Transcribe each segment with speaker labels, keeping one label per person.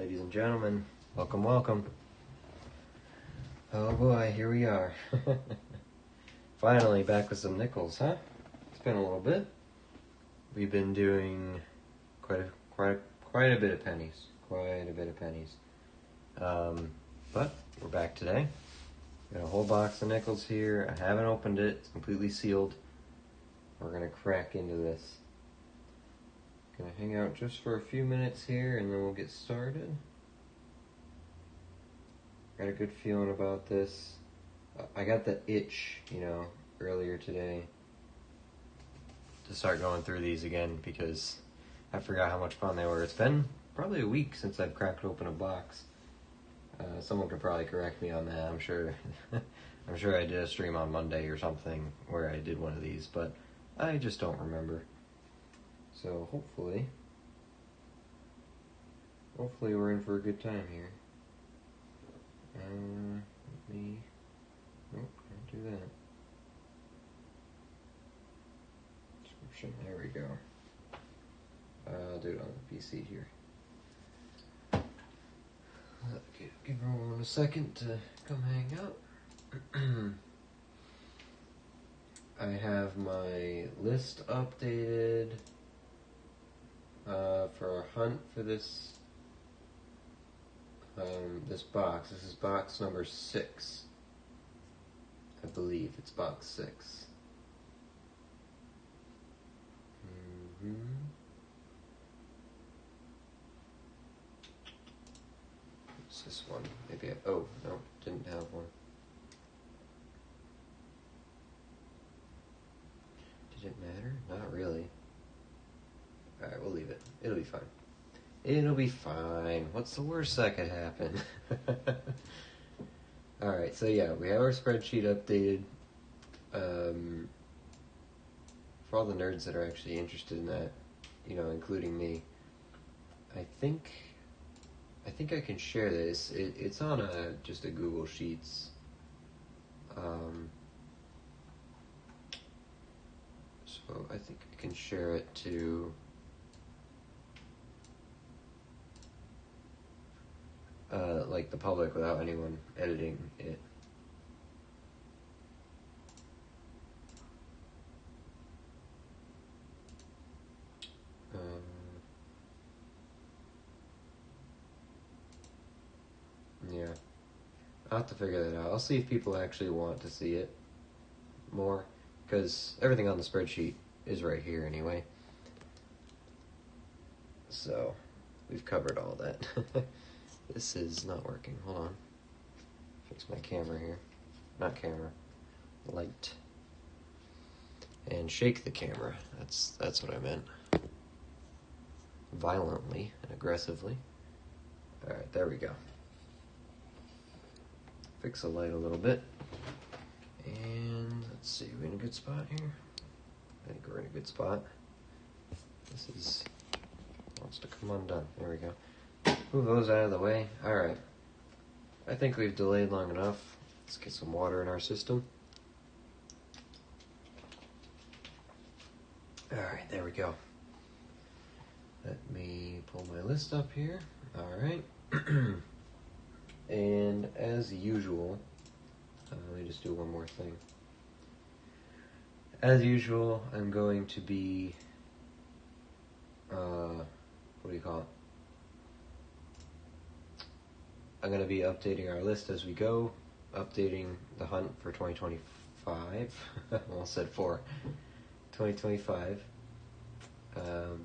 Speaker 1: Ladies and gentlemen, welcome, welcome. Oh boy, here we are. Finally back with some nickels, huh? It's been a little bit. We've been doing quite a bit of pennies. But we're back today. Got a whole box of nickels here. I haven't opened it. It's completely sealed. We're gonna crack into this. Gonna hang out just for a few minutes here and then we'll get started. Got a good feeling about this. I got the itch, earlier today to start going through these again because I forgot how much fun they were. It's been probably a week since I've cracked open a box. Someone could probably correct me on that. I'm sure I'm sure I did a stream on Monday or something where I did one of these, but I just don't remember. So hopefully we're in for a good time here. Nope, can't do that. Description, there we go. I'll do it on the PC here. Give everyone a second to come hang out. I have my list updated for a hunt for this this box. This is box number 6. I believe it's box 6. What's this one? Maybe oh, no, didn't have one. Did it matter? Not really. Alright, we'll leave it. It'll be fine. It'll be fine. What's the worst that could happen? Alright, so yeah, we have our spreadsheet updated. For all the nerds that are actually interested in that, including me, I think I can share this. It's on just a Google Sheets. So I think I can share it to like the public without anyone editing it. Yeah, I'll have to figure that out. I'll see if people actually want to see it more, because everything on the spreadsheet is right here anyway. So, we've covered all that. This is not working. Hold on. Fix my camera here. Not camera. Light. And shake the camera. That's what I meant. Violently and aggressively. Alright, there we go. Fix the light a little bit. And let's see, are we in a good spot here? I think we're in a good spot. This wants to come undone. There we go. Move those out of the way. Alright. I think we've delayed long enough. Let's get some water in our system. Alright, there we go. Let me pull my list up here. Alright. And as usual, let me just do one more thing. As usual, I'm going to be, what do you call it? I'm going to be updating our list as we go, updating the hunt for 2025. I almost said 2025. So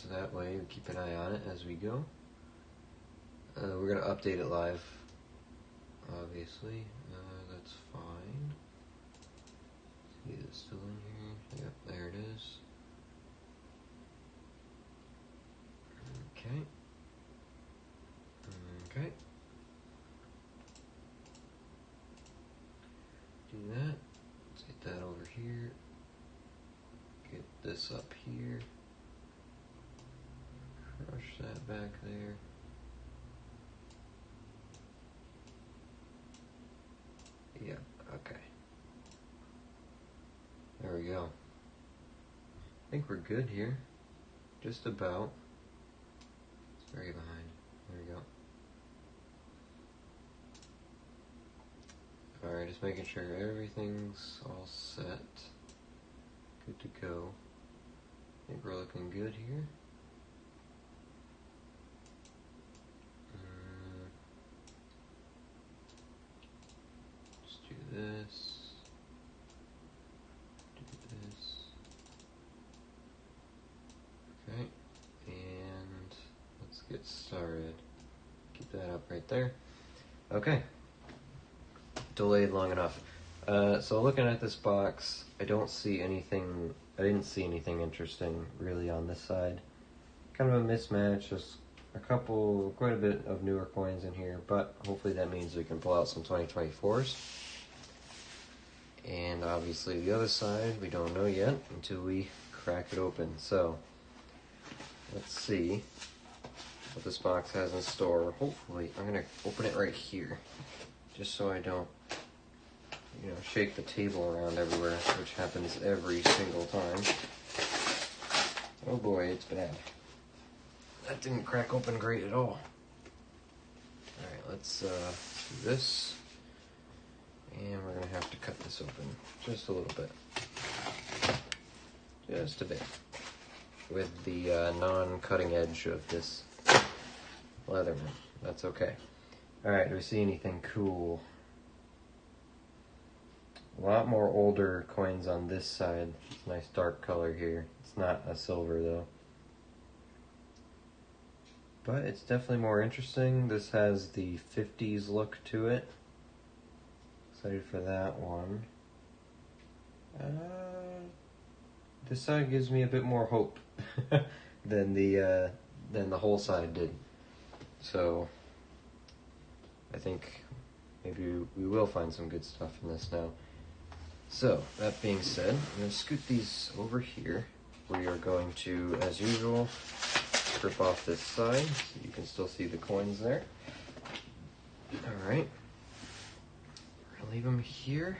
Speaker 1: that way we keep an eye on it as we go. We're going to update it live, obviously. That's fine. See, is it still in here? Yep, there it is. Okay. Okay. Do that. Let's get that over here. Get this up here. Crush that back there. Yeah, okay. There we go. I think we're good here. Just about. It's very behind. There we go. Alright, just making sure everything's all set. Good to go. I think we're looking good here. Let's do this. Do this. Okay, and let's get started. Keep that up right there. Okay. Delayed long enough. So looking at this box, I didn't see anything interesting really on this side. Kind of a mismatch, just quite a bit of newer coins in here, but hopefully that means we can pull out some 2024s. And obviously the other side, we don't know yet until we crack it open. So let's see what this box has in store. Hopefully, I'm gonna open it right here, just so I don't, shake the table around everywhere, which happens every single time. Oh boy, it's bad. That didn't crack open great at all. Alright, let's do this. And we're gonna have to cut this open just a little bit. Just a bit. With the non-cutting edge of this Leatherman. That's okay. Alright, do we see anything cool? A lot more older coins on this side. It's a nice dark color here. It's not a silver though. But it's definitely more interesting. This has the 50s look to it. Excited for that one. This side gives me a bit more hope than the whole side did. So I think maybe we will find some good stuff in this now. So that being said, I'm going to scoot these over here. We are going to, as usual, strip off this side so you can still see the coins there. Alright. We're going to leave them here.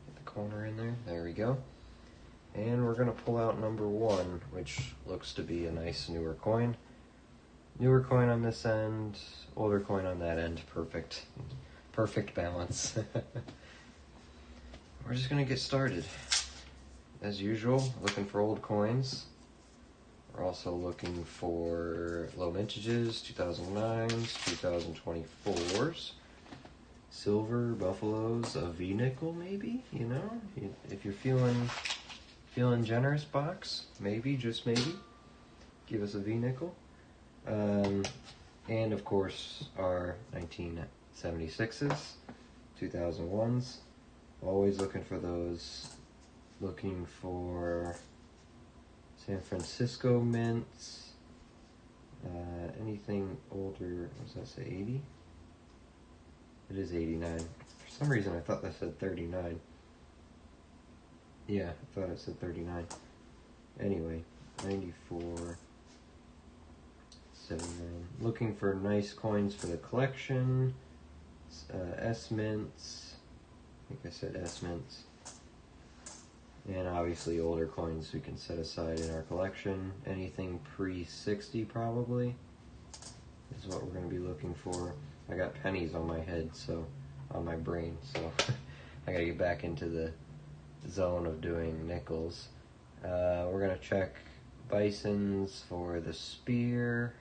Speaker 1: Get the corner in there. There we go. And we're going to pull out number 1, which looks to be a nice newer coin. Newer coin on this end, older coin on that end. Perfect. Perfect balance. We're just going to get started. As usual, looking for old coins. We're also looking for low mintages, 2009s, 2024s, silver, buffaloes, a V-nickel maybe, if you're feeling generous, box, maybe, just maybe, give us a V-nickel. And of course our 1976s, 2001s, always looking for those. Looking for San Francisco mints, anything older. What does that say, 80? It is 89. For some reason I thought that said 39. Yeah, I thought it said 39. Anyway, 94, 79. Looking for nice coins for the collection. S-mints. I think I said S-mints. And obviously older coins we can set aside in our collection. Anything pre-60 probably is what we're going to be looking for. I got pennies on my head, so on my brain, so I gotta get back into the zone of doing nickels. We're going to check Bisons for the spear.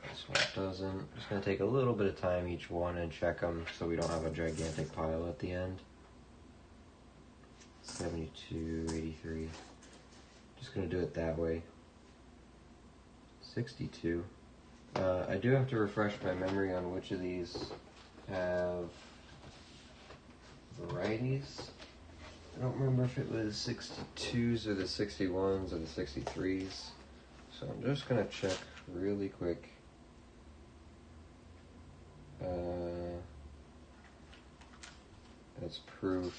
Speaker 1: This one doesn't. Just going to take a little bit of time each one and check them so we don't have a gigantic pile at the end. 72, 83. Just going to do it that way. 62. I do have to refresh my memory on which of these have varieties. I don't remember if it was 62s or the 61s or the 63s. So I'm just going to check really quick. That's proof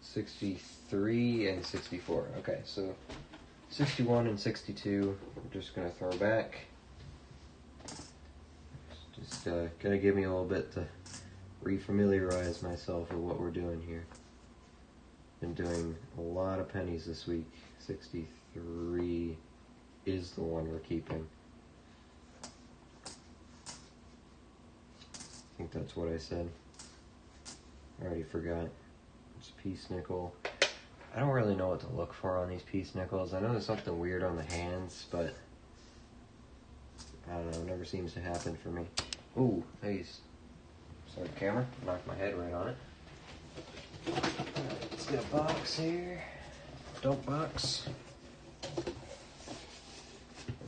Speaker 1: 63 and 64. Okay, so 61 and 62, I'm just going to throw back. Just going to give me a little bit to refamiliarize myself with what we're doing here. Been doing a lot of pennies this week. 63 is the one we're keeping. think that's what I said. I already forgot. It's piece nickel. I don't really know what to look for on these piece nickels. I know there's something weird on the hands, but I don't know, it never seems to happen for me. Ooh, hey, sorry camera, knocked my head right on it. Let's get a box here. Dump box.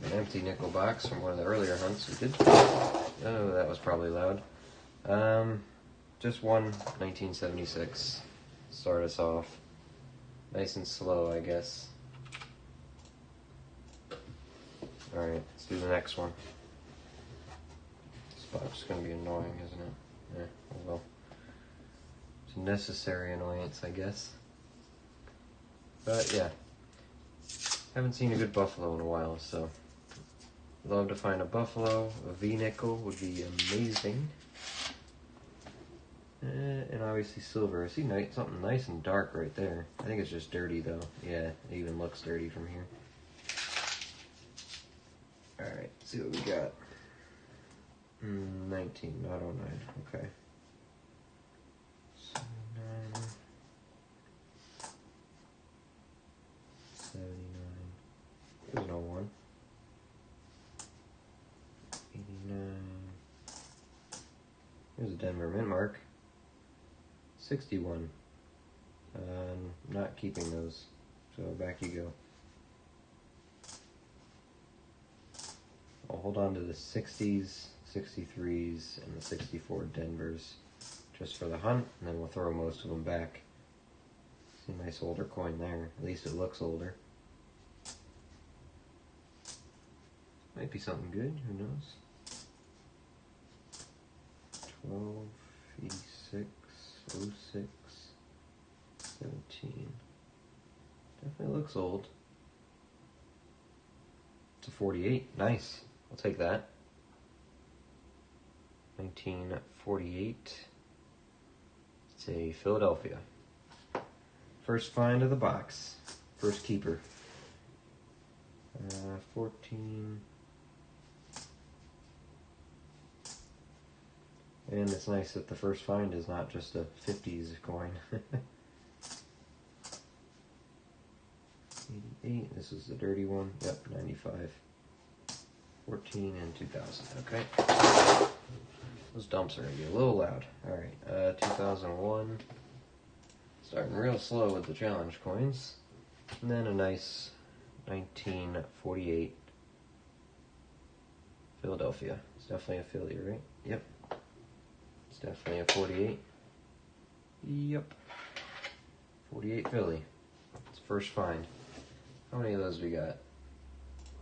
Speaker 1: An empty nickel box from one of the earlier hunts we did. Oh, that was probably loud. Just one 1976. Start us off. Nice and slow, I guess. Alright, let's do the next one. This box is going to be annoying, isn't it? Yeah, well. It's a necessary annoyance, I guess. But yeah. Haven't seen a good buffalo in a while, so love to find a buffalo. A V-nickel would be amazing. And obviously silver. I see something nice and dark right there. I think it's just dirty though. Yeah, it even looks dirty from here. Alright, let's see what we got. 19, not 09. Okay. 79. 79. There's no 01. 89. Here's a Denver mint mark. 61. Not keeping those, so back you go. I'll hold on to the 60s, 63s, and the 64 Denvers just for the hunt, and then we'll throw most of them back. See a nice older coin there. At least it looks older. Might be something good, who knows? 12, 86, 06, 17. Definitely looks old. It's a 48. Nice. I'll take that. 1948. It's a Philadelphia. First find of the box. First keeper. 14. And it's nice that the first find is not just a 50s coin. 88, this is the dirty one. Yep, 95. 14 and 2000. Okay. Those dumps are going to be a little loud. Alright, 2001. Starting real slow with the challenge coins. And then a nice 1948 Philadelphia. It's definitely a Philly, right? Yep. It's definitely a 48. Yep. 48 Philly. It's first find. How many of those we got?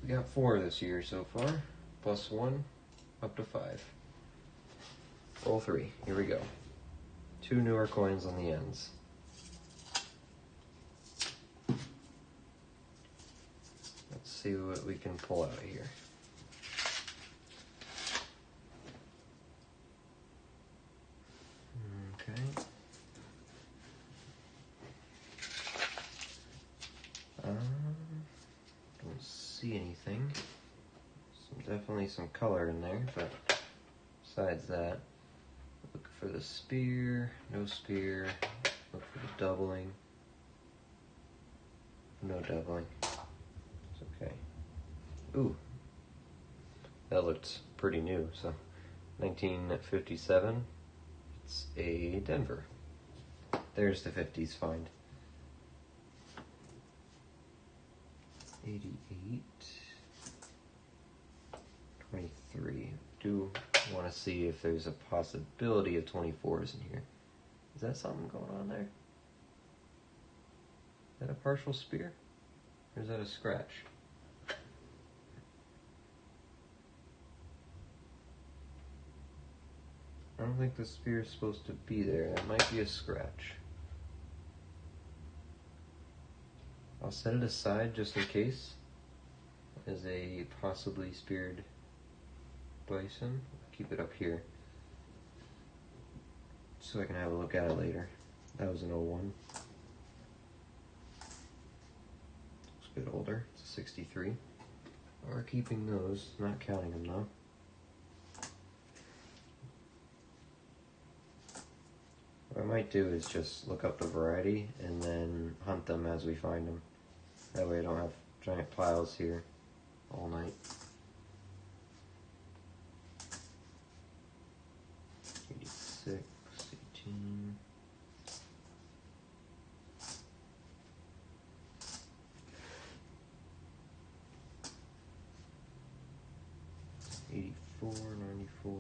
Speaker 1: We got 4 this year so far. Plus 1, up to 5. Roll 3. Here we go. 2 newer coins on the ends. Let's see what we can pull out of here. Okay. Don't see anything. Definitely some color in there, but besides that, look for the spear, no spear, look for the doubling, no doubling. It's okay. Ooh, that looked pretty new, so 1957, it's a Denver. There's the 50s find. 88, 23. Do want to see if there's a possibility of 24s in here. Is that something going on there? Is that a partial spear? Or is that a scratch? I don't think the spear is supposed to be there. That might be a scratch. I'll set it aside just in case as a possibly speared bison. Keep it up here so I can have a look at it later. That was an 01. It's a bit older. It's a 63. We're keeping those, not counting them though. What I might do is just look up the variety and then hunt them as we find them. That way I don't have giant piles here all night. 86, 18. $84, $94, $21.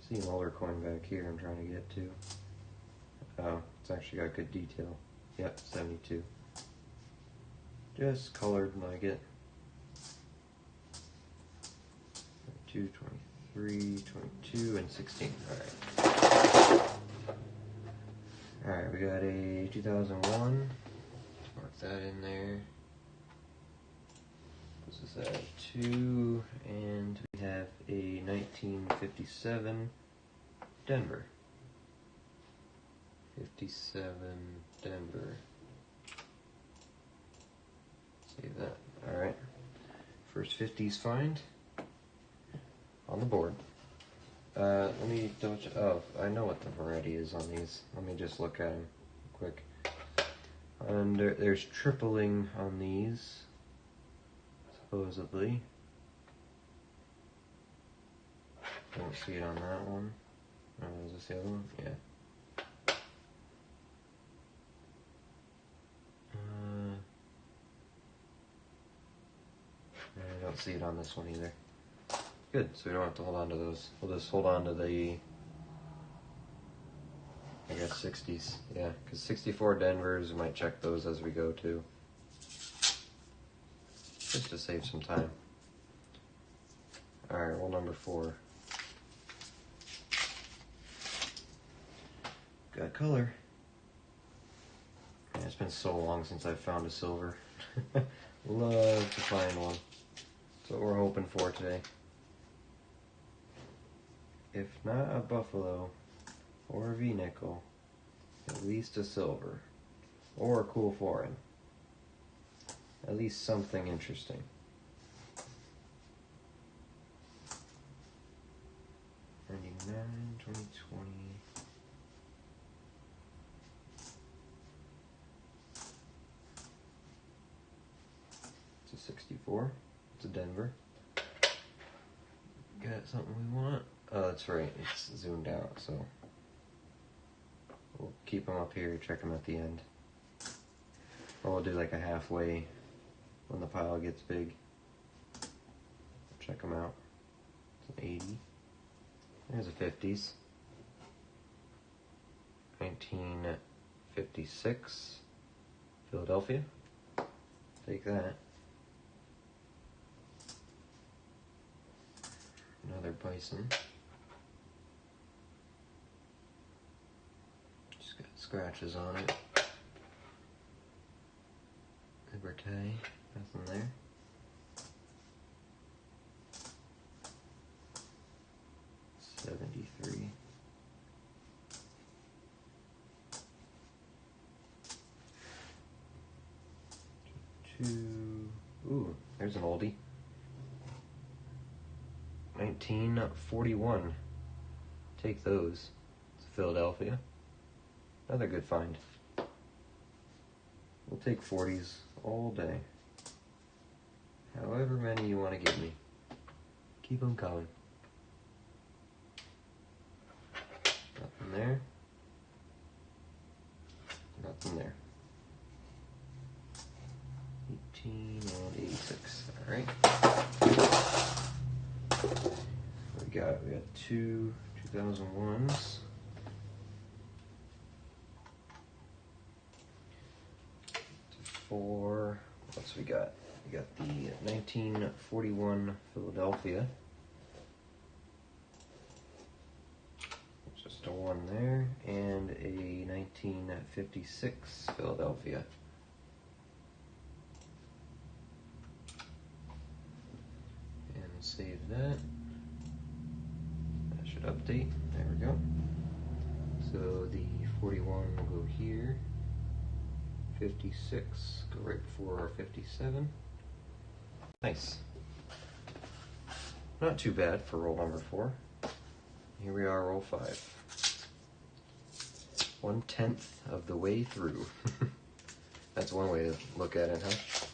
Speaker 1: See an older coin back here I'm trying to get to. Oh, it's actually got good detail. Yep, 72. Just colored like it. 22, 23, 22, and 16. Alright. Alright, we got a 2001. Mark that in there. This is at 2, and we have a 1957 Denver. 57 Denver. Save that. Alright. First 50s find on the board. Let me double check. Oh, I know what the variety is on these. Let me just look at them quick. And there's tripling on these, supposedly. Don't see it on that one. Is this the other one? Yeah. I don't see it on this one either. Good, so we don't have to hold on to those. We'll just hold on to the, I guess, 60s. Yeah, because 64 Denvers, we might check those as we go too. Just to save some time. Alright, roll number 4. Got color. Man, it's been so long since I've found a silver. Love to find one. That's what we're hoping for today. If not a buffalo or a V-nickel, at least a silver or a cool foreign. At least something interesting. 99, 2020. It's a 64. It's a Denver. Got something we want? Oh, that's right. It's zoomed out, so we'll keep them up here, check them at the end. Or we'll do like a halfway when the pile gets big. Check them out. It's an 80. There's a 50s. 1956. Philadelphia. Take that. Another bison. Just got scratches on it. Liberté, nothing there. $73. Ooh, there's an oldie. 1941. Take those. It's Philadelphia. Another good find. We'll take 40s all day. However many you want to give me. Keep them coming. Nothing there. Nothing there. 18 and 86. Alright. We got 2 2001s. 4. What's we got? We got the 1941 Philadelphia. Just a 1 there, and a 1956 Philadelphia. And save that. That should update. There we go. So the 41 will go here. 56, go right before our 57. Nice. Not too bad for roll number 4. Here we are, roll 5. 1/10 of the way through. That's one way to look at it, huh?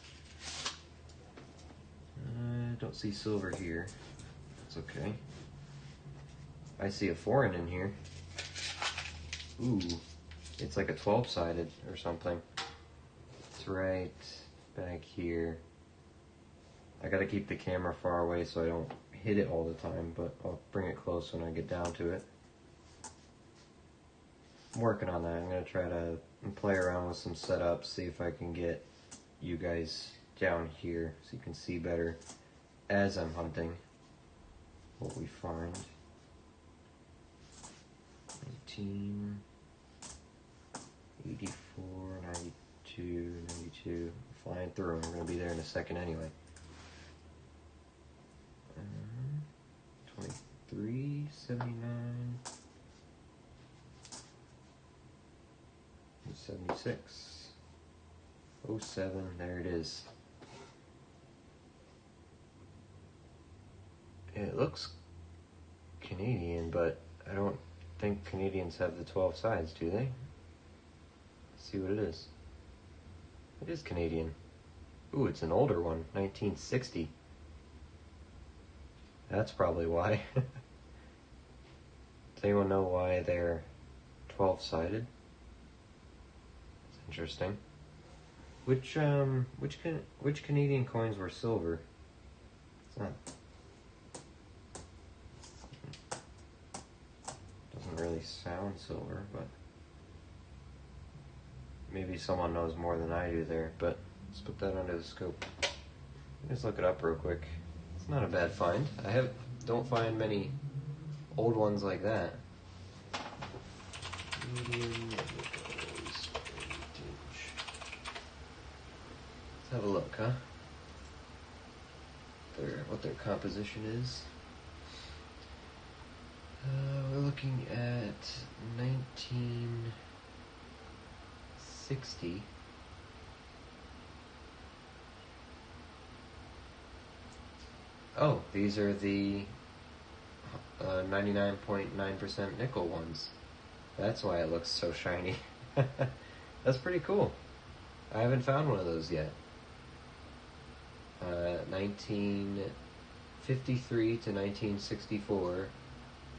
Speaker 1: I don't see silver here. That's okay. I see a foreign in here. Ooh, it's like a 12-sided or something. It's right back here. I gotta keep the camera far away so I don't hit it all the time, but I'll bring it close when I get down to it. I'm working on that. I'm gonna try to play around with some setups, see if I can get you guys down here so you can see better as I'm hunting what we find. 1984, 92, 92. Flying through. We're going to be there in a second anyway. 23, 79, 76, 07. There it is. It looks Canadian, but I don't think Canadians have the 12 sides, do they? Let's see what it is. It is Canadian. Ooh, it's an older one, 1960. That's probably why. Does anyone know why they're 12-sided? That's interesting. Which Canadian coins were silver? It's not. Doesn't really sound silver, but maybe someone knows more than I do there. But let's put that under the scope. Let's look it up real quick. It's not a bad find. Don't find many old ones like that. Medium vintage. Let's have a look, huh? What their composition is. We're looking at 1960. Oh, these are the 99.9% nickel ones. That's why it looks so shiny. That's pretty cool. I haven't found one of those yet. 1953 to 1964.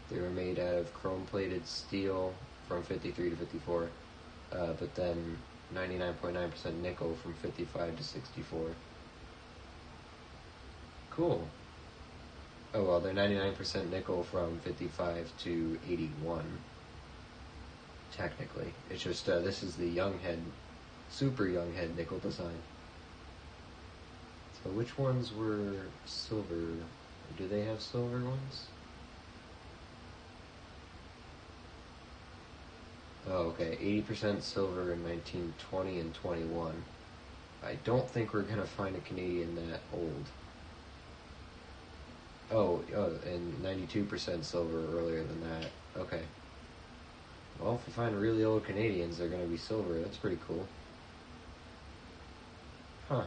Speaker 1: They were made out of chrome-plated steel from 53 to 54, but then 99.9% nickel from 55 to 64. Cool. Oh well, they're 99% nickel from 55 to 81. Technically, it's just this is the young head, super young head nickel design. So which ones were silver? Do they have silver ones? Oh, okay. 80% silver in 1920 and 21. I don't think we're gonna find a Canadian that old. Oh, and 92% silver earlier than that. Okay. Well, if we find really old Canadians, they're gonna be silver. That's pretty cool. Huh.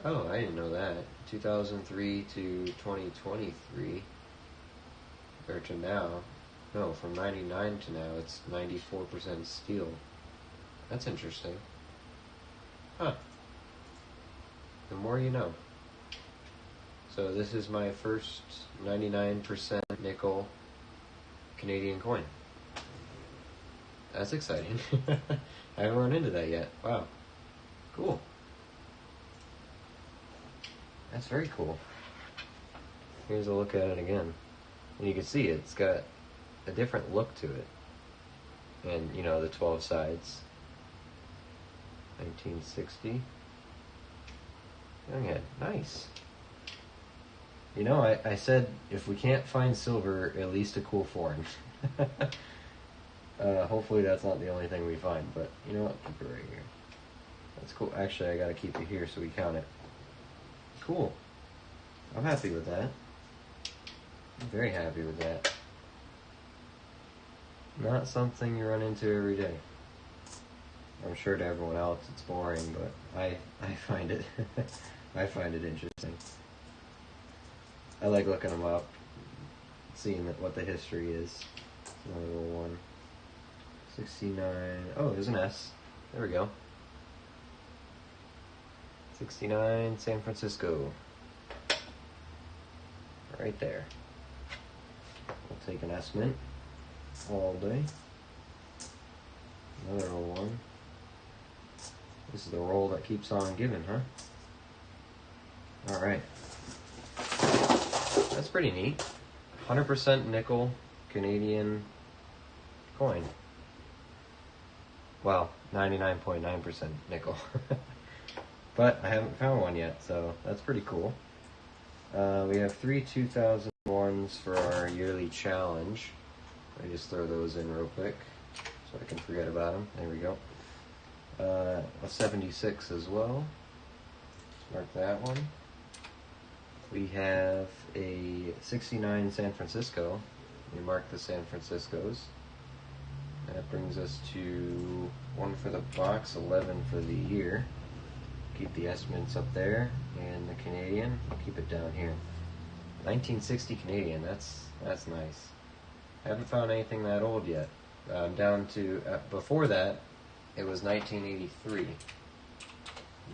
Speaker 1: Oh, I didn't know that. 2003 to 2023. Or to now. No, from 99 to now, it's 94% steel. That's interesting. Huh. The more you know. So this is my first 99% nickel Canadian coin. That's exciting. I haven't run into that yet. Wow. Cool. That's very cool. Here's a look at it again. And you can see it's got a different look to it. And, you know, the 12 sides. 1960. Younghead. Nice. You know, I said if we can't find silver, at least a cool foreign. Hopefully that's not the only thing we find, but you know what? Keep it right here. That's cool. Actually, I gotta keep it here so we count it. Cool. I'm happy with that. I'm very happy with that. Not something you run into every day. I'm sure to everyone else it's boring, but I find it I find it interesting. I like looking them up, seeing what the history is. It's another little one. 69. Oh, there's an S. There we go. 69 San Francisco. Right there. We'll take an S Mint all day. Another old one. This is the roll that keeps on giving, huh? Alright. That's pretty neat. 100% nickel Canadian coin. Well, 99.9% nickel. But I haven't found one yet, so that's pretty cool. We have 3 2001s for our yearly challenge. Let me just throw those in real quick so I can forget about them. There we go. A 76 as well. Mark that one. We have a 69 San Francisco. We mark the San Franciscos. That brings us to 1 for the box, 11 for the year. Keep the S Mints up there, and the Canadian, I'll keep it down here. 1960 Canadian, that's nice. Haven't found anything that old yet. I'm down to, before that, it was 1983.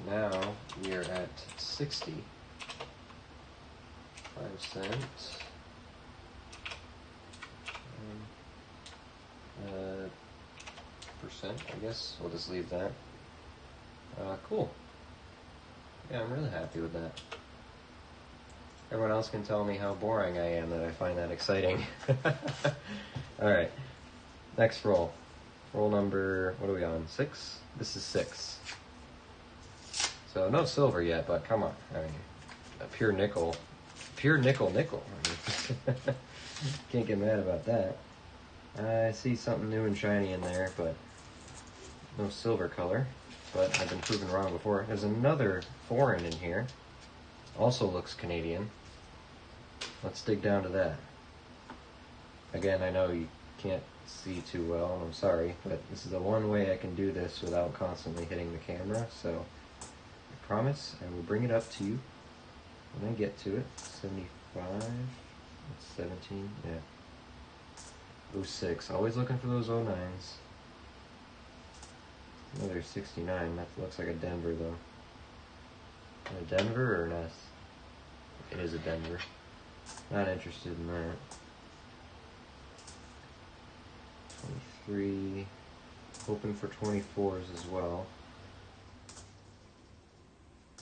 Speaker 1: Now we are at 60. 5 cents. Percent, I guess. We'll just leave that. Cool. Yeah, I'm really happy with that. Everyone else can tell me how boring I am that I find that exciting. Alright. Next roll. Roll number, what are we on? 6? This is 6. So no silver yet, but come on. I mean, a pure nickel. Pure nickel. I mean, can't get mad about that. I see something new and shiny in there, but no silver color. But I've been proven wrong before. There's another foreign in here. Also looks Canadian. Let's dig down to that. Again, I know you can't see too well, I'm sorry, but this is the one way I can do this without constantly hitting the camera, so I promise I will bring it up to you when I get to it. 75, that's 17, yeah. 06, always looking for those 09s. Another 69, that looks like a Denver though. A Denver or an S? It is a Denver. Not interested in that. 23, hoping for 24s as well.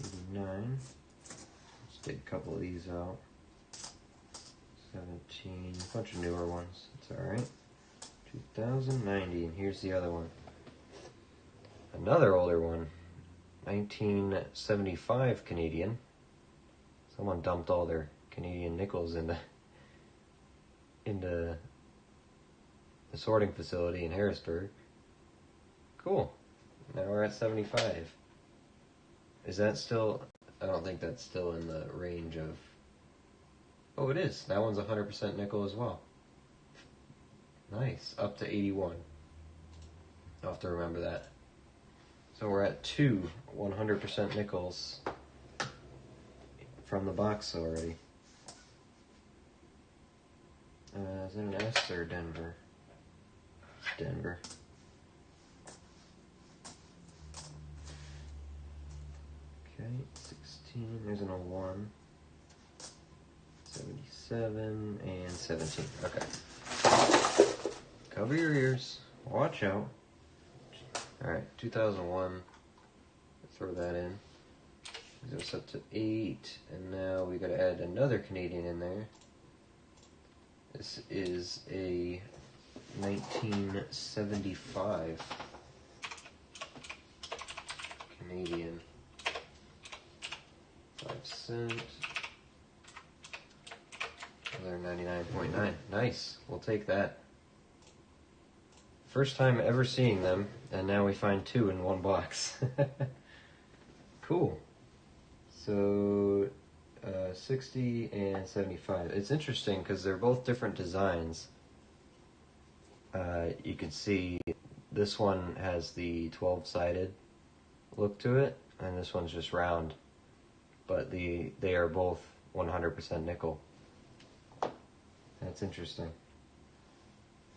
Speaker 1: 89, let's take a couple of these out. 17, a bunch of newer ones, it's alright. 2090, and here's the other one. Another older one, 1975 Canadian. Someone dumped all their Canadian nickels into the sorting facility in Harrisburg. Cool. Now we're at 75. Is that still... I don't think that's still in the range of... Oh, it is. That one's 100% nickel as well. Nice. Up to 81. I'll have to remember that. So we're at 2 100% nickels from the box already. Is it an S or Denver? It's Denver. Okay, 16, there's an 01. 77 and 17. Okay. Cover your ears. Watch out. Alright, 2001. Throw that in. Goes up to 8, and now we gotta add another Canadian in there. This is a 1975 Canadian. 5 cent. Another 99.9. Nice. We'll take that. First time ever seeing them, and now we find 2 in one box. Cool. So, 60 and 75. It's interesting because they're both different designs. You can see this one has the 12-sided look to it, and this one's just round. But they are both 100% nickel. That's interesting.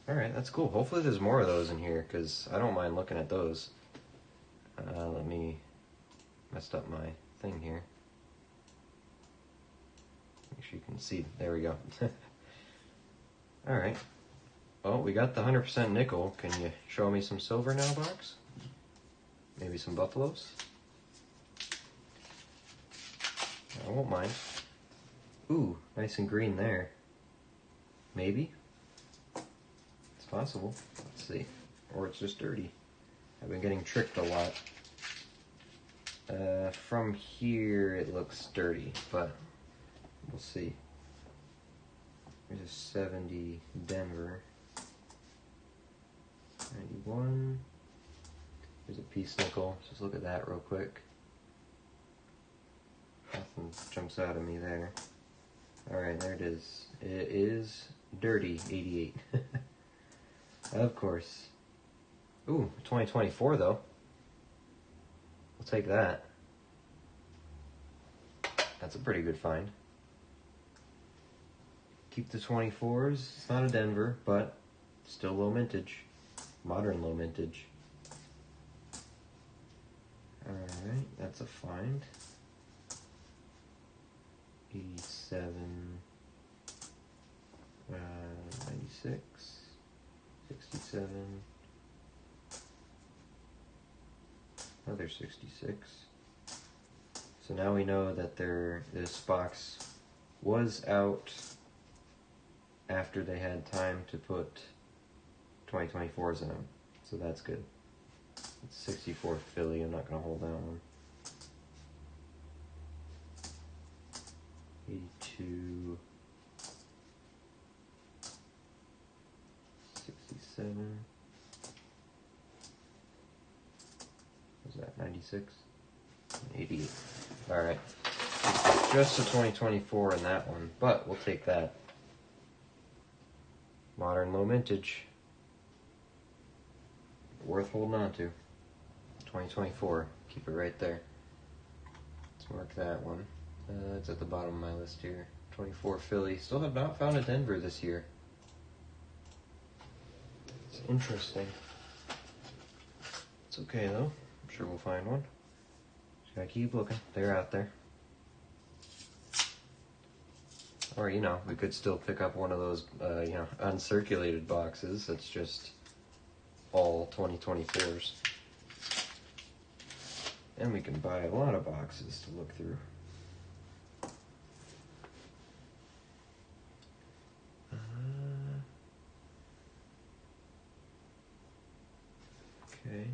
Speaker 1: Alright, that's cool. Hopefully there's more of those in here, because I don't mind looking at those. Let me... messed up my thing here. Make sure you can see. There we go. Alright. Oh, we got the 100% nickel. Can you show me some silver now, box? Maybe some buffaloes? I won't mind. Ooh, nice and green there. Maybe? It's possible. Let's see. Or it's just dirty. I've been getting tricked a lot. From here it looks dirty, but we'll see. There's a 70 Denver. 91. There's a piece nickel. Just look at that real quick. Nothing jumps out at me there. Alright, there it is. It is dirty 88. Of course. Ooh, 2024 though. We'll take that. That's a pretty good find. Keep the 24s. It's not a Denver, but still low mintage. Modern low mintage. Alright, that's a find. 87, 96, 67, another 66. So now we know that this box was out after they had time to put 2024s in them. So that's good. It's 64 Philly, I'm not going to hold that one. 82, 67, what was that, 96, 88. Alright, just a 2024 in that one, but we'll take that. Modern low mintage. Worth holding on to. 2024, keep it right there. Let's mark that one. It's at the bottom of my list here. 24 Philly. Still have not found a Denver this year. It's interesting. It's okay though. I'm sure we'll find one. Just gotta keep looking. They're out there. Or, you know, we could still pick up one of those, you know, uncirculated boxes. That's just all 2024s. And we can buy a lot of boxes to look through. Okay.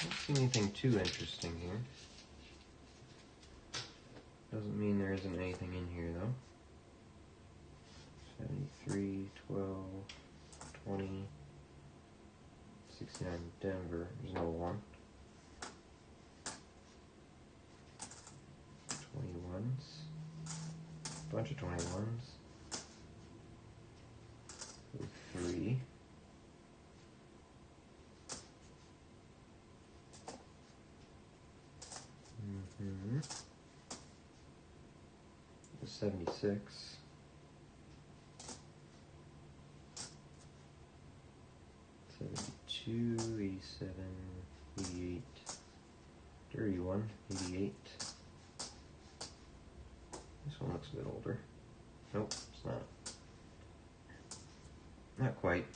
Speaker 1: Don't see anything too interesting here. Doesn't mean there isn't anything in here though. 73, 12, 20, 69 Denver. There's no one. 21s. Bunch of 21s. 3. Mm-hmm. 76. 72, 87, 88, 31, 88. This one looks a bit older. Nope, it's not. Not quite.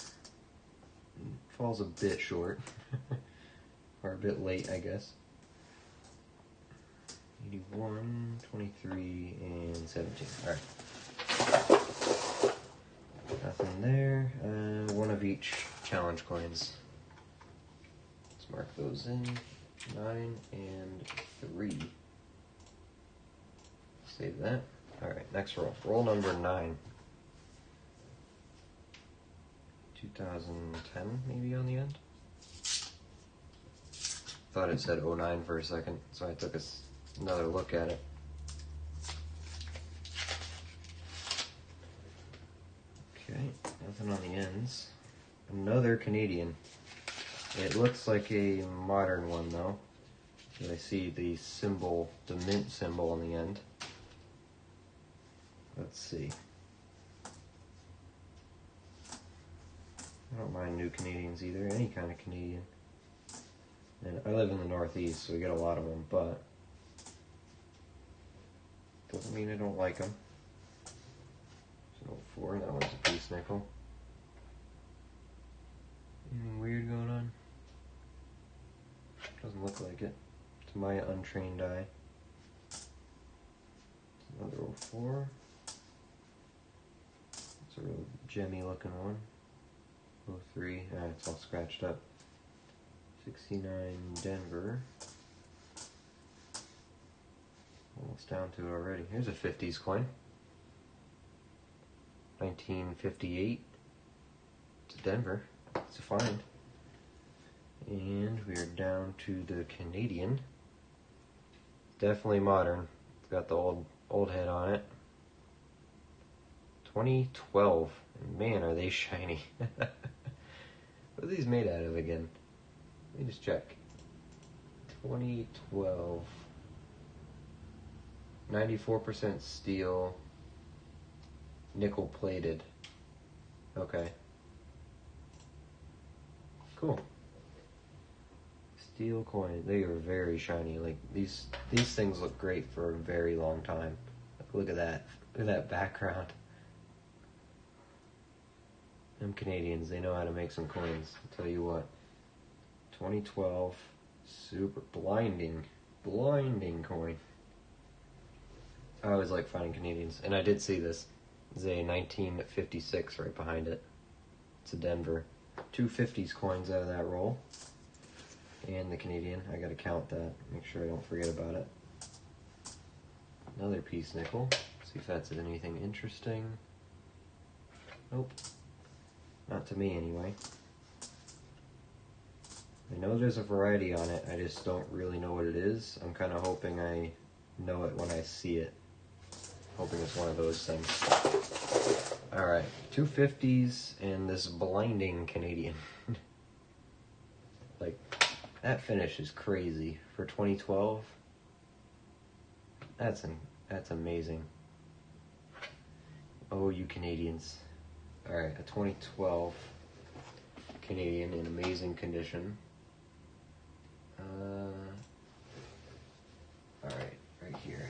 Speaker 1: Falls a bit short. Or a bit late, I guess. 81, 23, and 17. Alright. Nothing there. One of each challenge coins. Let's mark those in. 9 and 3. Save that. Alright, next roll. Roll number 9. 2010 maybe on the end? Thought it said 09 for a second, so I took another look at it. Okay, nothing on the ends. Another Canadian. It looks like a modern one though. I see the symbol, the mint symbol on the end. Let's see. I don't mind new Canadians either, any kind of Canadian. And I live in the Northeast, so we get a lot of them, but doesn't mean I don't like them. There's an 04, that one's a piece nickel. Anything weird going on? Doesn't look like it to my untrained eye. Another 04. It's a real gemmy looking one. 03, it's all scratched up. 69 Denver. Almost down to it already. Here's a 50s coin. 1958. It's a Denver. It's a find. And we are down to the Canadian. Definitely modern. It's got the old head on it. 2012. And man, are they shiny. What are these made out of again? Let me just check. 2012. 94% steel. Nickel plated. Okay. Cool. Steel coin. They are very shiny. Like these things look great for a very long time. Look at that. Look at that background. Them Canadians, they know how to make some coins. I'll tell you what. 2012, super blinding coin. I always like finding Canadians, and I did see this. It's a 1956 right behind it. It's a Denver. 2 50s coins out of that roll. And the Canadian, I gotta count that, make sure I don't forget about it. Another piece nickel. See if that's anything interesting. Nope. Not to me anyway. I know there's a variety on it, I just don't really know what it is. I'm kind of hoping I know it when I see it. Hoping it's one of those things. Alright, 2 50s and this blinding Canadian. Like, that finish is crazy. For 2012, that's amazing. Oh, you Canadians. Alright, a 2012 Canadian in amazing condition. Alright, right here.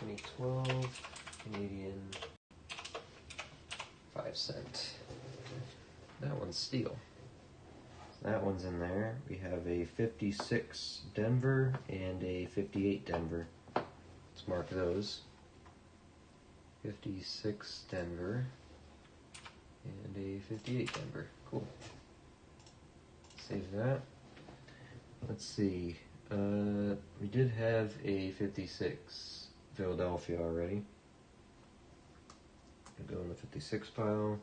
Speaker 1: 2012 Canadian 5 cent. That one's steel. So that one's in there. We have a 56 Denver and a 58 Denver. Let's mark those. 56 Denver and a 58 Denver. Cool. Save that. Let's see. We did have a 56 Philadelphia already. We'll go in the 56 pile,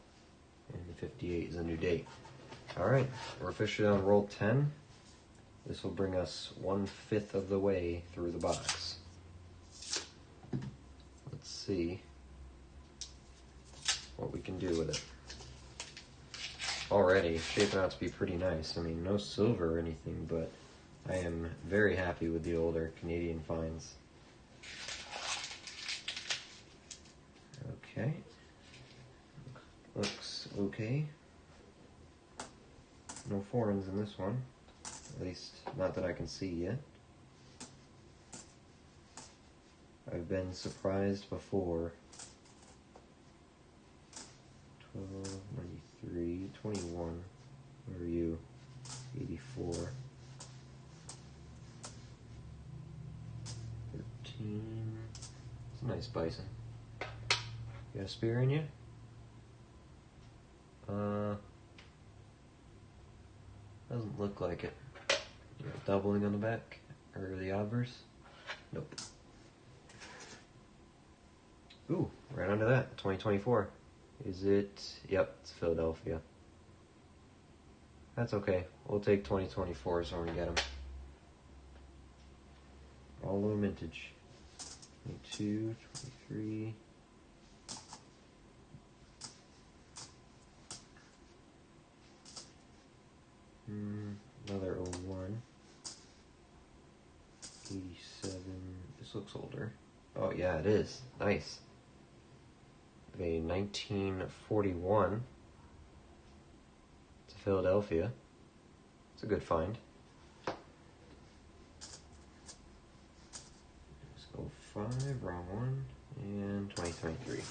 Speaker 1: and the 58 is a new date. Alright, we're officially on roll 10. This will bring us 1/5 of the way through the box. Let's see what we can do with it. Already shaping out to be pretty nice. I mean, no silver or anything, but I am very happy with the older Canadian finds. Okay. Looks okay. No foreigns in this one. At least, not that I can see yet. I've been surprised before. 12, 93, 21. Where are you? 84. 13. It's a nice bison. You got a spear in you? Doesn't look like it. You got doubling on the back? Or the obverse? Nope. Ooh, right under that. 2024. Is it? Yep, it's Philadelphia. That's okay. We'll take 2024s when we get them. All low mintage. 22, 23. Another 01. 87. This looks older. Oh yeah, it is. Nice. A 1941. Philadelphia. It's a good find. Let's go 5, wrong one, and 2023.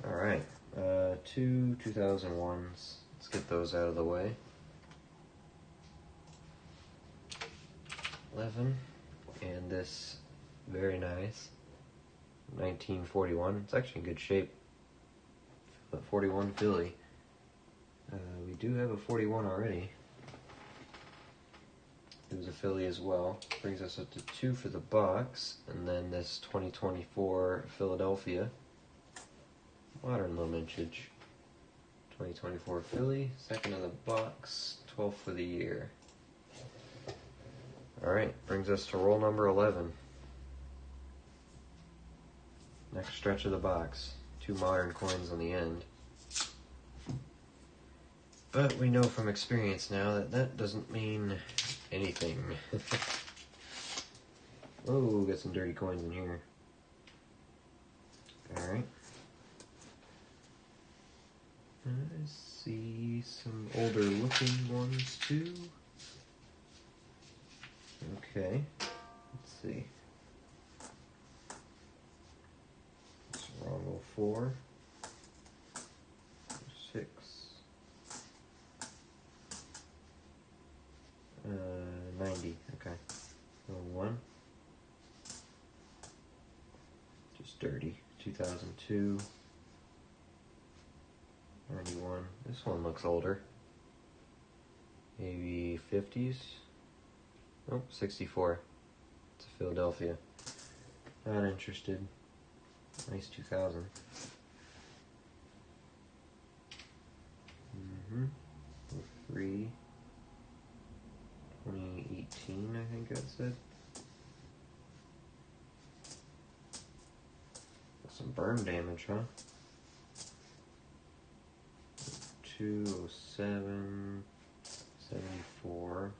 Speaker 1: All right, 2 2001s. Let's get those out of the way. 11, and this very nice 1941. It's actually in good shape. 41 Philly. We do have a 41 already. It was a Philly as well. Brings us up to 2 for the box, and then this 2024 Philadelphia. Modern low mintage. 2024 Philly, second in the box, 12th for the year. Alright, brings us to roll number 11. Next stretch of the box. 2 modern coins on the end. But we know from experience now that that doesn't mean anything. Oh, got some dirty coins in here. Alright. I see some older looking ones too. Okay, let's see. It's wrong 04, 6, 90, okay. 01, just dirty. 2002, 91, this one looks older. Maybe 50s. Oh, 64. It's a Philadelphia. Not interested. Nice 2000. 03. 2018, I think I said. Some burn damage, huh? 207, 74.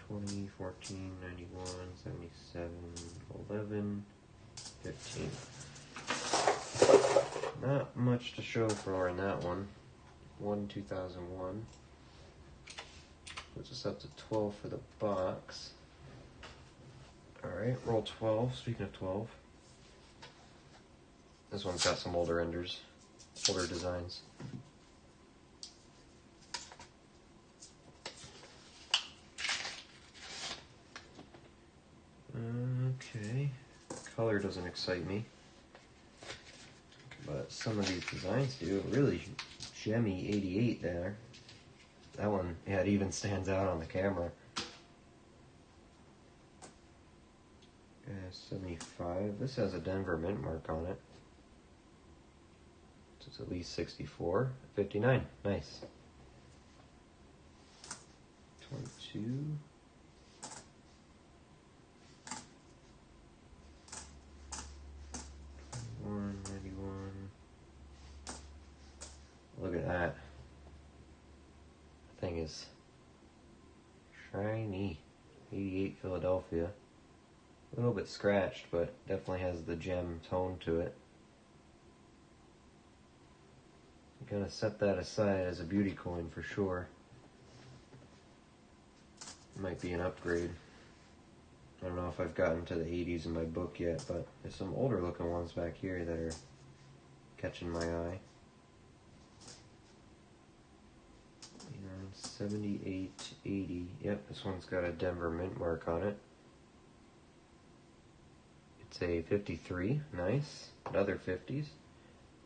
Speaker 1: 20, 14, 91, 77, 11, 15. Not much to show for in that one. 2001. Puts us up to 12 for the box. Alright, roll 12. Speaking of 12. This one's got some older enders. Older designs. Okay, color doesn't excite me, but some of these designs do. Really gemmy 88 there. That one, yeah, it even stands out on the camera. 75. This has a Denver mint mark on it. So it's at least 64. 59. Nice. 22. 91. Look at that. That thing is shiny. 88 Philadelphia. A little bit scratched, but definitely has the gem tone to it. I'm gonna set that aside as a beauty coin for sure. Might be an upgrade. I don't know if I've gotten to the 80s in my book yet, but there's some older looking ones back here that are catching my eye. 78, 80. Yep, this one's got a Denver mint mark on it. It's a 53. Nice. Another 50s.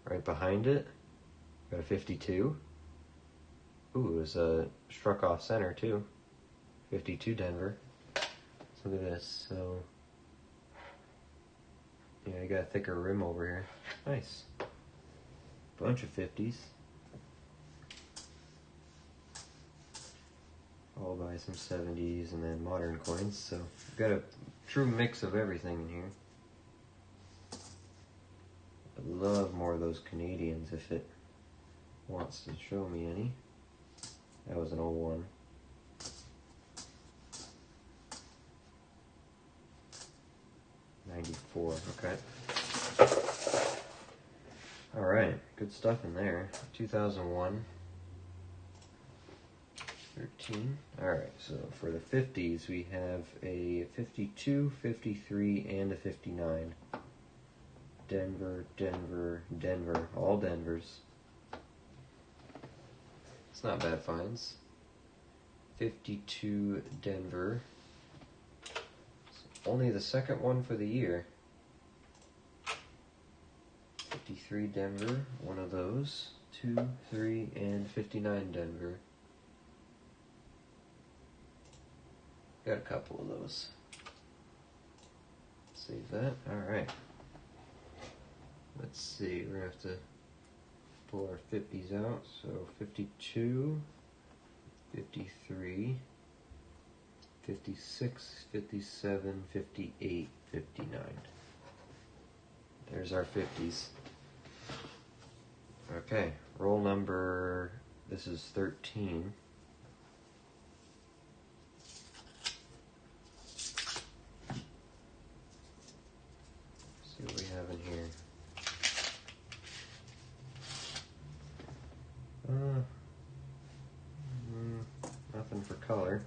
Speaker 1: Right behind it, got a 52. Ooh, it was struck off center too. 52 Denver. Look at this. So, yeah, I got a thicker rim over here. Nice. Bunch of 50s. Followed by some 70s and then modern coins. So, we've got a true mix of everything in here. I'd love more of those Canadians if it wants to show me any. That was an 01. $94, okay. Alright, good stuff in there. 2001. 13. Alright, so for the 50s, we have a 52, 53, and a 59. Denver, Denver, Denver. All Denvers. It's not bad finds. 52 Denver. It's only the second one for the year. 53 Denver, one of those. 2, 3, and 59 Denver. Got a couple of those. Save that. Alright. Let's see, we're going to have to pull our 50s out. So 52, 53, 56, 57, 58, 59. There's our 50s. Okay, roll number, this is 13. See what we have in here. Nothing for color.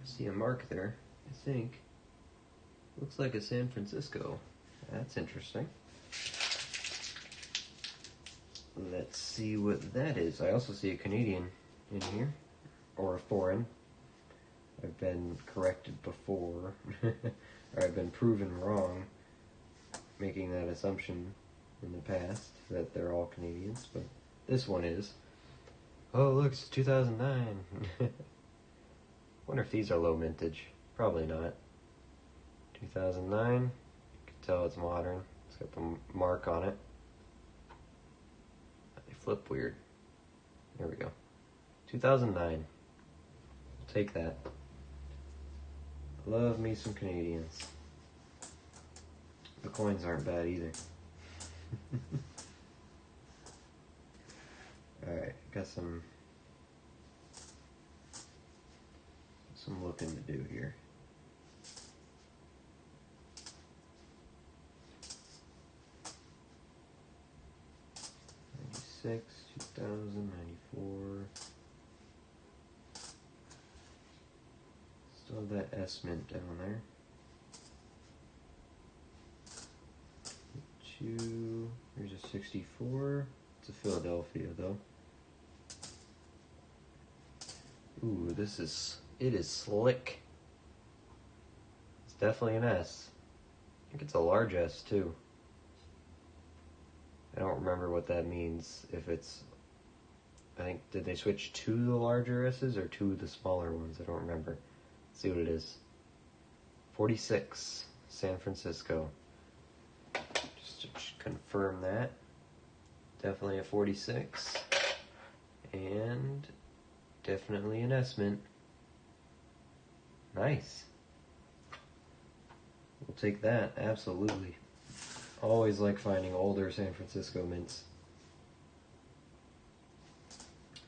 Speaker 1: I see a mark there, I think. Looks like a San Francisco. That's interesting. Let's see what that is. I also see a Canadian in here, or a foreign. I've been corrected before, or I've been proven wrong, making that assumption in the past that they're all Canadians, but this one is. Oh, look, it's 2009. Wonder if these are low mintage. Probably not. 2009. You can tell it's modern. It's got the mark on it. They flip weird. There we go. 2009. We'll take that. Love me some Canadians. The coins aren't bad either. Alright, got some looking to do here. '96, 2000, '94. Still have that S mint down there. 2, here's a 64. It's a Philadelphia though. Ooh, it is slick. It's definitely an S. I think it's a large S too. I don't remember what that means. If it's, I think, did they switch to the larger S's or to the smaller ones? I don't remember. Let's see what it is. 46, San Francisco. Just to confirm that. Definitely a 46. And definitely an S mint. Nice. We'll take that, absolutely. Always like finding older San Francisco mints.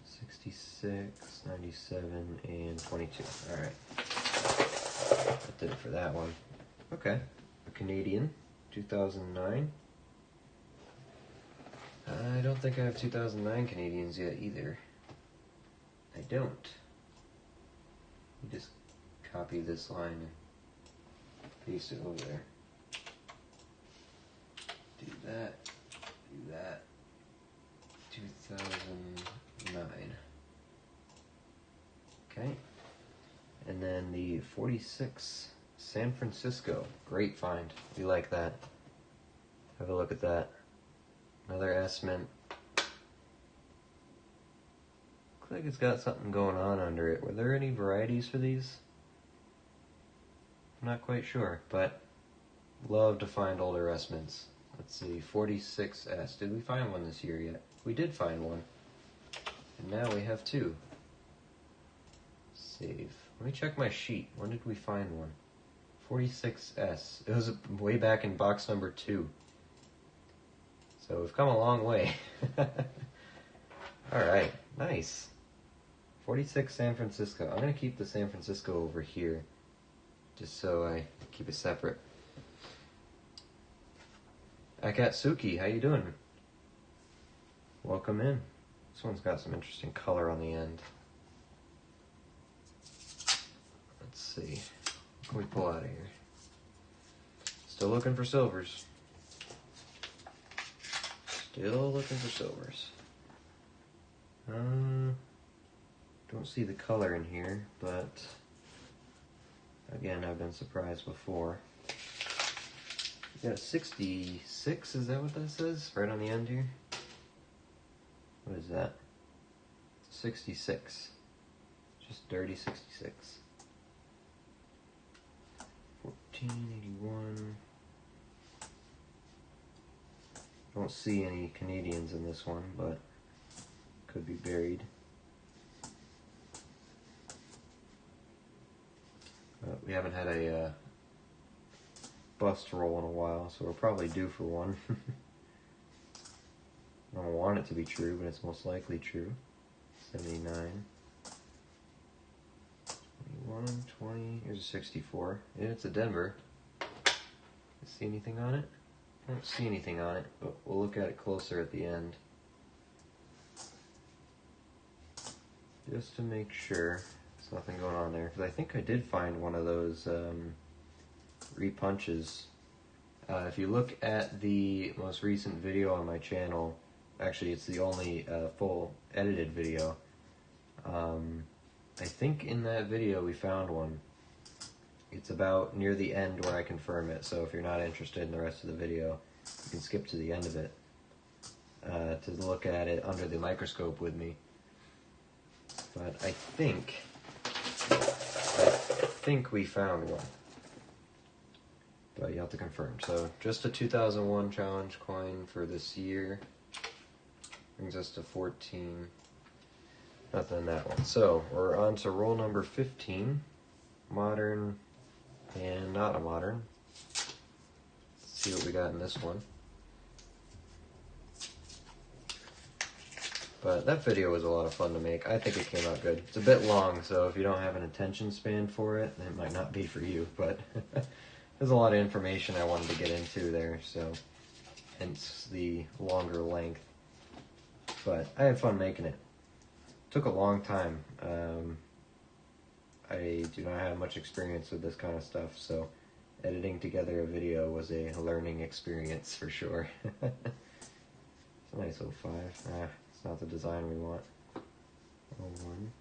Speaker 1: 66, 97, and 22. Alright. That did it for that one. Okay. A Canadian, 2009. I don't think I have 2009 Canadians yet either. I don't. You just copy this line and paste it over there. Do that. Do that. 2009. Okay. And then the 46 San Francisco. Great find. We like that. Have a look at that. Another S mint. Looks like it's got something going on under it. Were there any varieties for these? I'm not quite sure, but love to find older S mints. Let's see, 46S. Did we find one this year yet? We did find one. And now we have two. Save. Let me check my sheet. When did we find one? 46S. It was way back in box number 2. So we've come a long way. Alright, nice. 46 San Francisco. I'm going to keep the San Francisco over here, just so I keep it separate. Akatsuki, how you doing? Welcome in. This one's got some interesting color on the end. Let's see. What can we pull out of here? Still looking for silvers. Still looking for silvers. Don't see the color in here, but again, I've been surprised before. Yeah, 66, is that what that says? Right on the end here? What is that? 66. Just dirty 66. 1481. Don't see any Canadians in this one, but could be buried. We haven't had a bust roll in a while, so we're probably due for one. I don't want it to be true, but it's most likely true. 79. 21, 20, here's a 64. Yeah, it's a Denver. See anything on it? I don't see anything on it, but we'll look at it closer at the end. Just to make sure there's nothing going on there. Because I think I did find one of those repunches. If you look at the most recent video on my channel, actually it's the only full edited video, I think in that video we found one. It's about near the end where I confirm it, so if you're not interested in the rest of the video, you can skip to the end of it to look at it under the microscope with me. But I think we found one. But you have to confirm. So just a 2001 challenge coin for this year. Brings us to 14. Nothing in that one. So we're on to roll number 15. Modern and not a modern. Let's see what we got in this one. But that video was a lot of fun to make. I think it came out good. It's a bit long, so if you don't have an attention span for it, then it might not be for you. But there's a lot of information I wanted to get into there, so hence the longer length. But I had fun making it. Took a long time. I do not have much experience with this kind of stuff, so editing together a video was a learning experience for sure. It's a nice 05. It's not the design we want. 01.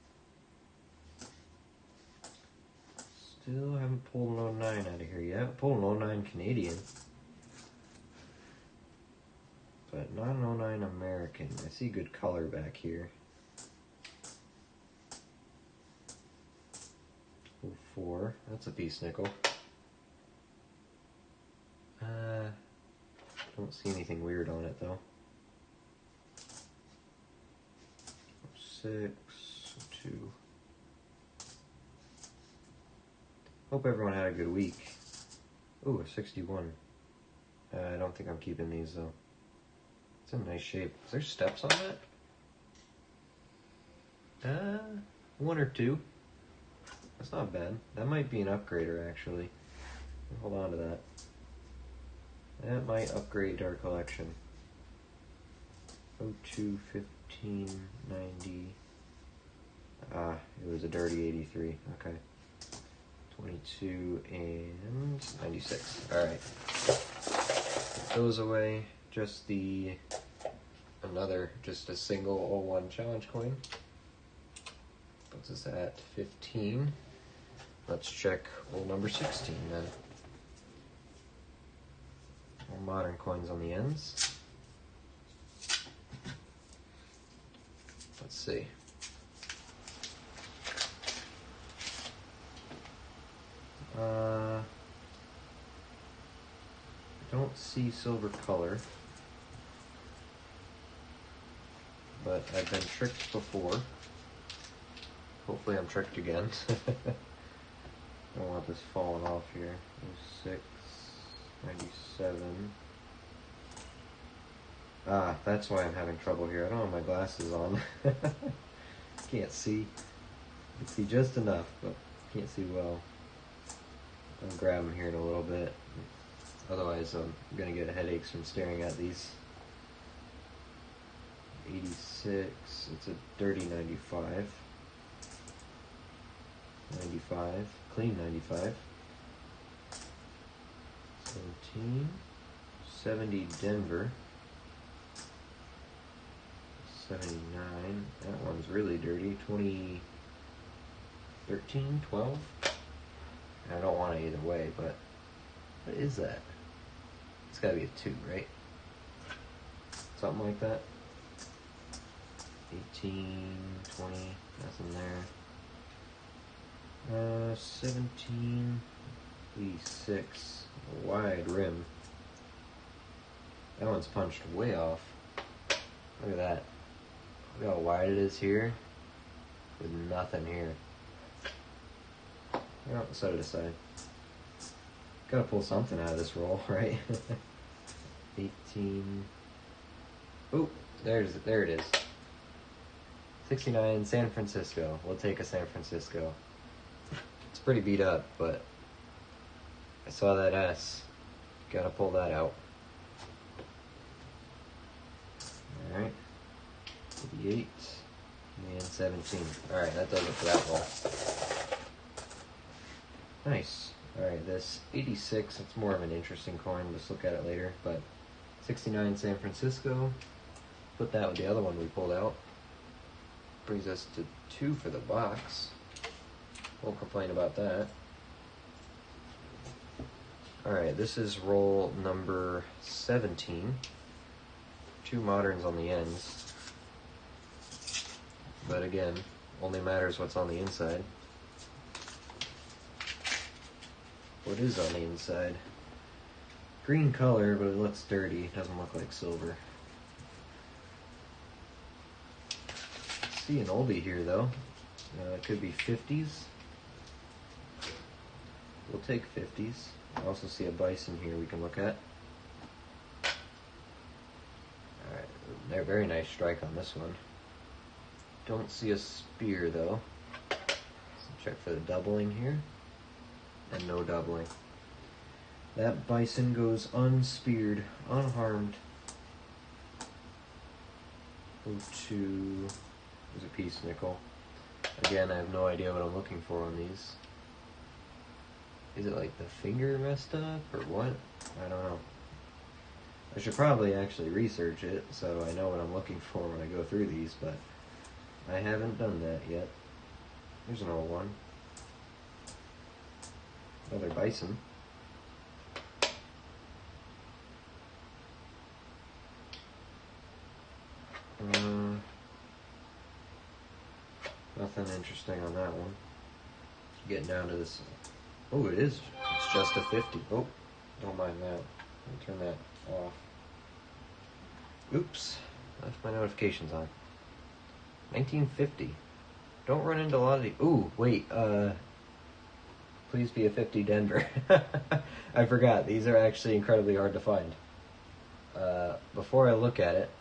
Speaker 1: Still haven't pulled an 09 out of here yet. Pulled an 09 Canadian. But not an 09 American. I see good color back here. 04. That's a piece nickel. Don't see anything weird on it though. 06, 02. Hope everyone had a good week. Ooh, a 61. I don't think I'm keeping these though. It's in nice shape. Is there steps on that? One or two. That's not bad. That might be an upgrader actually. Hold on to that. That might upgrade our collection. 02, 15, 90. It was a dirty 83. Okay. 22 and 96. Alright. Put those away. Just just a single 01 challenge coin. Puts us at 15. Let's check roll number 16 then. More modern coins on the ends. Let's see. I don't see silver color, but I've been tricked before. Hopefully I'm tricked again. Don't want this falling off here. 06, 97. That's why I'm having trouble here. I don't have my glasses on. Can't see. I can see just enough, but can't see well. I'll grab them here in a little bit. Otherwise, I'm gonna get headaches from staring at these. 86, it's a dirty 95. 95, clean 95. 17, 70 Denver. 79, that one's really dirty. 2013, 12. I don't want it either way, but what is that? It's gotta be a 2, right? Something like that. 18, 20, nothing there. 17, 86, a wide rim. That one's punched way off. Look at that. Look how wide it is here, with nothing here. Oh, set it aside. Gotta pull something out of this roll, right? 18. Oh, there it is. 69, San Francisco. We'll take a San Francisco. It's pretty beat up, but I saw that S. Gotta pull that out. Alright. 88 and 17. Alright, that does it for that roll. Nice. Alright, this 86, it's more of an interesting coin. Let's look at it later. But 69 San Francisco. Put that with the other one we pulled out. Brings us to 2 for the box. Won't complain about that. Alright, this is roll number 17. 2 moderns on the ends. But again, only matters what's on the inside. What is on the inside? Green color, but it looks dirty. Doesn't look like silver. See an oldie here though. It could be 50s. We'll take 50s. I also see a bison here we can look at. Alright, very nice strike on this one. Don't see a spear though. So check for the doubling here. And no doubling. That bison goes unspeared, unharmed. Go to... There's a piece nickel. Again, I have no idea what I'm looking for on these. Is it like the finger messed up or what? I don't know. I should probably actually research it so I know what I'm looking for when I go through these, but I haven't done that yet. There's an old one. Another bison. Nothing interesting on that one. Getting down to this. Oh, it is. It's just a 50. Oh, don't mind that. I'll turn that off. Oops. Left my notifications on. 1950. Don't run into a lot of the... Ooh, wait. Please be a 50 Denver. I forgot. These are actually incredibly hard to find. Before I look at it,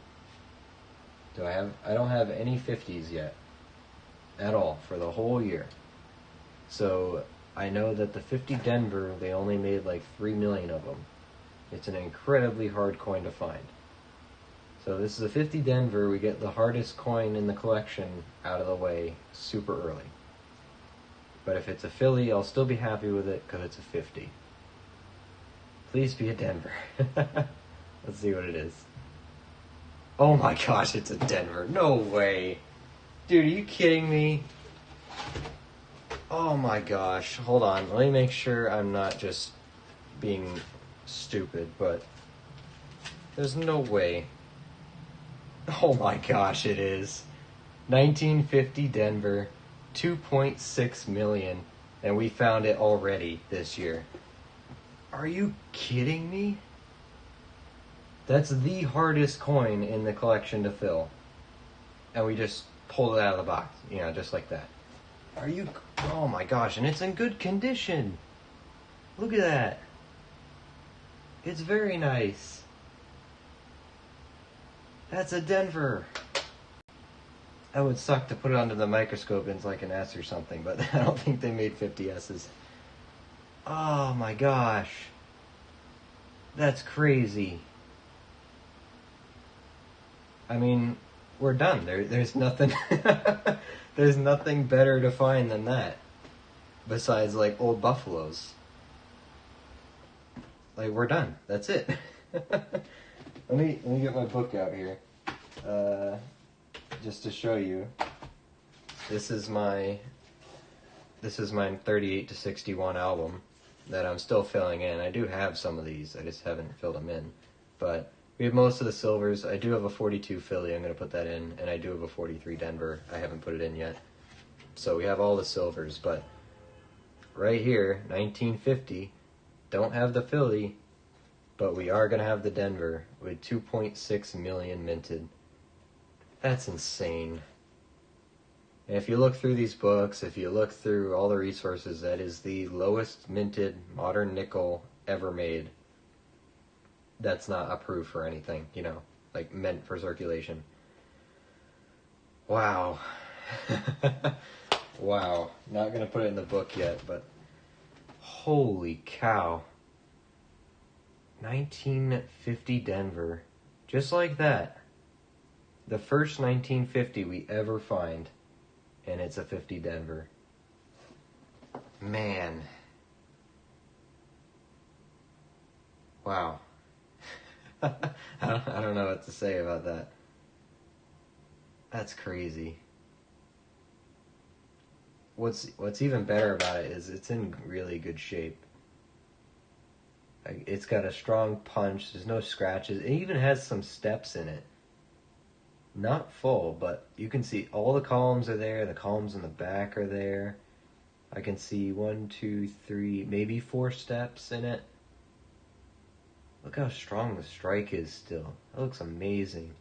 Speaker 1: I don't have any 50s yet. At all, for the whole year. So, I know that the 50 Denver, they only made like 3 million of them. It's an incredibly hard coin to find. So this is a 50 Denver, we get the hardest coin in the collection out of the way super early. But if it's a Philly, I'll still be happy with it because it's a 50. Please be a Denver. Let's see what it is. Oh my gosh, it's a Denver. No way. Dude, are you kidding me? Oh my gosh. Hold on. Let me make sure I'm not just being stupid, but there's no way. Oh my gosh, it is. 1950 Denver, 2.6 million, and we found it already this year. Are you kidding me? That's the hardest coin in the collection to fill. And we just pulled it out of the box, just like that. Are you... Oh my gosh, and it's in good condition. Look at that. It's very nice. That's a Denver. That would suck to put it under the microscope and it's like an S or something, but I don't think they made 50 S's. Oh my gosh. That's crazy. I mean, we're done. There's nothing. There's nothing better to find than that. Besides, like, old buffaloes. Like, we're done. That's it. Let me get my book out here. Just to show you. This is my 38 to 61 album that I'm still filling in. I do have some of these. I just haven't filled them in. But we have most of the silvers. I do have a 42 Philly. I'm going to put that in. And I do have a 43 Denver. I haven't put it in yet. So we have all the silvers. But right here, 1950, don't have the Philly, but we are going to have the Denver with 2.6 million minted. That's insane. And if you look through these books, if you look through all the resources, that is the lowest minted modern nickel ever made. That's not approved for anything, you know, like meant for circulation. Wow. Wow. Not going to put it in the book yet, but holy cow. 1950 Denver. Just like that. The first 1950 we ever find. And it's a 50 Denver. Man. Wow. I don't know what to say about that. That's crazy. What's even better about it is it's in really good shape. It's got a strong punch. There's no scratches. It even has some steps in it. Not full, but you can see all the columns are there. The columns in the back are there. I can see 1, 2, 3, maybe 4 steps in it. Look how strong the strike is still. That looks amazing.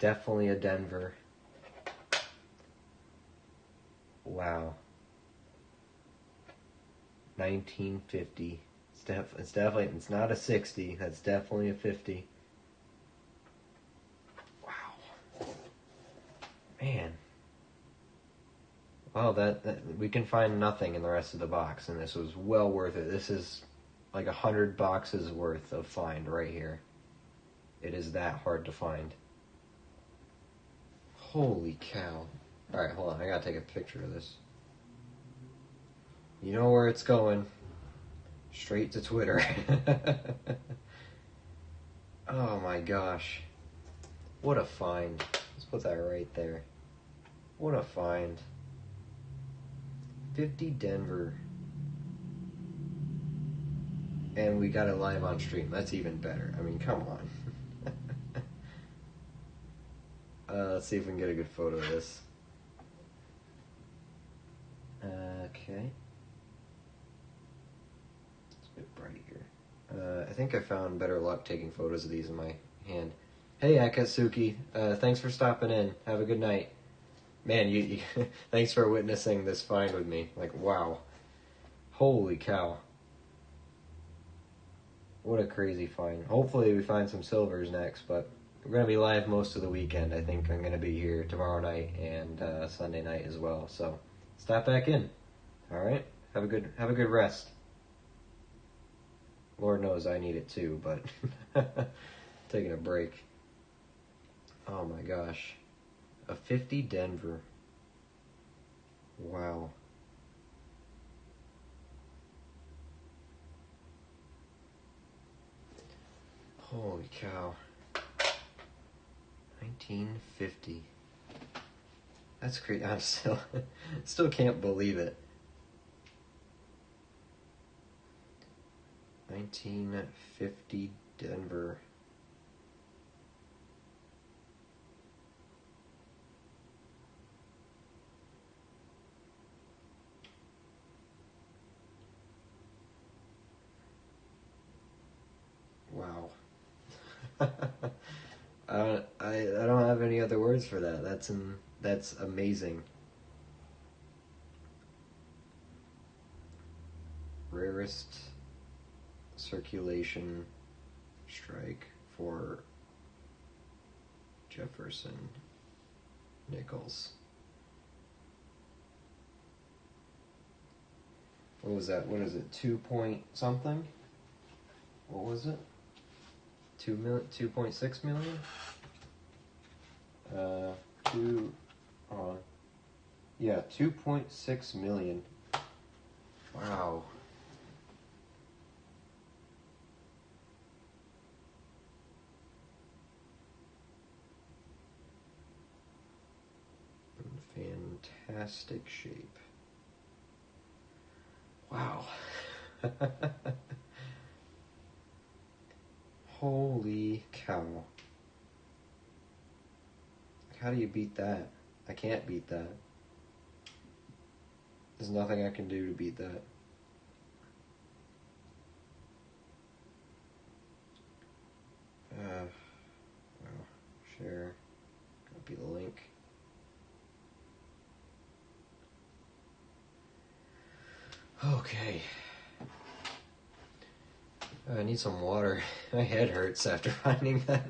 Speaker 1: Definitely a Denver. Wow. 1950. It's definitely, it's not a 60. That's definitely a 50. Wow. Man. Well, that we can find nothing in the rest of the box, and this was well worth it. This is like 100 boxes worth of find right here. It is that hard to find. Holy cow. Alright, hold on. I gotta take a picture of this. You know where it's going. Straight to Twitter. Oh my gosh. What a find. Let's put that right there. What a find. 50 Denver. And we got it live on stream. That's even better. I mean, come on. Let's see if we can get a good photo of this. Okay. It's a bit bright here. I think I found better luck taking photos of these in my hand. Hey, Akatsuki. Thanks for stopping in. Have a good night. Man, you thanks for witnessing this find with me. Like, wow. Holy cow. What a crazy find. Hopefully we find some silvers next, but we're going to be live most of the weekend. I think I'm going to be here tomorrow night and Sunday night as well. So stop back in. All right? Have a good rest. Lord knows I need it too, but taking a break. Oh my gosh. A 50 Denver. Wow. Holy cow. 1950. That's crazy. I'm still can't believe it. 1950 Denver. Wow. I don't have any other words for that. That's amazing. Rarest circulation strike for Jefferson Nichols. What was that? What is it? 2 point something? what was it? 2.6 million? Hold on. Yeah, 2.6 million. Wow. In fantastic shape. Wow. Holy cow. How do you beat that? I can't beat that. There's nothing I can do to beat that. Well, share. Copy the link. Okay. I need some water. My head hurts after finding that.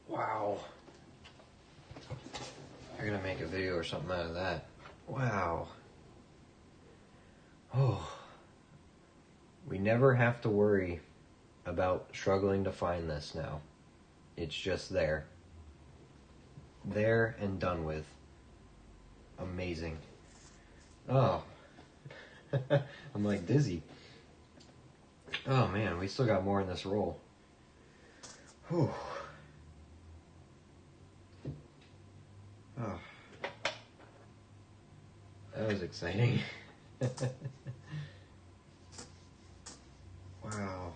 Speaker 1: Wow. I'm gonna make a video or something out of that. Wow. Oh. We never have to worry about struggling to find this now. It's just there. There and done with. Amazing. Oh. I'm like dizzy. Oh man, we still got more in this roll. Whew. Oh. That was exciting. Wow.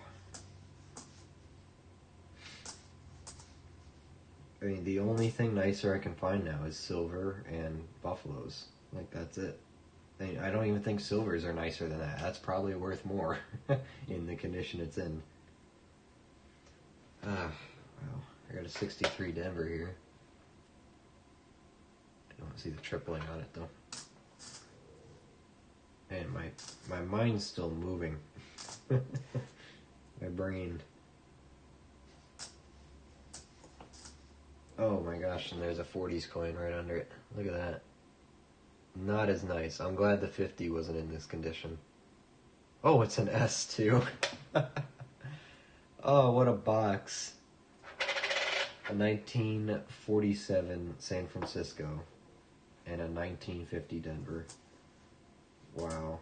Speaker 1: I mean, the only thing nicer I can find now is silver and buffaloes. Like, that's it. I don't even think silvers are nicer than that. That's probably worth more in the condition it's in. Wow. I got a 63 Denver here. I don't see the tripling on it, though. Man, my mind's still moving. My brain. Oh my gosh, and there's a 40s coin right under it. Look at that. Not as nice. I'm glad the 50 wasn't in this condition. Oh, it's an S too. Oh, what a box. A 1947 San Francisco and a 1950 Denver. Wow.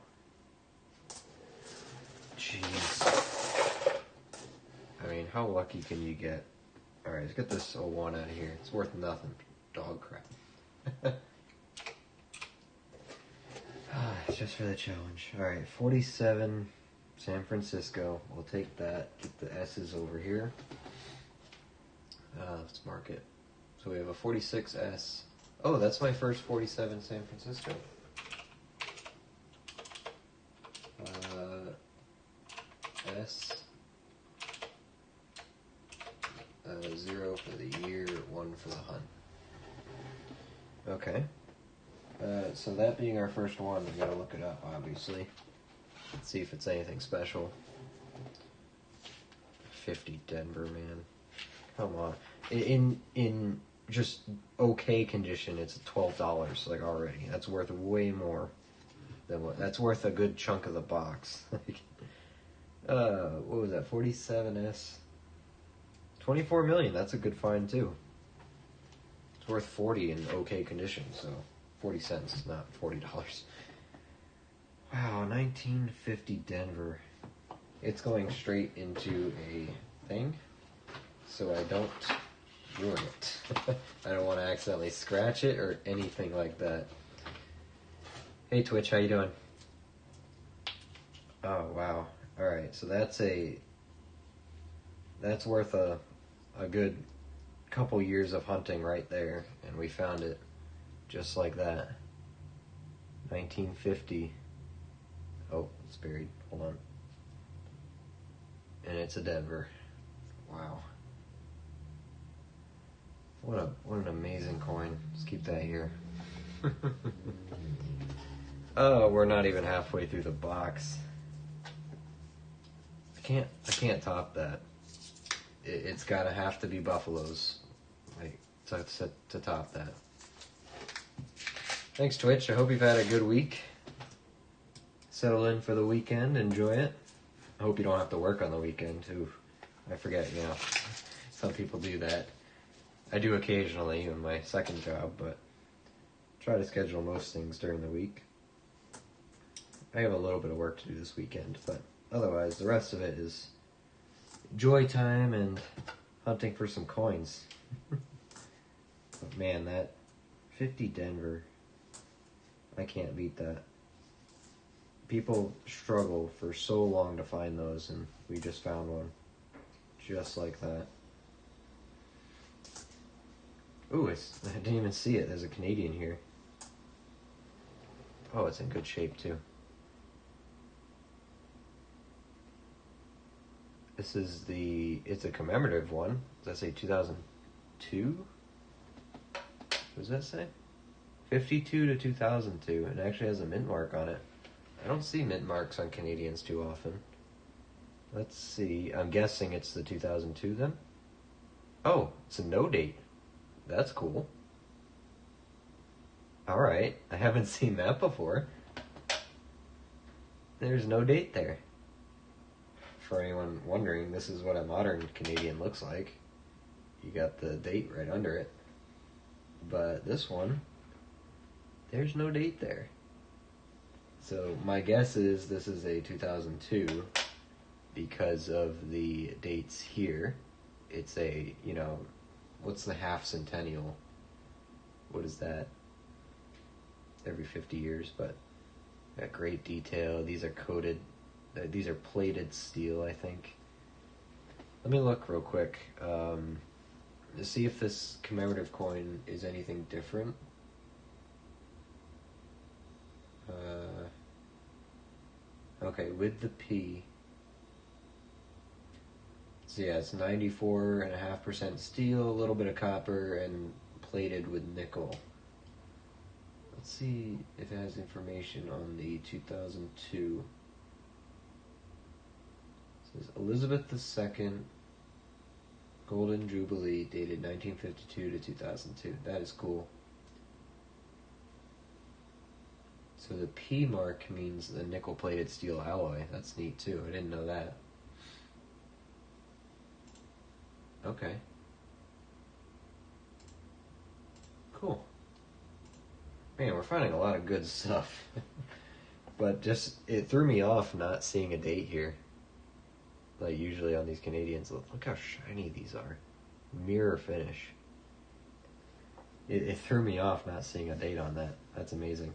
Speaker 1: Jeez. I mean, how lucky can you get? Alright, let's get this 01 out of here. It's worth nothing. Dog crap. It's just for the challenge. Alright, 47 San Francisco. We'll take that. Get the S's over here. Let's mark it. So we have a 46S. Oh, that's my first 47 San Francisco. 0 for the year, 1 for the hunt. Okay. So that being our first one, we gotta look it up, obviously. Let's see if it's anything special. 50 Denver, man. Come on. In just okay condition, it's $12, like, already. That's worth way more than what... That's worth a good chunk of the box. What was that, 47S? 24 million, that's a good find, too. It's worth 40 in okay condition, so 40 cents, not $40. Wow, 1950 Denver. It's going straight into a thing, so I don't ruin it. I don't want to accidentally scratch it or anything like that. Hey Twitch, how you doing? Oh, wow. Alright, so that's worth a good couple years of hunting right there, and we found it just like that. 1950. Oh, it's buried. Hold on. And it's a Denver. Wow. What an amazing coin. Let's keep that here. Oh, we're not even halfway through the box. I can't top that. It's gotta have to be buffaloes, like, to top that. Thanks, Twitch. I hope you've had a good week. settle in for the weekend, enjoy it. I hope you don't have to work on the weekend, too. I forget, some people do that. I do occasionally in my second job, but try to schedule most things during the week. I have a little bit of work to do this weekend, but otherwise, the rest of it is joy time and hunting for some coins. But man, that 50 Denver, I can't beat that. People struggle for so long to find those, and we just found one. Just like that. Ooh, I didn't even see it. There's a Canadian here. Oh, it's in good shape, too. This is it's a commemorative one. Does that say 2002? What does that say? 52 to 2002. It actually has a mint mark on it. I don't see mint marks on Canadians too often. Let's see. I'm guessing it's the 2002 then? Oh, it's a no date. That's cool. Alright, I haven't seen that before. There's no date there. For anyone wondering, this is what a modern Canadian looks like. You got the date right under it. But this one, there's no date there. So my guess is this is a 2002 because of the dates here. It's a, what's the half centennial? What is that? Every 50 years, but got great detail. These are coated, these are plated steel, I think. Let me look real quick to see if this commemorative coin is anything different. Okay, with the P. So yeah, it's 94.5% steel, a little bit of copper, and plated with nickel. Let's see if it has information on the 2002. It says Elizabeth II Golden Jubilee dated 1952 to 2002. That is cool. So the P mark means the nickel-plated steel alloy. That's neat too. I didn't know that. Okay. Cool. Man, we're finding a lot of good stuff. But it threw me off not seeing a date here. Like usually on these Canadians, look how shiny these are. Mirror finish. It threw me off not seeing a date on that. That's amazing.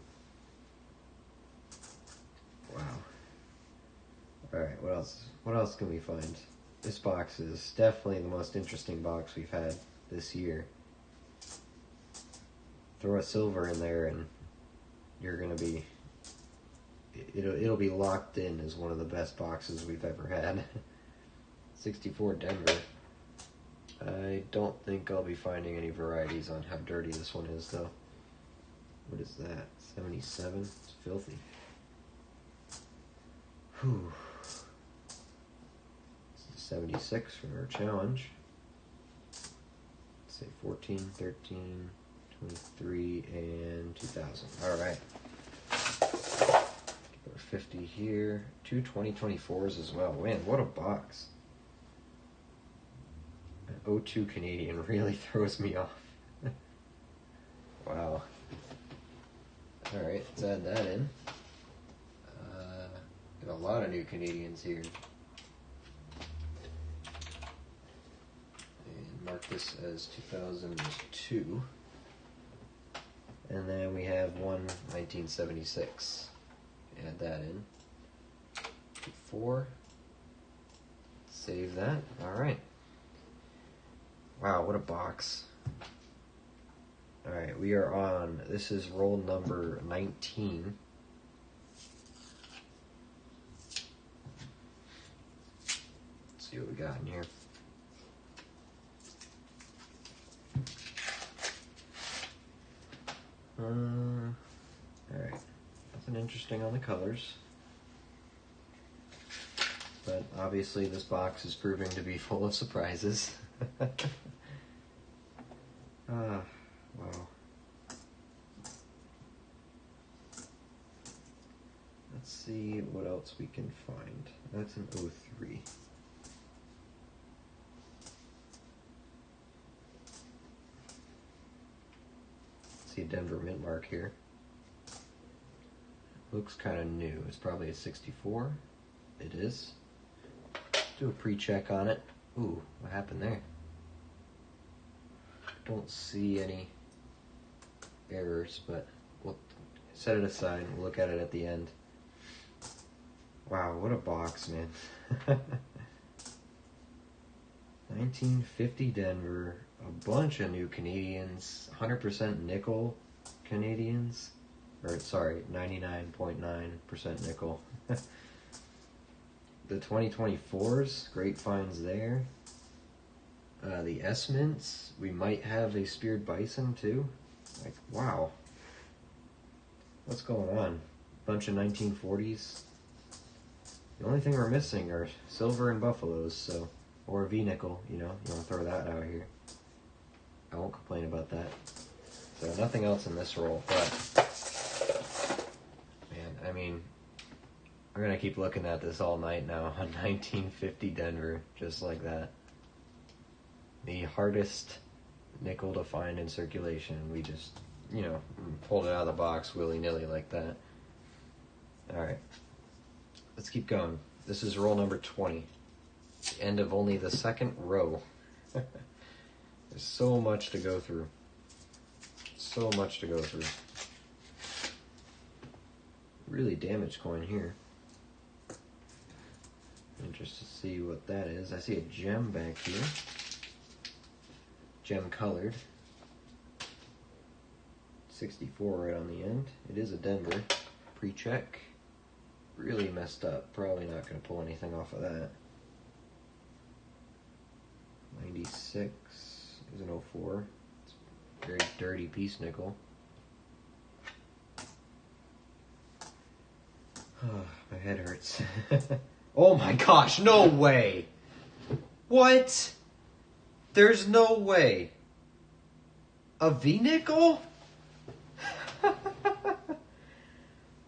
Speaker 1: Wow. Alright, what else? What else can we find? This box is definitely the most interesting box we've had this year. Throw a silver in there and you're gonna be... It'll be locked in as one of the best boxes we've ever had. 64 Denver. I don't think I'll be finding any varieties on how dirty this one is, though. What is that? 77? It's filthy. Whew. This is 76 for our challenge. Let's say 14, 13, 23, and 2000. Alright. 50 here. Two 2024s as well. Man, what a box. An 02 Canadian really throws me off. Wow. Alright, let's add that in. Got a lot of new Canadians here. And mark this as 2002. And then we have one 1976. Add that in. 4. Save that. Alright. Wow, what a box. Alright, we are on, this is roll number 19. Let's see what we got in here. Alright. Nothing interesting on the colors. But obviously this box is proving to be full of surprises. Wow. Let's Let's see what else we can find. That's an 03. See a Denver mint mark here. Looks kind of new. It's probably a 64. It is. Do a pre-check on it. Ooh, what happened there? Don't see any errors, but we'll set it aside and we'll look at it at the end. Wow, what a box, man. 1950 Denver, a bunch of new Canadians, 100% nickel Canadians, or sorry, 99.9% nickel. The 2024s, great finds there. The S-Mints, we might have a speared bison too. Like, wow. What's going on? Bunch of 1940s. The only thing we're missing are silver and buffaloes, so, or V-nickel, you know, you want to throw that out here. I won't complain about that. So nothing else in this roll, but, man, I mean, I'm going to keep looking at this all night now on 1950 Denver, just like that. The hardest nickel to find in circulation. We just, you know, pulled it out of the box willy-nilly like that. Alright. Let's keep going. This is roll number 20. The end of only the second row. There's so much to go through. So much to go through. Really damaged coin here. Interested to see what that is. I see a gem back here. Gem colored. 64 right on the end. It is a Denver. Pre-check. Really messed up. Probably not going to pull anything off of that. 96 is an 04. It's a very dirty piece nickel. Oh, my head hurts. Oh my gosh, no way! What? There's no way. A V-nickel?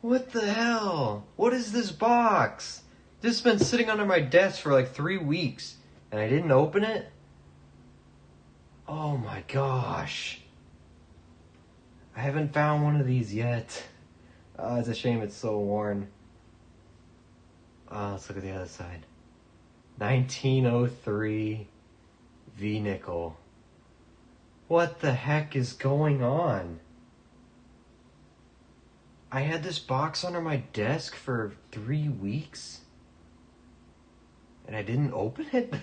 Speaker 1: What the hell? What is this box? This has been sitting under my desk for like 3 weeks, and I didn't open it? Oh my gosh. I haven't found one of these yet. Oh, it's a shame it's so worn. Oh, let's look at the other side. 1903 V-nickel. What the heck is going on? I had this box under my desk for 3 weeks, and I didn't open it?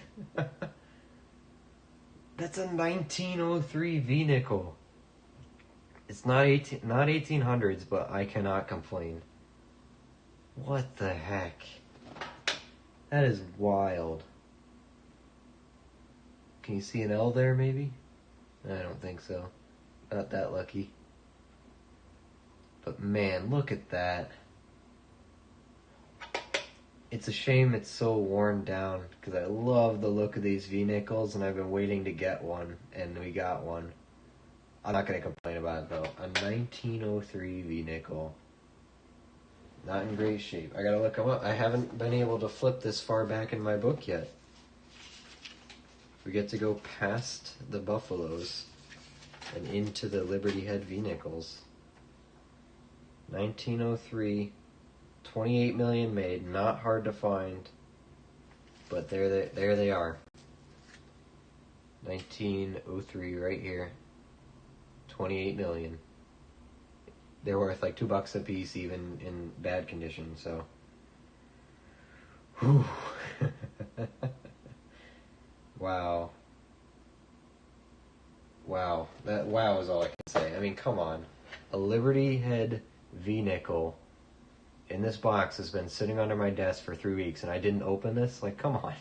Speaker 1: That's a 1903 V-nickel. It's not 1800s, but I cannot complain. What the heck? That is wild. Can you see an L there, maybe? I don't think so. Not that lucky. But man, look at that. It's a shame it's so worn down, because I love the look of these V-nickels, and I've been waiting to get one, and we got one. I'm not going to complain about it, though. A 1903 V-nickel. Not in great shape. I gotta look them up. I haven't been able to flip this far back in my book yet. We get to go past the buffaloes and into the Liberty Head V-nickels. 1903, 28 million made, not hard to find, but there they are. 1903 right here, 28 million. They're worth like $2 a piece, even in bad condition. So, whew. Wow. That wow is all I can say. I mean, come on. A Liberty Head V-nickel in this box has been sitting under my desk for 3 weeks, and I didn't open this? Like, come on.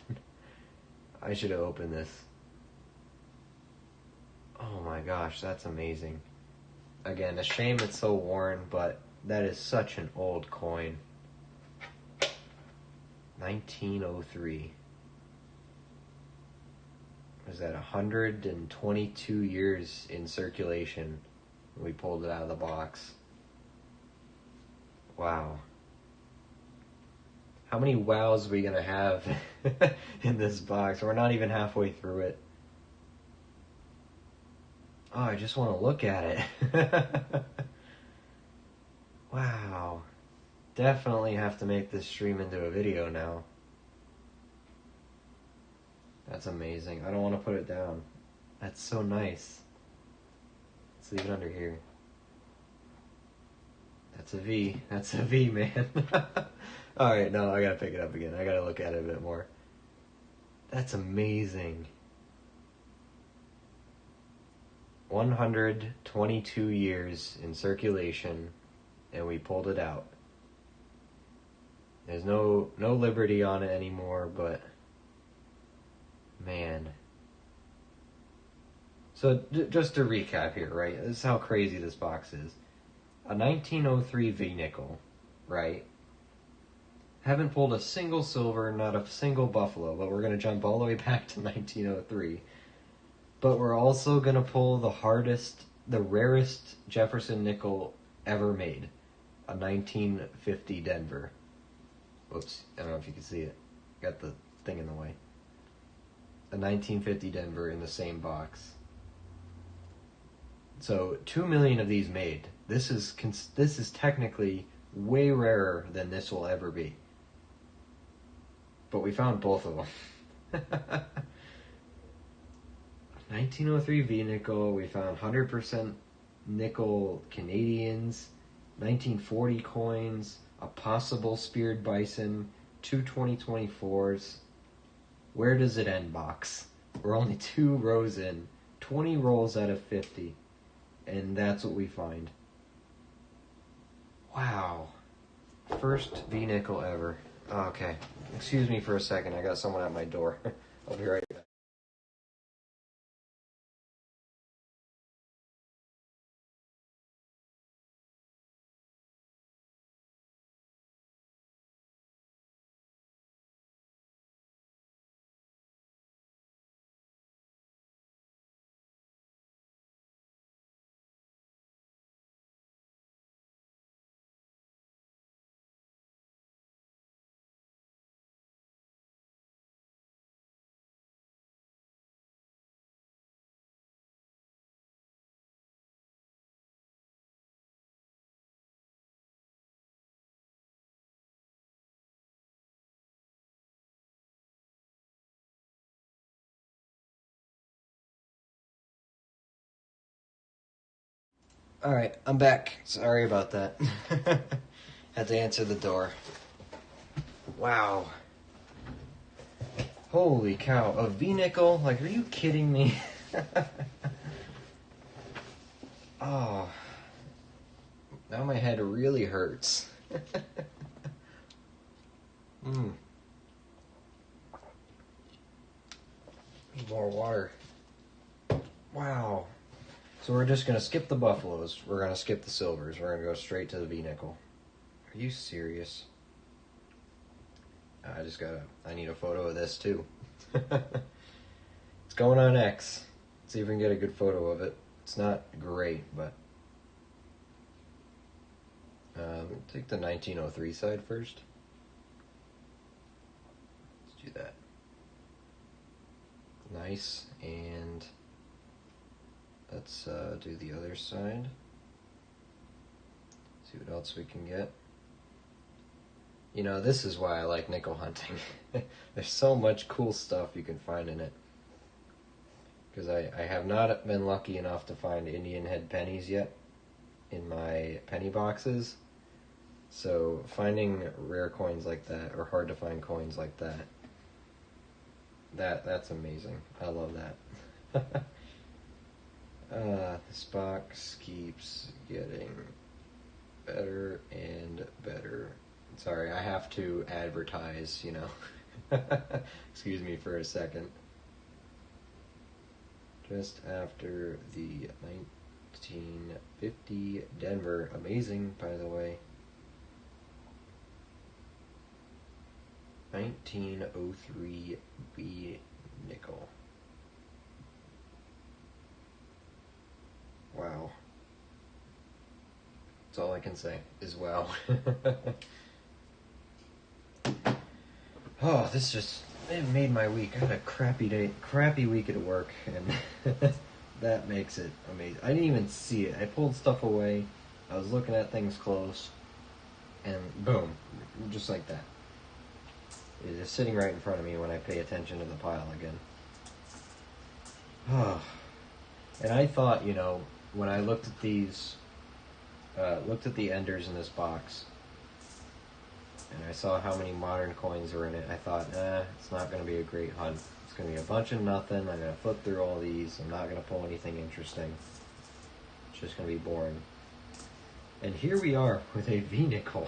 Speaker 1: I should have opened this. Oh my gosh, that's amazing. Again, a shame it's so worn, but that is such an old coin. 1903. Was that 122 years in circulation when we pulled it out of the box? Wow. How many wows are we gonna have in this box? We're not even halfway through it. Oh, I just want to look at it. Wow. Definitely have to make this stream into a video now. That's amazing. I don't want to put it down. That's so nice. Let's leave it under here. That's a V. That's a V, man. Alright, no, I gotta pick it up again. I gotta look at it a bit more. That's amazing. 122 years in circulation, and we pulled it out. There's no Liberty on it anymore, but man. So just to recap here, right? This is how crazy this box is. A 1903 V-nickel, right? Haven't pulled a single silver, not a single buffalo, but we're going to jump all the way back to 1903. But we're also going to pull the rarest Jefferson nickel ever made. A 1950 Denver. Whoops, I don't know if you can see it. Got the thing in the way. A 1950 Denver in the same box. So 2 million of these made. This is technically way rarer than this will ever be. But we found both of them. 1903 V-nickel, we found 100% nickel Canadians, 1940 coins, a possible speared bison, 2 2024s. Where does it end, box? We're only 2 rows in, 20 rolls out of 50, and that's what we find. Wow. First V-nickel ever. Okay, excuse me for a second, I got someone at my door. I'll be right back. Alright, I'm back. Sorry about that. Had to answer the door. Wow. Holy cow. A V-nickel? Like, are you kidding me? Oh. Now my head really hurts. Need more water. Wow. So we're just going to skip the buffaloes. We're going to skip the silvers. We're going to go straight to the V-nickel. Are you serious? I need a photo of this too. It's going on X. Let's see if we can get a good photo of it. It's not great, but... take the 1903 side first. Let's do that. Nice, and... let's do the other side. See what else we can get. You know, this is why I like nickel hunting. There's so much cool stuff you can find in it. Because I have not been lucky enough to find Indian head pennies yet in my penny boxes. So finding rare coins like that, or hard to find coins like that's amazing. I love that. This box keeps getting better and better. Sorry, I have to advertise, you know. Excuse me for a second. Just after the 1950 Denver. Amazing, by the way. 1903 B nickel. Wow. That's all I can say is wow. Oh, this just it made my week. I had a crappy week at work, and that makes it amazing. I didn't even see it. I pulled stuff away. I was looking at things close, and boom, just like that. It is sitting right in front of me when I pay attention to the pile again. Oh, and I thought, when I looked at these, looked at the enders in this box, and I saw how many modern coins were in it, I thought, it's not going to be a great hunt. It's going to be a bunch of nothing. I'm going to flip through all these. I'm not going to pull anything interesting. It's just going to be boring. And here we are with a V-nickel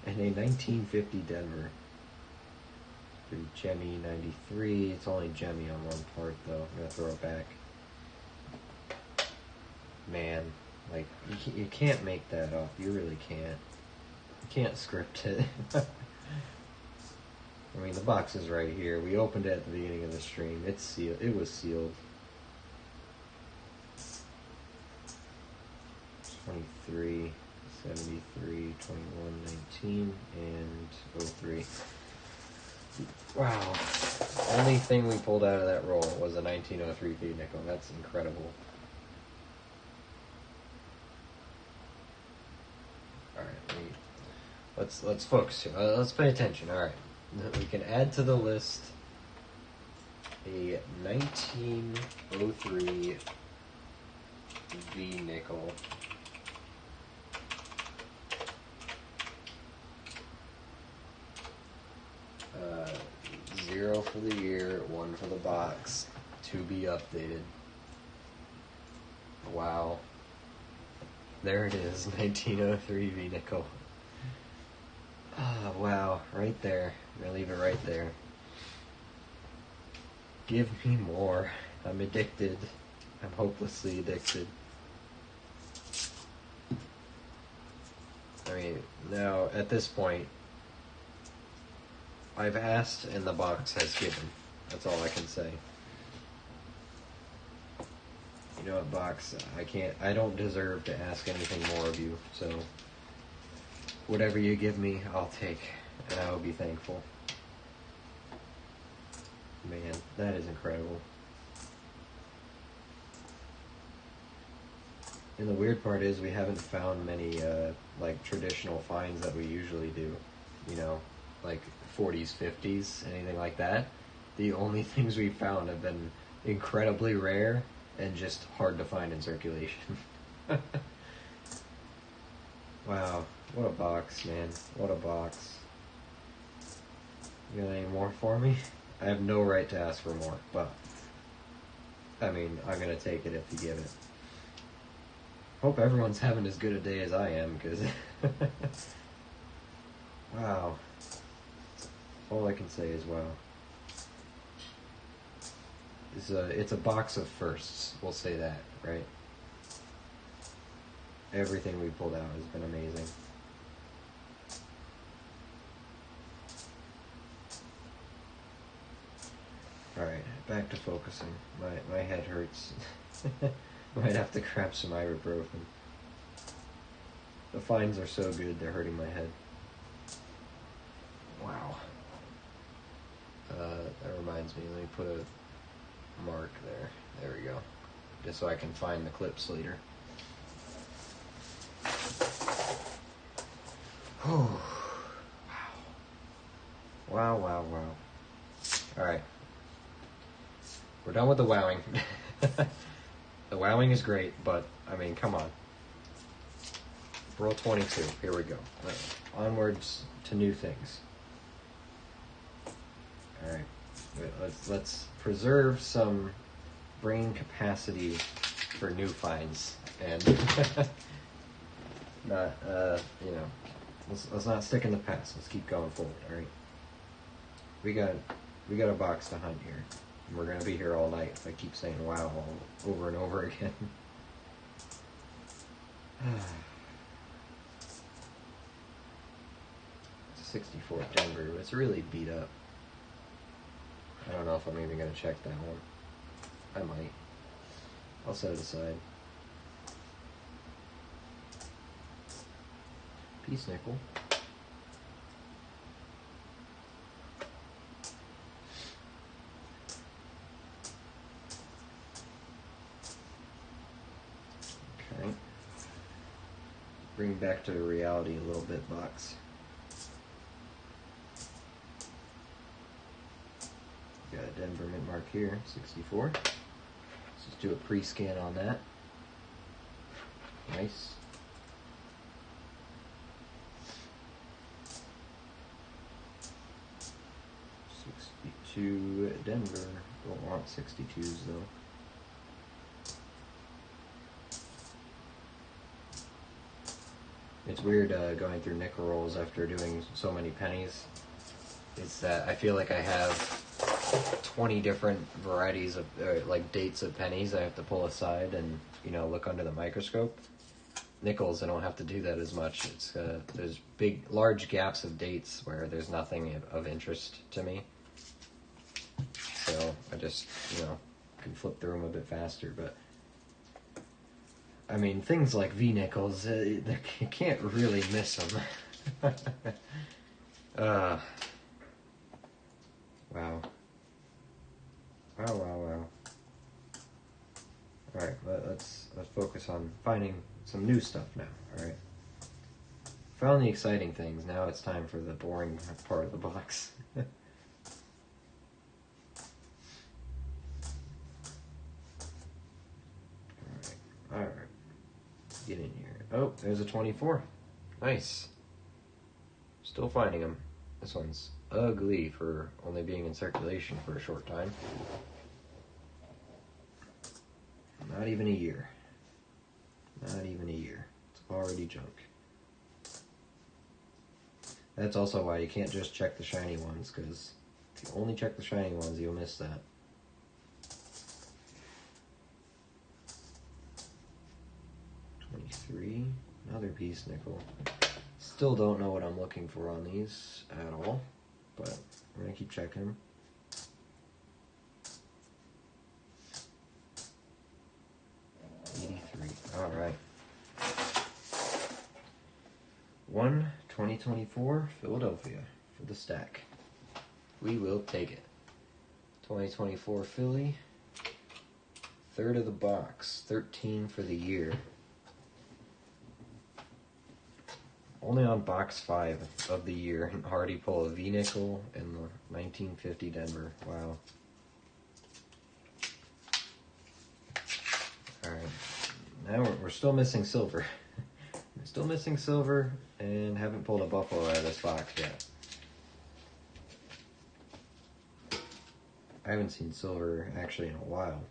Speaker 1: and a 1950 Denver. Pretty gemmy 93. It's only gemmy on one part, though. I'm going to throw it back. Man, like, you can't make that up. You really can't. You can't script it. I mean, the box is right here. We opened it at the beginning of the stream. It's sealed. It was sealed. 23, 73, 21, 19, and 03. Wow. Only thing we pulled out of that roll was a 1903 V-nickel. That's incredible. Alright, let's focus here. Let's pay attention. Alright. We can add to the list a 1903 V-nickel. Zero for the year, 1 for the box, to be updated. Wow. There it is, 1903 V-nickel. Oh, wow, right there. I'm gonna leave it right there. Give me more. I'm addicted. I'm hopelessly addicted. I mean, now, at this point, I've asked and the box has given. That's all I can say. You know what, box? I don't deserve to ask anything more of you, so whatever you give me, I'll take, and I will be thankful. Man, that is incredible. And the weird part is we haven't found many, like, traditional finds that we usually do. Like 40s, 50s, anything like that. The only things we've found have been incredibly rare and just hard to find in circulation. Wow, what a box, man. What a box. You got any more for me? I have no right to ask for more, but I mean, I'm gonna take it if you give it. Hope everyone's having as good a day as I am, because wow. All I can say is wow. It's a box of firsts, we'll say that, right? Everything we pulled out has been amazing. Alright, back to focusing. My head hurts. Might have to grab some ibuprofen. The finds are so good, they're hurting my head. Wow. That reminds me, let me put a mark there. There we go. Just so I can find the clips later. Oh, wow. Wow. Alright. We're done with the wowing. The wowing is great, but, I mean, come on. Roll 22. Here we go. Onwards to new things. Alright. Let's preserve some brain capacity for new finds. And, not, let's not stick in the past. Let's keep going forward, alright? We got a box to hunt here. And we're gonna be here all night if I keep saying wow over and over again. 64 Denver, but it's really beat up. I don't know if I'm even gonna check that one. I might. I'll set it aside. Peace nickel. bring back to reality a little bit box. Got a Denver mint mark here, 64. Let's just do a pre-scan on that. Nice. To Denver. Don't want 62s though. It's weird going through nickel rolls after doing so many pennies. It's that I feel like I have 20 different varieties of like dates of pennies I have to pull aside and look under the microscope. Nickels, I don't have to do that as much. It's there's large gaps of dates where there's nothing of interest to me. So I just, can flip through them a bit faster. But, I mean, things like V-nickels, you can't really miss them. Wow. Wow. Alright, let's focus on finding some new stuff now, alright? Found the exciting things, now it's time for the boring part of the box. Alright, get in here. Oh, there's a 24. Nice. Still finding them. This one's ugly for only being in circulation for a short time. Not even a year. Not even a year. It's already junk. That's also why you can't just check the shiny ones, because if you only check the shiny ones, you'll miss that. Another piece nickel. Still don't know what I'm looking for on these at all, but we're gonna keep checking them. All right. 2024 Philadelphia for the stack. We will take it. 2024 Philly. Third of the box. 13 for the year. Only on box 5 of the year, Hardy pull a V-nickel in the 1950 Denver. Wow. Alright. Now we're still missing silver. We're still missing silver and haven't pulled a Buffalo out of this box yet. I haven't seen silver actually in a while.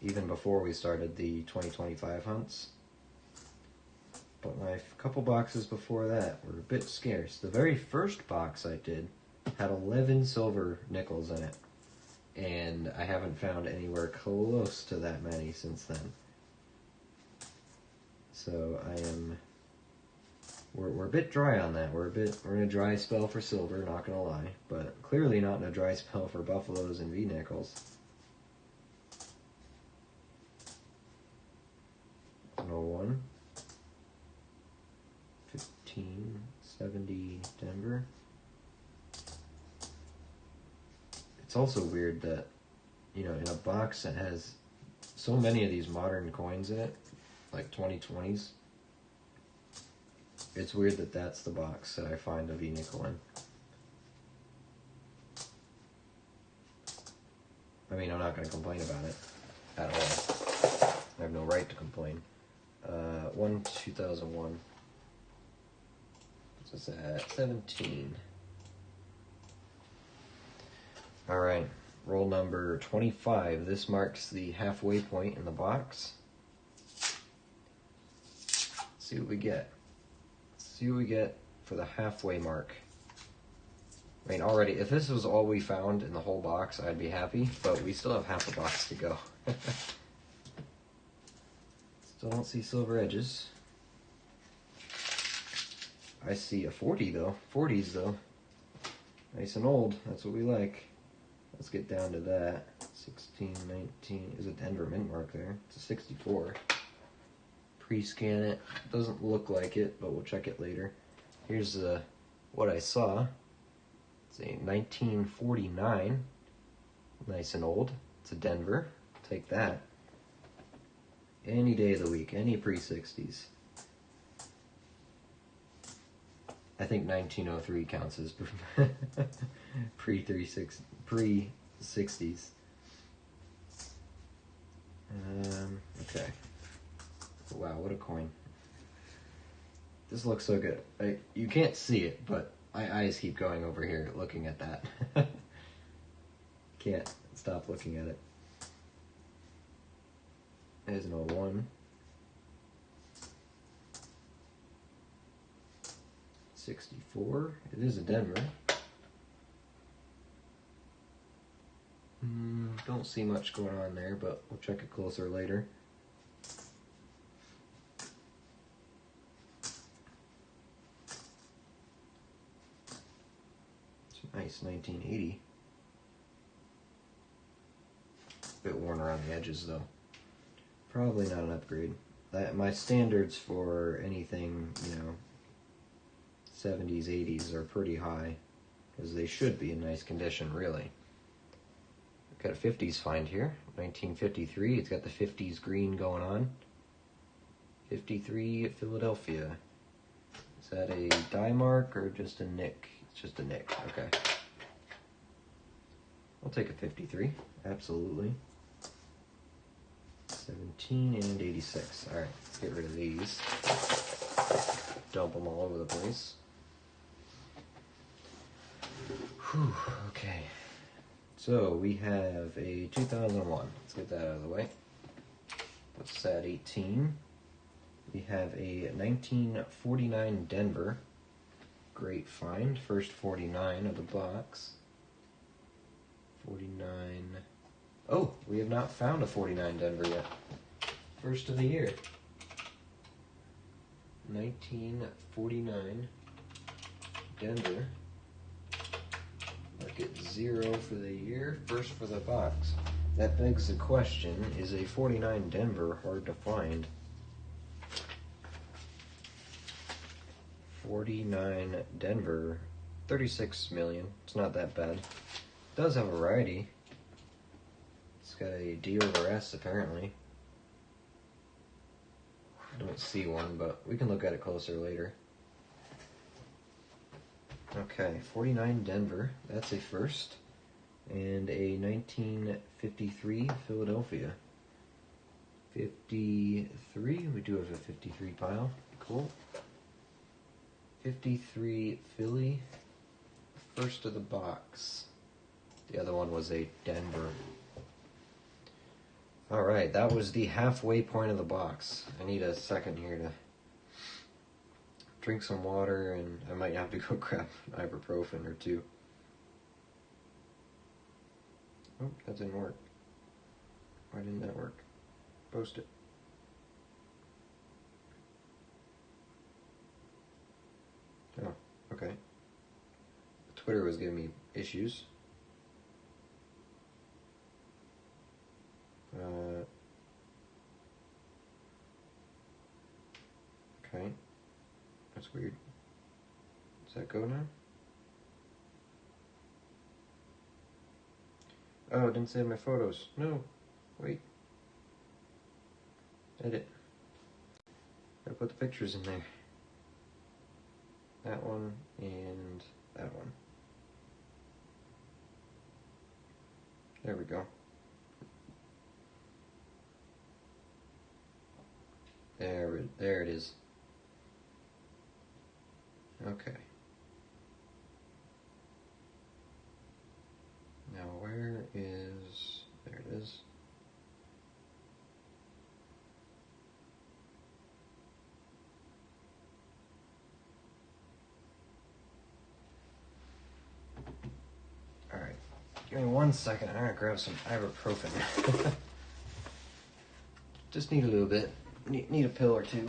Speaker 1: Even before we started the 2025 hunts. But my couple boxes before that were a bit scarce. The very first box I did had 11 silver nickels in it. And I haven't found anywhere close to that many since then. So we're a bit dry on that. We're in a dry spell for silver, not gonna lie. But clearly not in a dry spell for Buffaloes and V-nickels. 101. 1570 Denver. It's also weird that, in a box that has so many of these modern coins in it, like 2020s, it's weird that that's the box that I find a V-nickel in. I mean, I'm not going to complain about it at all. I have no right to complain. 2001. What's this at? 17. Alright, roll number 25. This marks the halfway point in the box. Let's see what we get. Let's see what we get for the halfway mark. I mean, already, if this was all we found in the whole box, I'd be happy, but we still have half a box to go. Still don't see silver edges. I see a 40 though. 40s though. Nice and old. That's what we like. Let's get down to that. 16, 19. Is a Denver mint mark there. It's a 64. Pre-scan it. Doesn't look like it, but we'll check it later. Here's what I saw. It's a 1949. Nice and old. It's a Denver. Take that. Any day of the week. Any pre-60s. I think 1903 counts as pre-60s. Okay. Wow, what a coin. This looks so good. You can't see it, but my eyes keep going over here looking at that. Can't stop looking at it. There's an 01. 64. It is a Denver. Don't see much going on there, but we'll check it closer later. It's a nice 1980. Bit worn around the edges though. Probably not an upgrade. My standards for anything, 70s, 80s are pretty high, because they should be in nice condition, really. Got a 50s find here, 1953. It's got the 50s green going on. 53 Philadelphia. Is that a die mark or just a nick? It's just a nick, okay. I'll take a 53, absolutely. 17 and 86. All right, let's get rid of these. Dump them all over the place. Whew, okay. So we have a 2001. Let's get that out of the way. What's that, 18? We have a 1949 Denver. Great find. First 49 of the box. 49. Oh, we have not found a 49 Denver yet. First of the year. 1949 Denver. Mark it 0 for the year, first for the box. That begs the question, is a 49 Denver hard to find? 49 Denver, 36 million. It's not that bad. It does have a variety. It's got a D over S apparently. I don't see one, but we can look at it closer later. Okay, 49 Denver, that's a first. And a 1953 Philadelphia. 53, we do have a 53 pile. Cool. 53 Philly, first of the box. The other one was a Denver. Alright, that was the halfway point of the box. I need a second here to drink some water, and I might have to go grab ibuprofen or two. Oh, that didn't work. Why didn't that work? Post it. Oh, okay. Twitter was giving me issues. Okay. That's weird. Does that go now? Oh, it didn't save my photos. No. Wait. Edit. Gotta put the pictures in there. That one and that one. There we go. There it is. Okay. Now where is... There it is. Alright. Give me 1 second. I'm gonna grab some ibuprofen. Just need a little bit. Need a pill or two.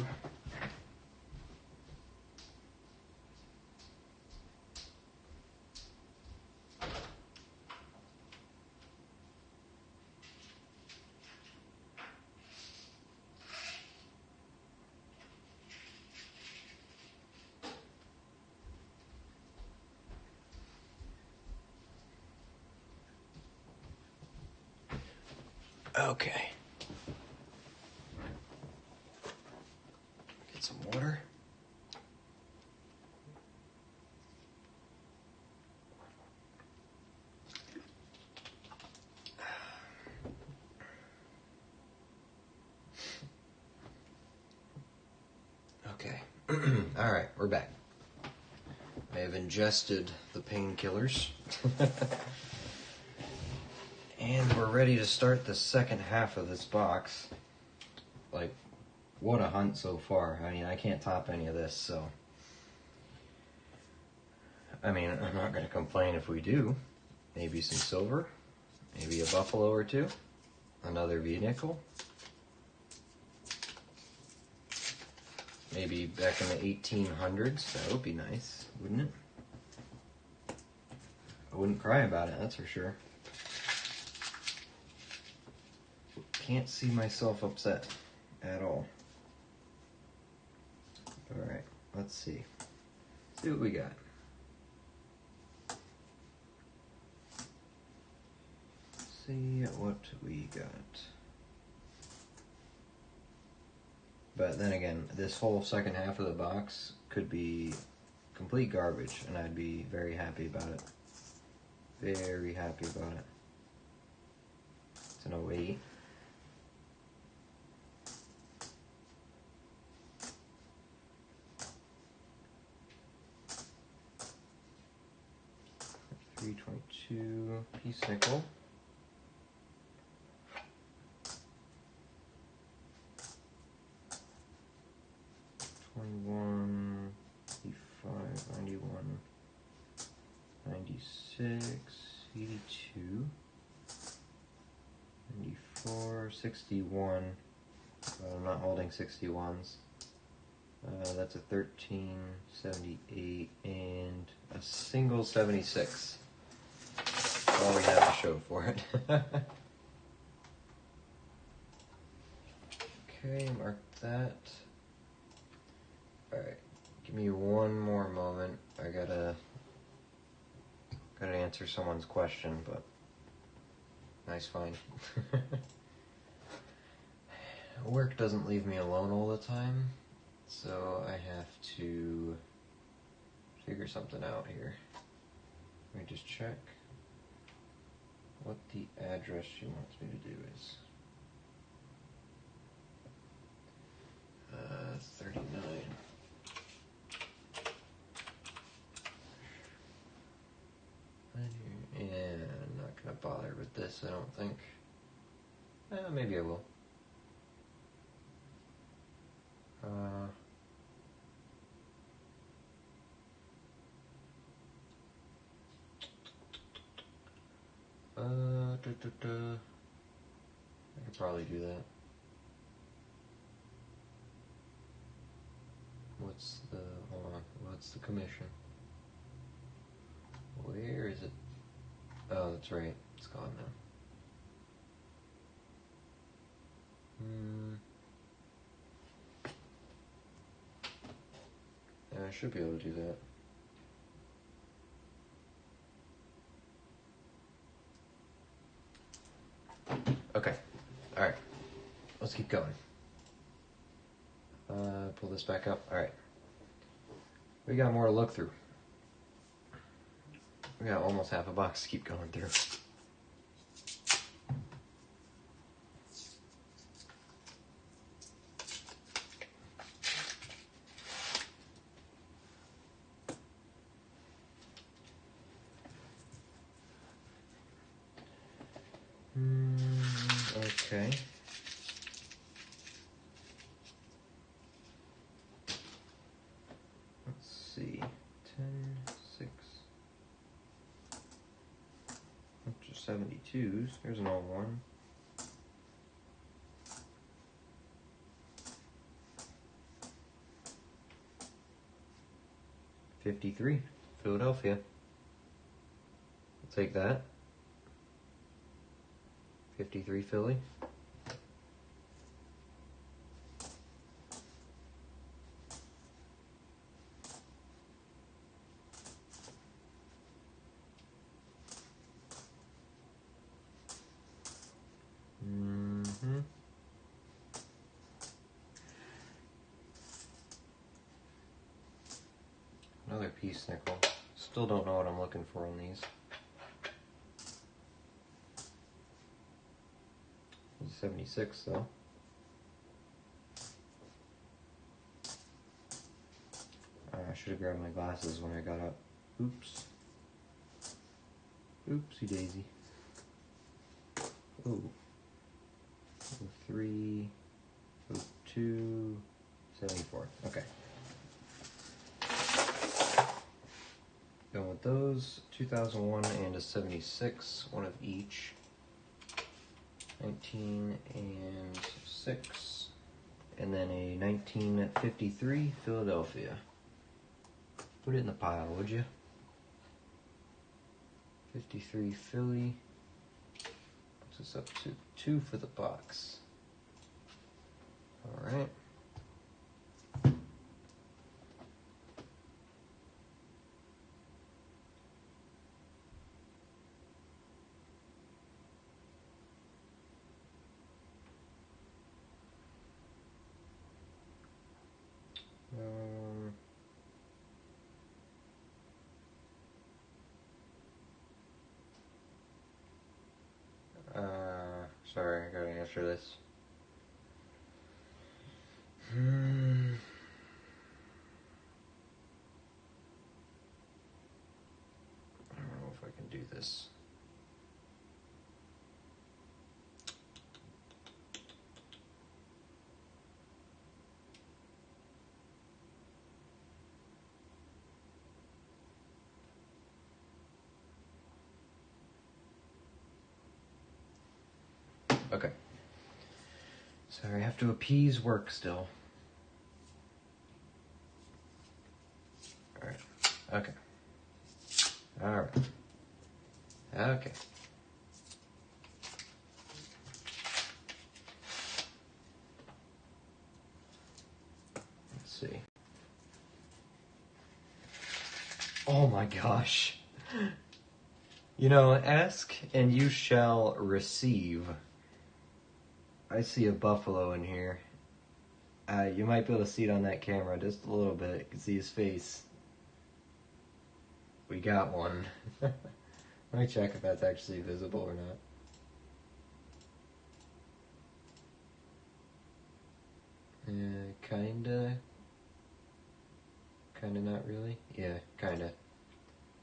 Speaker 1: Okay. Get some water. Okay. Alright, we're back. I have ingested the painkillers. And we're ready to start the second half of this box. Like, what a hunt so far. I mean, I can't top any of this, so... I mean, I'm not going to complain if we do. Maybe some silver. Maybe a buffalo or two. Another V-nickel. Maybe back in the 1800s. That would be nice, wouldn't it? I wouldn't cry about it, that's for sure. Can't see myself upset at all. Alright, let's see. See what we got. See what we got. But then again, this whole second half of the box could be complete garbage, and I'd be very happy about it. Very happy about it. It's an 08. $3.22 piece nickel. $21, $85, $91, $96, $82, $94, $61. I'm not holding 61s. That's a 13, 78, and a single 76. That's all we have to show for it. Okay, mark that. Alright, give me one more moment. I gotta answer someone's question, but nice find. Work doesn't leave me alone all the time, so I have to figure something out here. Let me just check what the address she wants me to do is. 39. And I'm not gonna bother with this, I don't think. Maybe I will. I could probably do that. What's the commission? Where is it? Oh, that's right. It's gone now. Yeah, I should be able to do that. Okay. Alright. Let's keep going. Pull this back up. Alright. We got more to look through. We got almost half a box to keep going through. Okay. Let's see. 10, 6. Bunch of 72s. There's an old one. $53. Philadelphia. I'll take that. 53 Philly. Another piece nickel. Still don't know what I'm looking for on these. 76 though. should have grabbed my glasses when I got up. Oops. Oopsie daisy. Oh. 03, 02, 74. Okay. Going with those. 2001 and a 76, one of each. 19 and 6. And then a 1953 Philadelphia. Put it in the pile, would you? 53 Philly. Puts us up to 2 for the box. All right. Sorry, I gotta answer this. I don't know if I can do this. Okay. Sorry, I have to appease work still. Alright. Okay. Alright. Okay. Let's see. Oh my gosh. You know, ask and you shall receive. I see a buffalo in here. You might be able to see it on that camera just a little bit. You can see his face. We got one. Let me check if that's actually visible or not. Kinda. Kinda not really? Yeah, kinda.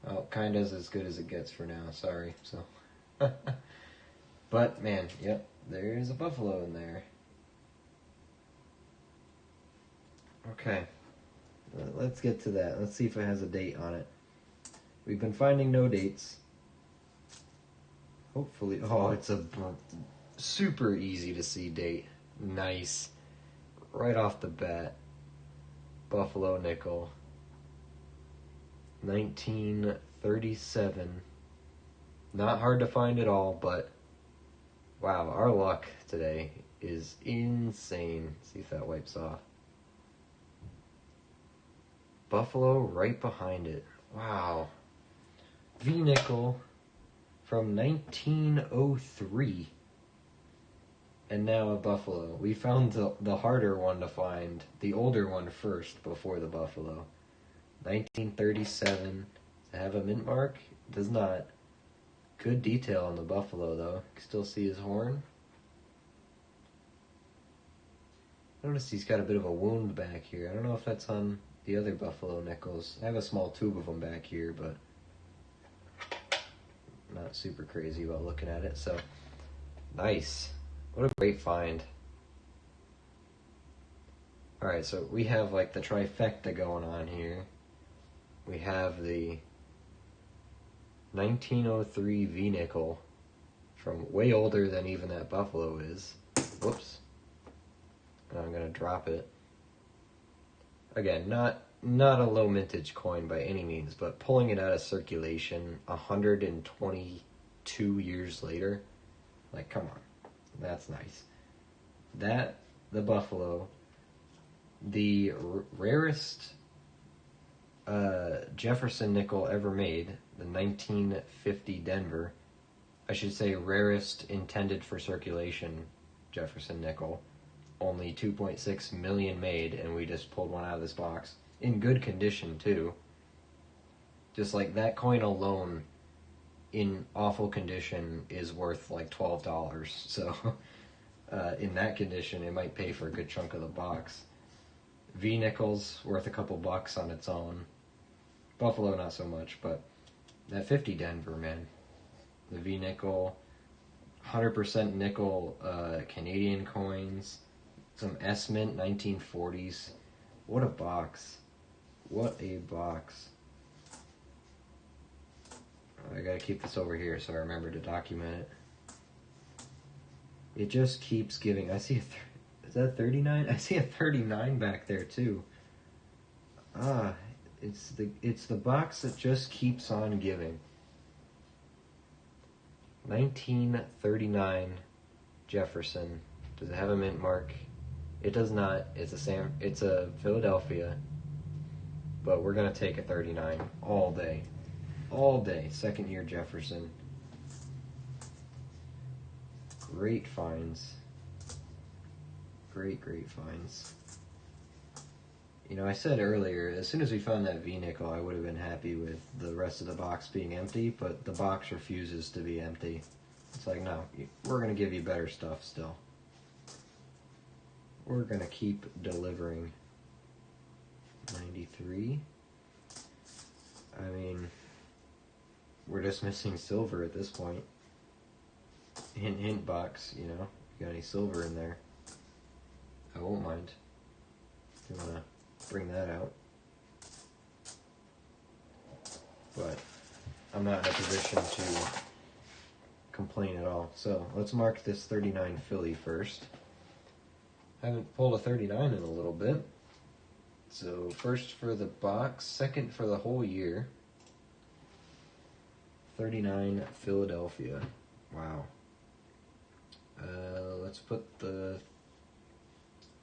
Speaker 1: Oh, kinda's as good as it gets for now, sorry. So, but man, yep, there's a buffalo in there. Okay, let's get to that. Let's see if it has a date on it. We've been finding no dates. Hopefully, oh, it's a super easy to see date. Nice. Right off the bat. Buffalo nickel. 1937. Not hard to find at all, but wow, our luck today is insane. See if that wipes off. Buffalo right behind it. Wow. V-nickel from 1903. And now a buffalo. We found the harder one to find, the older one first before the buffalo. 1937. Does it have a mint mark? It does not. Good detail on the buffalo, though. You can still see his horn. Notice he's got a bit of a wound back here. I don't know if that's on the other buffalo nickels. I have a small tube of them back here, but I'm not super crazy about looking at it. So, nice. What a great find. Alright, so we have like the trifecta going on here. We have the 1903 V-nickel from way older than even that buffalo is. Whoops. I'm going to drop it. Again, not a low mintage coin by any means, but pulling it out of circulation 122 years later, like, come on. That's nice. That, the buffalo, the rarest Jefferson nickel ever made, the 1950 Denver. I should say rarest intended for circulation Jefferson nickel. Only 2.6 million made, and we just pulled one out of this box. In good condition, too. Just like that coin alone, in awful condition, is worth like $12. So, in that condition, it might pay for a good chunk of the box. V-nickel's worth a couple bucks on its own. Buffalo, not so much, but that 50 Denver, man. The V-nickel, 100% nickel Canadian coins, some S-Mint 1940s. What a box. What a box. I gotta keep this over here so I remember to document it. It just keeps giving. I see is that 39? I see a 39 back there too. It's the box that just keeps on giving. 1939 Jefferson. Does it have a mint mark? It does not. It's a Philadelphia. But we're gonna take a 39 all day. All day. Second year Jefferson. Great finds. Great finds. You know, I said earlier, as soon as we found that V-nickel, I would have been happy with the rest of the box being empty, but the box refuses to be empty. It's like, no, we're going to give you better stuff still. We're going to keep delivering. 93. I mean, we're just missing silver at this point. Hint, hint box, you know. If you got any silver in there, I won't mind. If you want to bring that out. But I'm not in a position to complain at all. So let's mark this 39 Philly first. Haven't pulled a 39 in a little bit. So first for the box, second for the whole year. 39 Philadelphia. Wow. Let's put the...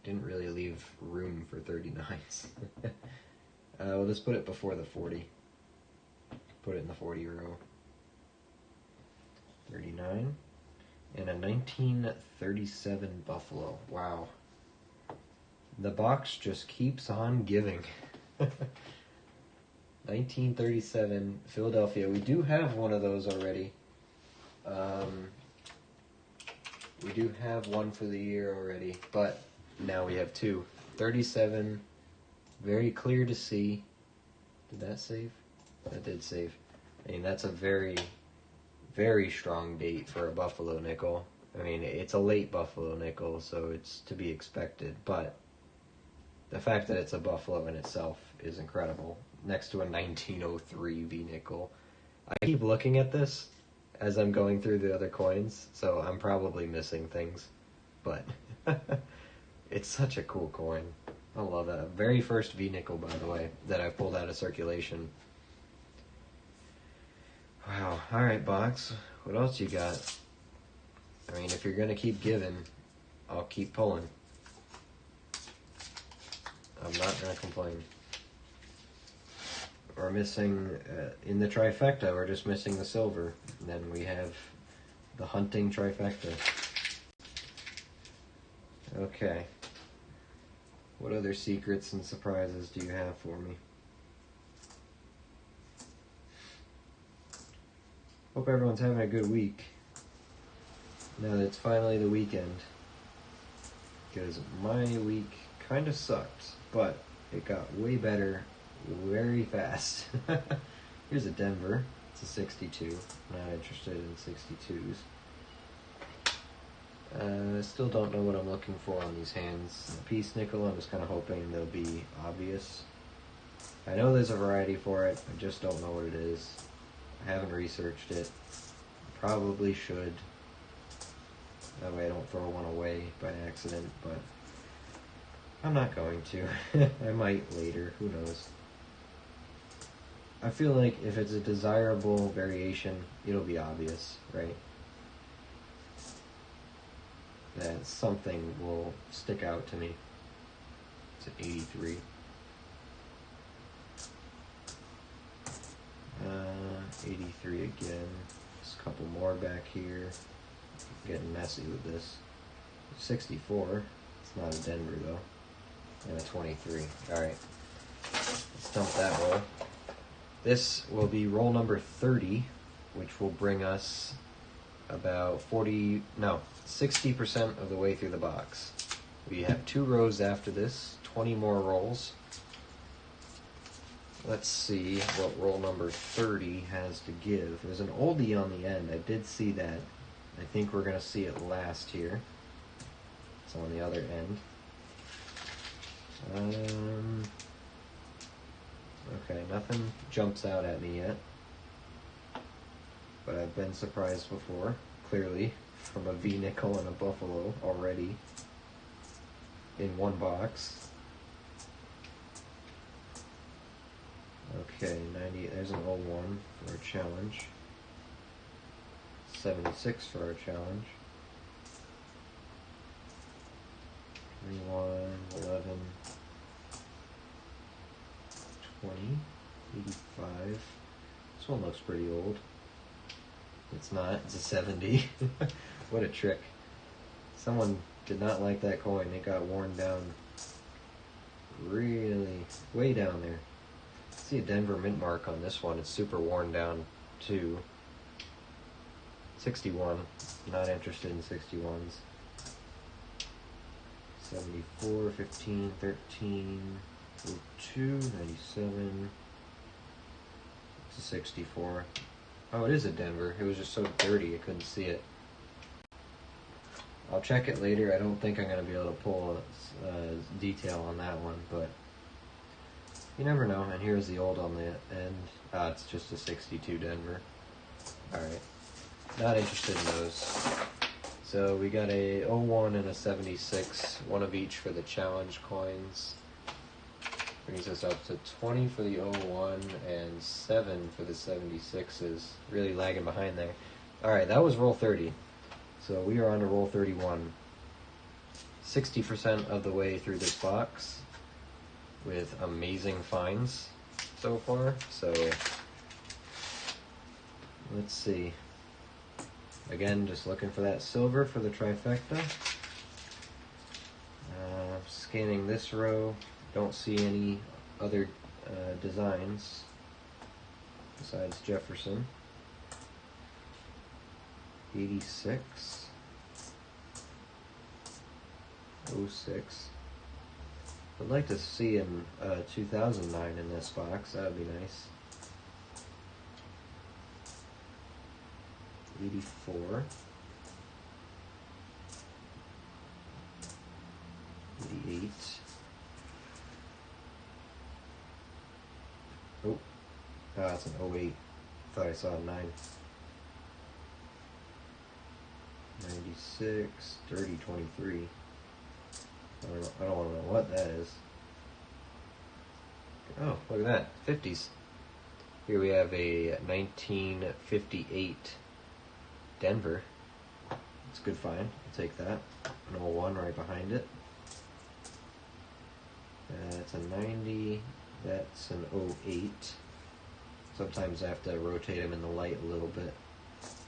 Speaker 1: Didn't really leave room for 39s. We'll just put it before the 40. Put it in the 40 row. 39. And a 1937 Buffalo. Wow. The box just keeps on giving. 1937 Philadelphia. We do have one of those already. We do have one for the year already, but now we have two. 37, very clear to see. Did that save? That did save. I mean, that's a very, very strong date for a Buffalo nickel. I mean, it's a late Buffalo nickel, so it's to be expected, but the fact that it's a Buffalo in itself is incredible. Next to a 1903 V-nickel. I keep looking at this as I'm going through the other coins, so I'm probably missing things, but it's such a cool coin. I love that. Very first V-nickel, by the way, that I pulled out of circulation. Wow. Alright, box. What else you got? I mean, if you're going to keep giving, I'll keep pulling. I'm not going to complain. We're missing, in the trifecta, we're just missing the silver. And then we have the hunting trifecta. Okay. What other secrets and surprises do you have for me? Hope everyone's having a good week. Now that it's finally the weekend. Because my week kind of sucked, but it got way better very fast. Here's a Denver. It's a 62. Not interested in 62s. I still don't know what I'm looking for on these hands. The piece nickel, I'm just kind of hoping they'll be obvious. I know there's a variety for it. I just don't know what it is. I haven't researched it. Probably should. That way I don't throw one away by accident, but I'm not going to. I might later. Who knows? I feel like if it's a desirable variation, it'll be obvious, right? That something will stick out to me. It's an 83. 83 again. Just a couple more back here. I'm getting messy with this. 64. It's not a Denver though. And a 23. Alright. Let's dump that roll. This will be roll number 30, which will bring us about 60% of the way through the box. We have 2 rows after this, 20 more rolls. Let's see what roll number 30 has to give. There's an oldie on the end. I did see that. I think we're going to see it last here. It's on the other end. Okay, nothing jumps out at me yet. But I've been surprised before, clearly, from a V-nickel and a buffalo already in one box. Okay, 90, there's an 01 for our challenge. 76 for our challenge. 21, 11, 20, 85. This one looks pretty old. It's not, it's a 70. What a trick. Someone did not like that coin. It got worn down really way down there. See a Denver mint mark on this one. It's super worn down too. 61. Not interested in 61s. 74, 15, 13, 02, 97. It's a 64. Oh, it is a Denver. It was just so dirty I couldn't see it. I'll check it later. I don't think I'm going to be able to pull a detail on that one, but you never know. And here's the old on the end. It's just a 62 Denver. Alright. Not interested in those. So we got a 01 and a 76, one of each for the challenge coins. Brings us up to 20 for the 01 and 7 for the 76s. Really lagging behind there. Alright, that was roll 30. So we are on to roll 31. 60% of the way through this box with amazing finds so far. So let's see. Again, just looking for that silver for the trifecta. Scanning this row, don't see any other designs besides Jefferson. 86. 06. I'd like to see in 2009 in this box. That would be nice. 84. 88. Oh, it's an 08. Thought I saw a 9. 96, 30, 23. I don't want to know what that is. Oh, look at that. 50s. Here we have a 1958 Denver. It's a good find. I'll take that. An 01 right behind it. That's a 90. That's an 08. Sometimes I have to rotate them in the light a little bit.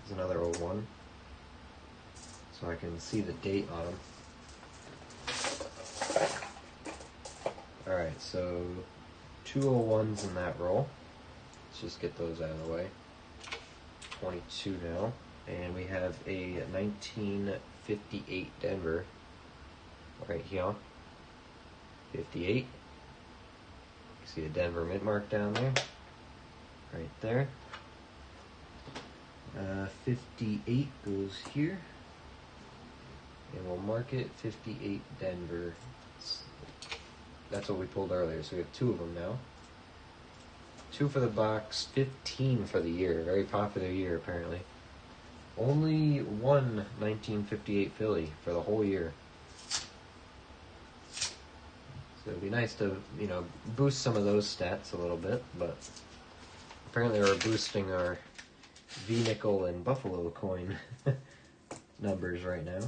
Speaker 1: There's another 01. So I can see the date on them. Alright, so 2 01s in that roll. Let's just get those out of the way. 22 now. And we have a 1958 Denver right here. 58. See a Denver mint mark down there. Right there. 58 goes here. And we'll mark it 58 Denver. That's what we pulled earlier, so we have 2 of them now. 2 for the box, 15 for the year. Very popular year, apparently. Only one 1958 Philly for the whole year. So it'd be nice to, boost some of those stats a little bit, but apparently we're boosting our V-nickel and Buffalo coin numbers right now,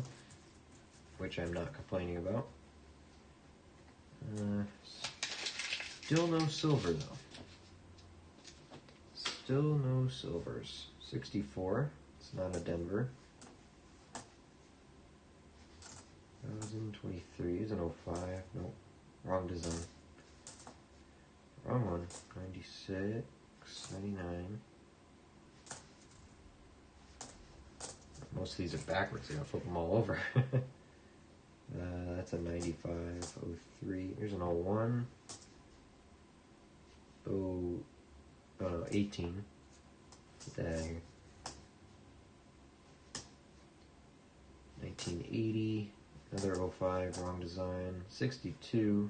Speaker 1: which I'm not complaining about. Still no silver, though. Still no silvers. 64. It's not a Denver. 2023 is an 05. Nope. Wrong design. Wrong one. 96. 99. Most of these are backwards. I gotta flip them all over. That's a 95, 03. Here's an 01. Oh no, 18. Dang. 1980. Another 05, wrong design. 62.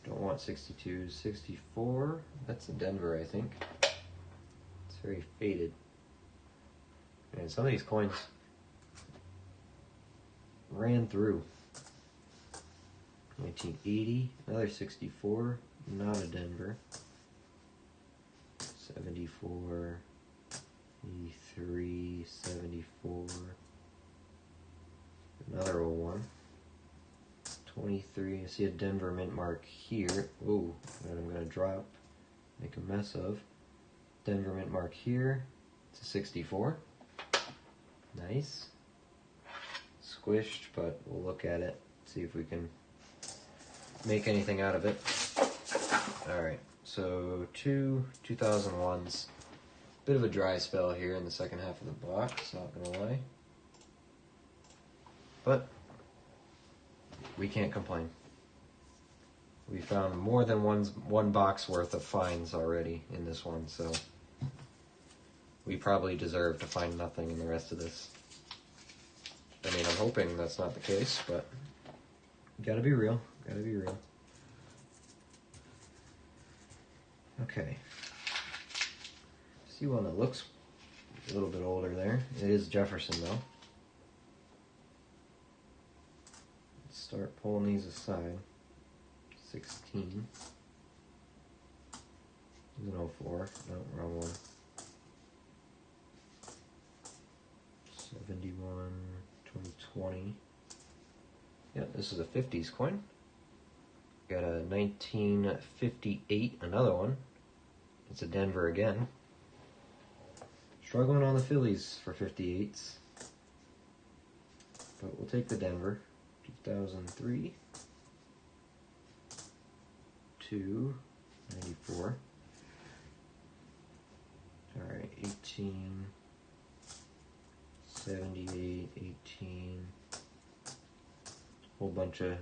Speaker 1: Don't want 62s. 64. That's a Denver, I think. It's very faded. And some of these coins ran through. 1980. Another 64. Not a Denver. 74. 83. 74. Another 01. 23. I see a Denver mint mark here. Ooh, that I'm going to drop. Make a mess of. Denver mint mark here. It's a 64. Nice. Squished, but we'll look at it. See if we can make anything out of it. Alright, so 2001s. Bit of a dry spell here in the second half of the box, not going to lie. But we can't complain. We found more than one box worth of finds already in this one, so we probably deserve to find nothing in the rest of this. I mean, I'm hoping that's not the case, but gotta be real. Gotta be real. Okay. See one that looks a little bit older there. It is Jefferson, though. Start pulling these aside. 16. This is an 04. No, wrong one. 71, 2020. Yeah, this is a 50s coin. Got a 1958, another one. It's a Denver again. Struggling on the Phillies for 58s. But we'll take the Denver. 2003, 2, 94. Alright, 18, 78, 18. Whole bunch of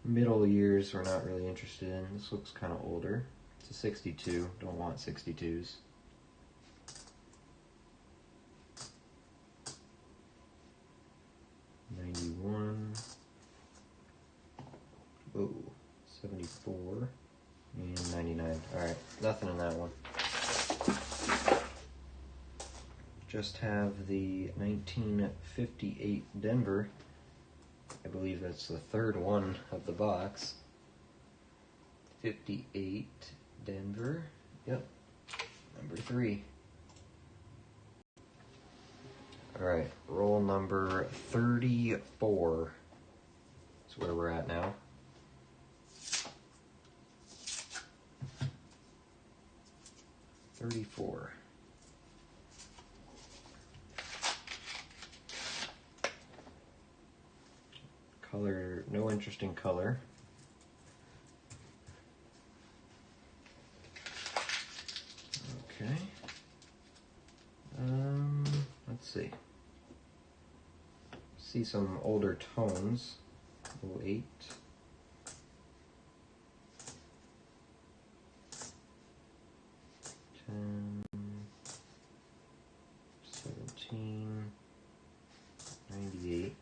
Speaker 1: middle years we're not really interested in. This looks kind of older. It's a 62. Don't want 62s. 91. Oh, 74. And 99. Alright, nothing in that one. Just have the 1958 Denver. I believe that's the third one of the box. 58 Denver. Yep. Number 3. Alright, roll number 34 is where we're at now. $34. Color, no interesting color. Okay. Let's see. See some older tones. 08. 10. 17. 98.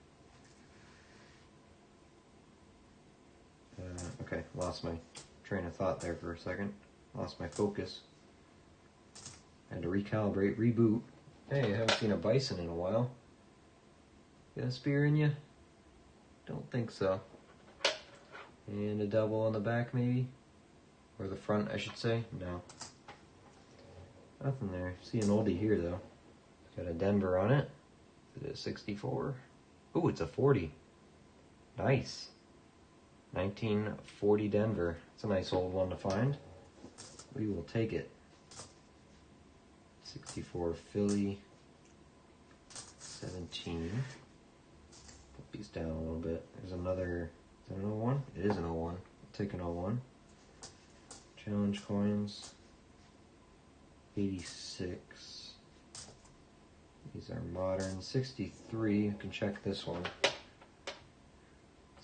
Speaker 1: Okay, lost my train of thought there for a second. Lost my focus. Had to recalibrate, reboot. Hey, I haven't seen a bison in a while. Got a spear in you? Don't think so. And a double on the back, maybe? Or the front, I should say? No. Nothing there. See an oldie here, though. It's got a Denver on it. Is it a 64? Ooh, it's a 40. Nice. 1940 Denver. It's a nice old one to find. We will take it. 64 Philly. 17. Put these down a little bit. There's another. Is that an 01? It is an 01. I'll take an 01. Challenge coins. 86. These are modern. 63, you can check this one.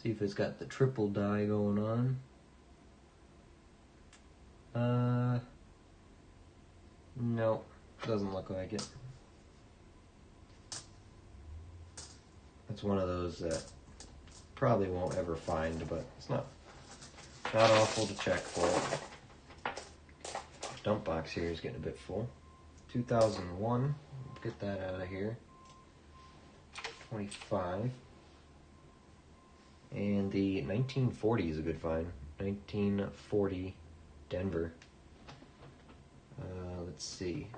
Speaker 1: See if it's got the triple die going on. No, doesn't look like it. It's one of those that probably won't ever find, but it's not awful to check for it. Dump box here is getting a bit full. 2001, get that out of here. 25. And the 1940 is a good find. 1940 Denver. Let's see.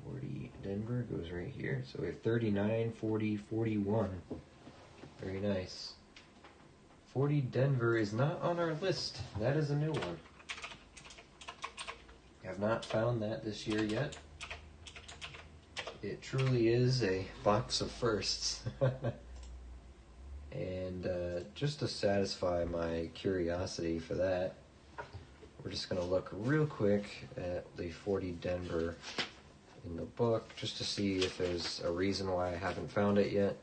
Speaker 1: 40 Denver goes right here. So we have 39, 40, 41. Very nice. 40 Denver is not on our list. That is a new one. I have not found that this year yet. It truly is a box of firsts. And just to satisfy my curiosity for that, we're just going to look real quick at the 40 Denver in the book, just to see if there's a reason why I haven't found it yet.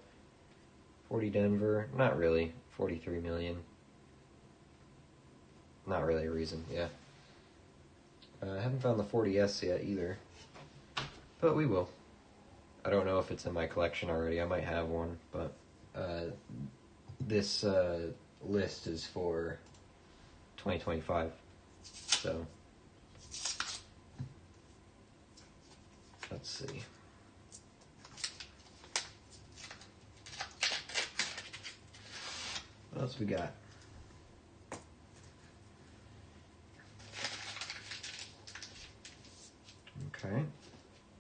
Speaker 1: 40 Denver, not really. 43 million. Not really a reason, yeah. I haven't found the 40S yet either, but we will. I don't know if it's in my collection already. I might have one, but this list is for 2025. So, let's see. What else we got? Okay.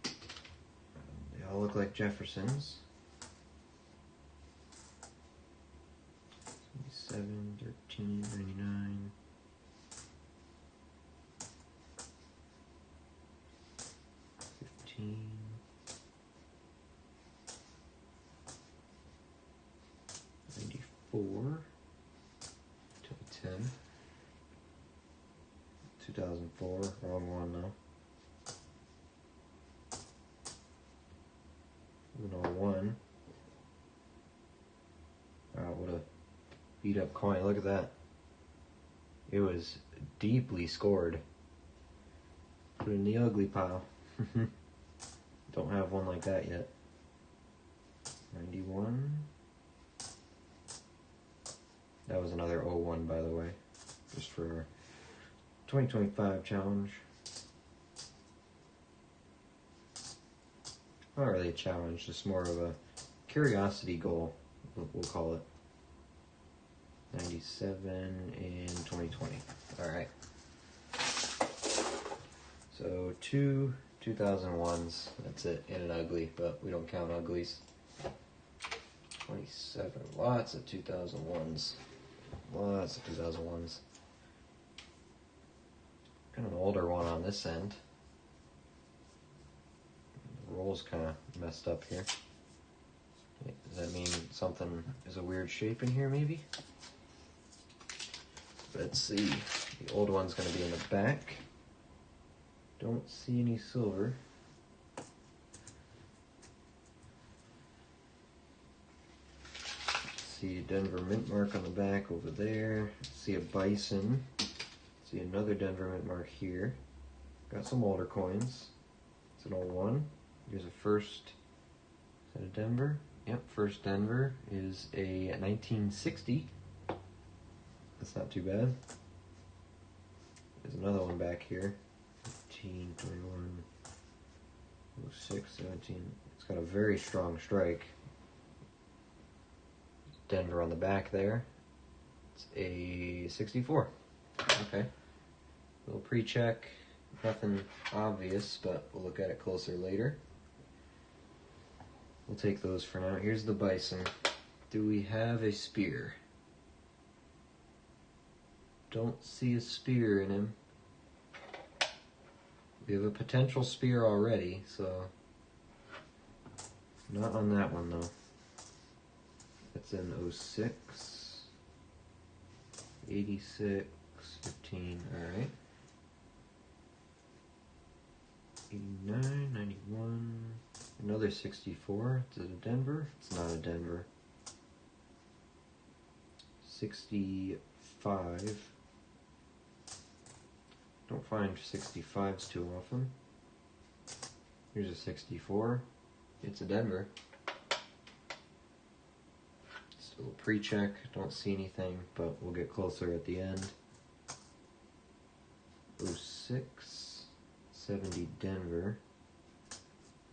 Speaker 1: They all look like Jeffersons. 7, 13, 99. '94 to 10. 2004, wrong one though. 101. Wow, what a beat up coin. Look at that. It was deeply scored. Put it in the ugly pile. Don't have one like that yet. 91. That was another 01, by the way. Just for our 2025 challenge. Not really a challenge, just more of a curiosity goal, we'll call it. 97 and 2020. Alright. So 2 2001s. That's it, in an ugly, but we don't count uglies. 27. Lots of 2001s. Lots of 2001s. Kind of an older one on this end. The roll's kind of messed up here. Does that mean something is a weird shape in here, maybe? Let's see. The old one's going to be in the back. Don't see any silver. See a Denver mint mark on the back over there. See a bison. See another Denver mint mark here. Got some older coins. It's an 01. Here's a first. Is that a Denver? Yep, first Denver is a 1960. That's not too bad. There's another one back here. 15, 21, 06, 17. It's got a very strong strike. Denver on the back there. It's a 64. Okay. Little pre-check. Nothing obvious, but we'll look at it closer later. We'll take those for now. Here's the bison. Do we have a spear? Don't see a spear in him. We have a potential spear already, so not on that one though. That's in 06, 86, 15, alright. 89, 91, another 64. Is it a Denver? It's not a Denver. 65. Don't find 65s too often. Here's a 64. It's a Denver. Still a pre-check. Don't see anything, but we'll get closer at the end. 06. 70 Denver.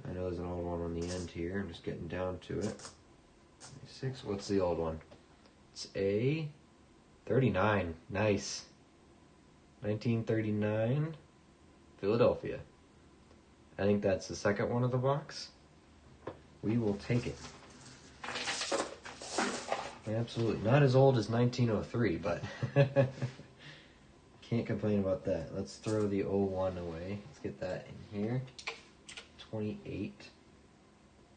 Speaker 1: I know there's an old one on the end here. I'm just getting down to it. 6. What's the old one? It's a 39. Nice. 1939 Philadelphia. I think that's the second one of the box. We will take it. Absolutely. Not as old as 1903, but can't complain about that. Let's throw the 01 away. Let's get that in here. 28.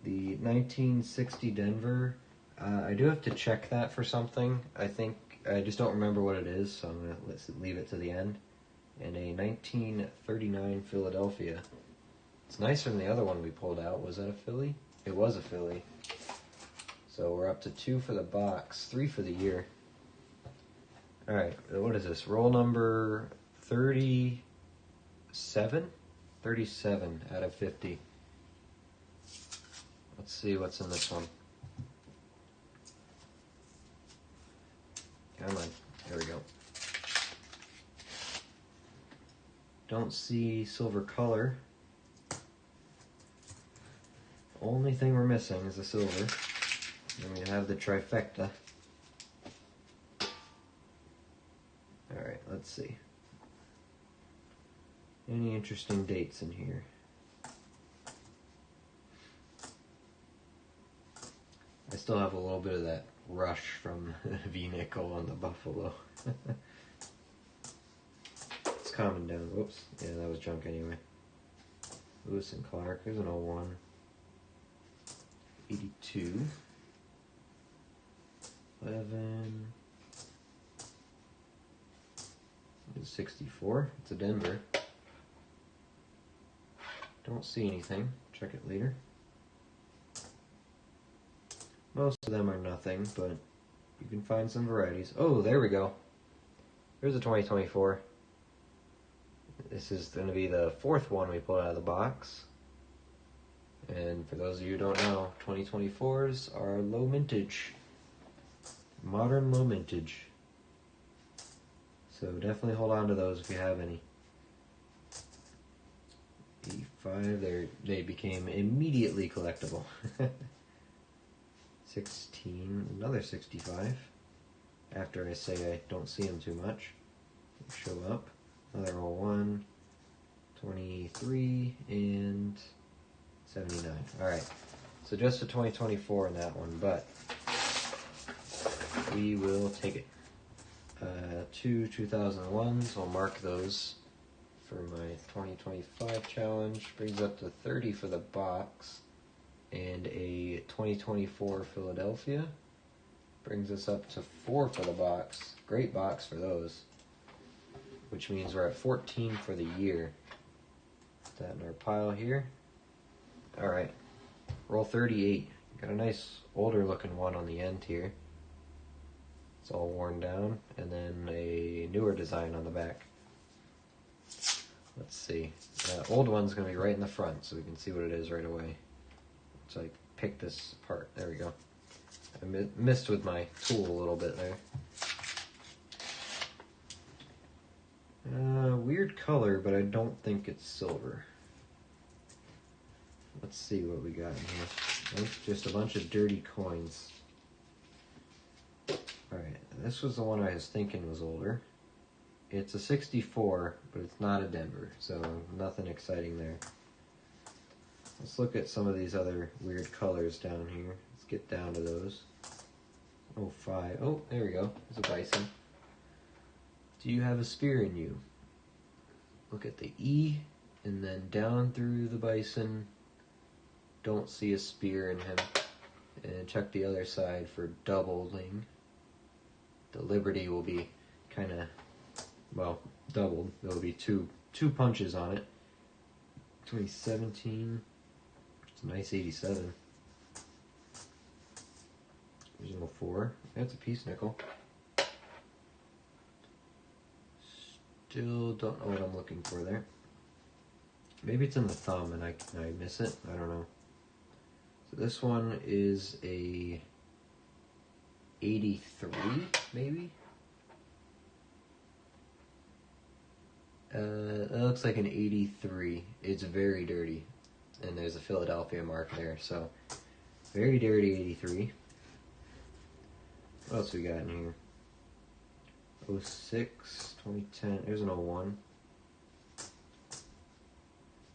Speaker 1: The 1960 Denver. I do have to check that for something. I think I just don't remember what it is, so I'm going to leave it to the end. And a 1939 Philadelphia. It's nicer than the other one we pulled out. Was that a Philly? It was a Philly. So we're up to 2 for the box, 3 for the year. Alright, what is this? Roll number 37? 37 out of 50. Let's see what's in this one. Come on. There we go. Don't see silver color. Only thing we're missing is the silver. And we have the trifecta. Alright, let's see. Any interesting dates in here? I still have a little bit of that rush from V-Nickel on the Buffalo. It's calming down. Whoops. Yeah, that was junk anyway. Lewis and Clark. There's an 01. 82. 11. 64. It's a Denver. Don't see anything. Check it later. Most of them are nothing, but you can find some varieties. Oh, there we go. Here's a 2024. This is going to be the 4th one we pulled out of the box. And for those of you who don't know, 2024s are low mintage. Modern low mintage. So definitely hold on to those if you have any. 85, they became immediately collectible. 16, another 65. After I say I don't see them too much. They show up. Another 01, 23, and 79. Alright, so just a 2024 in that one, but we will take it. 2 2001s, I'll mark those for my 2025 challenge. Brings up to 30 for the box. And a 2024 Philadelphia. Brings us up to 4 for the box. Great box for those. Which means we're at 14 for the year. Put that in our pile here. Alright. Roll 38. Got a nice older looking one on the end here. It's all worn down. And then a newer design on the back. Let's see. Old one's going to be right in the front so we can see what it is right away. So I pick this apart. There we go. I missed with my tool a little bit there. Weird color, but I don't think it's silver. Let's see what we got in here. Nope, just a bunch of dirty coins. Alright, this was the one I was thinking was older. It's a 64, but it's not a Denver, so nothing exciting there. Let's look at some of these other weird colors down here. Let's get down to those. 05. Oh, there we go. There's a bison. Do you have a spear in you? Look at the E, and then down through the bison. Don't see a spear in him. And check the other side for doubling. The Liberty will be kind of, well, doubled. There will be two punches on it. 2017. It's a nice 87. There's 04. That's a piece nickel. Still don't know what I'm looking for there. Maybe it's in the thumb and I miss it. I don't know. So this one is a 83, maybe? It looks like an 83. It's very dirty. And there's a Philadelphia mark there, so very dirty 83. What else we got in here? 06, 2010, there's an 01.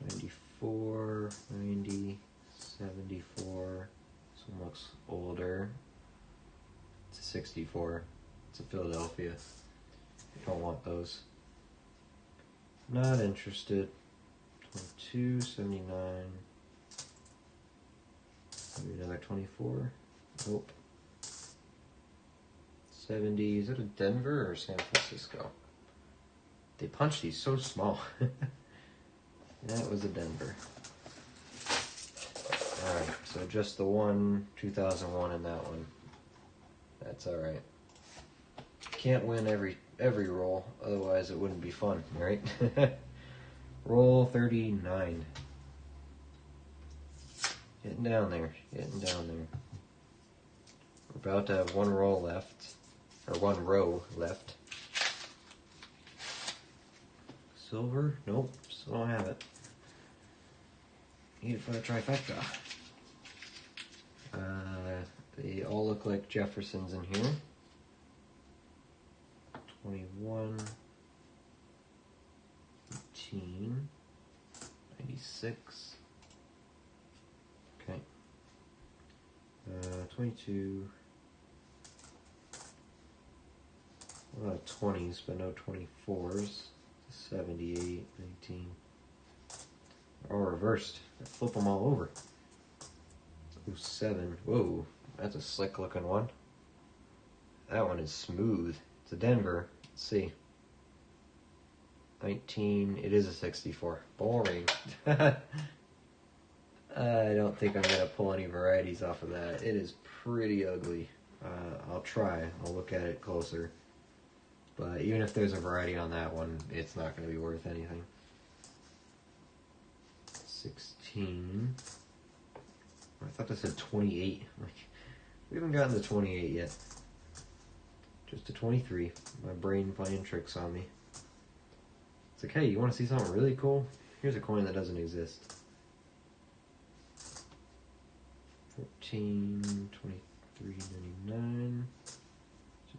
Speaker 1: 94, 90, 74. This one looks older. It's a 64. It's a Philadelphia. Don't want those. Not interested. 22, 79. Maybe another 24. Nope. 70. Is it a Denver or San Francisco? They punch these so small. That was a Denver. Alright, so just the one 2001 and that one. That's alright. Can't win every roll, otherwise it wouldn't be fun, right? Roll 39. Getting down there, getting down there. We're about to have one roll left, or one row left. Silver? Nope, still don't have it. Need it for the trifecta. They all look like Jeffersons in here. 21, 18, 96. Okay. 22. A lot of 20s, but no 24s. 78, 19. They're all reversed. I flip them all over. 07. Whoa, that's a slick looking one. That one is smooth. It's a Denver. Let's see. 19. It is a 64. Boring. I don't think I'm going to pull any varieties off of that. It is pretty ugly. I'll try. I'll look at it closer. But even if there's a variety on that one, it's not going to be worth anything. 16. I thought that said 28. Like, we haven't gotten to 28 yet. Just a 23. My brain playing tricks on me. It's like, hey, you want to see something really cool? Here's a coin that doesn't exist. 14, 23, 99. There's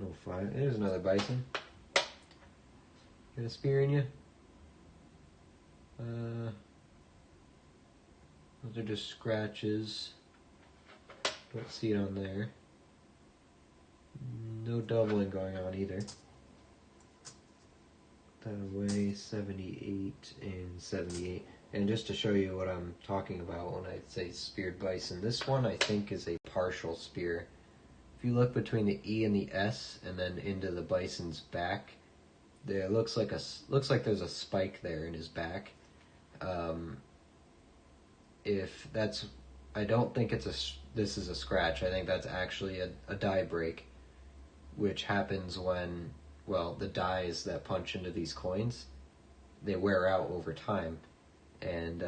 Speaker 1: no 5. There's another bison. Got a spear in you? Those are just scratches. Don't see it on there. No doubling going on either. That away, 78 and 78. And just to show you what I'm talking about when I say speared bison, this one I think is a partial spear. If you look between the E and the S and then into the bison's back, there looks like there's a spike there in his back. If that's, I don't think this is a scratch. I think that's actually a die break, which happens when, well, the dies that punch into these coins, they wear out over time. And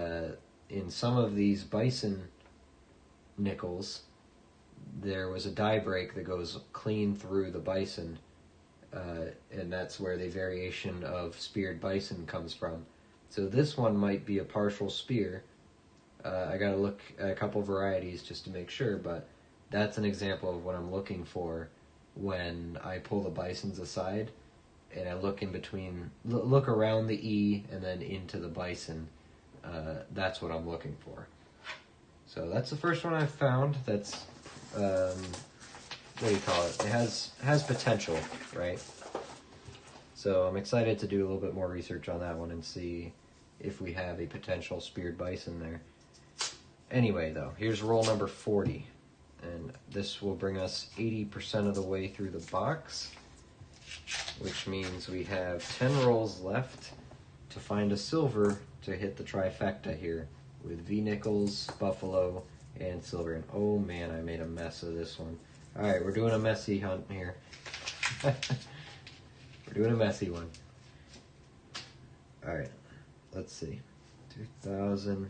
Speaker 1: in some of these bison nickels, there was a die break that goes clean through the bison, and that's where the variation of speared bison comes from. So this one might be a partial spear. I gotta look at a couple varieties just to make sure, but that's an example of what I'm looking for when I pull the bisons aside and I look in between, look around the E and then into the bison. That's what I'm looking for. So that's the first one I've found. That's what do you call it? It has potential, right? So I'm excited to do a little bit more research on that one and see if we have a potential speared bison there. Anyway, though, here's roll number 40, and this will bring us 80% of the way through the box, which means we have 10 rolls left to to find a silver to hit the trifecta here with V-Nickels, Buffalo, and silver. And oh man, I made a mess of this one. Alright, we're doing a messy hunt here. We're doing a messy one. Alright, let's see. 2000.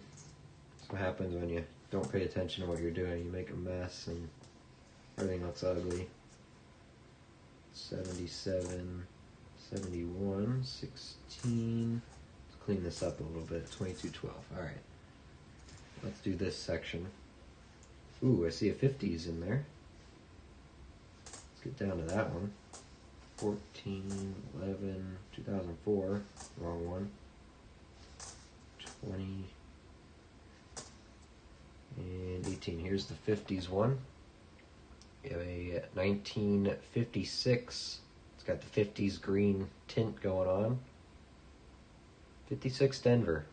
Speaker 1: That's what happens when you don't pay attention to what you're doing. You make a mess and everything looks ugly. 77, 71, 16. Let's clean this up a little bit. 2212. Alright. Let's do this section. Ooh, I see a 50s in there. Let's get down to that one. 14, 11, 2004. Wrong one. 20. And 18. Here's the 50s one. We have a 1956. It's got the 50s green tint going on. 56 Denver.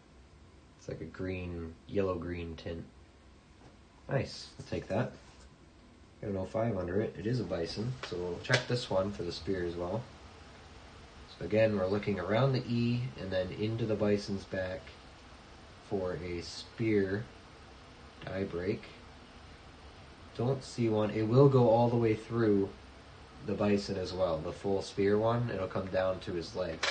Speaker 1: It's like a green, yellow-green tint. Nice. I'll take that. Got an 05 under it. It is a bison, so we'll check this one for the spear as well. So again, we're looking around the E and then into the bison's back for a spear die break. Don't see one. It will go all the way through the bison as well. The full spear one, it'll come down to his legs.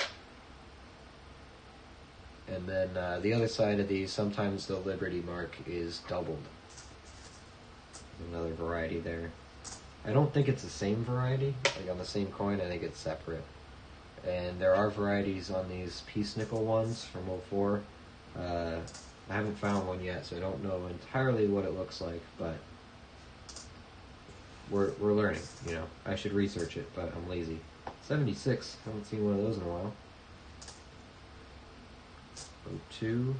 Speaker 1: And then the other side of these, sometimes the Liberty mark is doubled. Another variety there. I don't think it's the same variety. Like on the same coin, I think it's separate. And there are varieties on these Peace Nickel ones from 04. I haven't found one yet, so I don't know entirely what it looks like, but we're learning, you know. I should research it, but I'm lazy. 76, haven't seen one of those in a while. 02,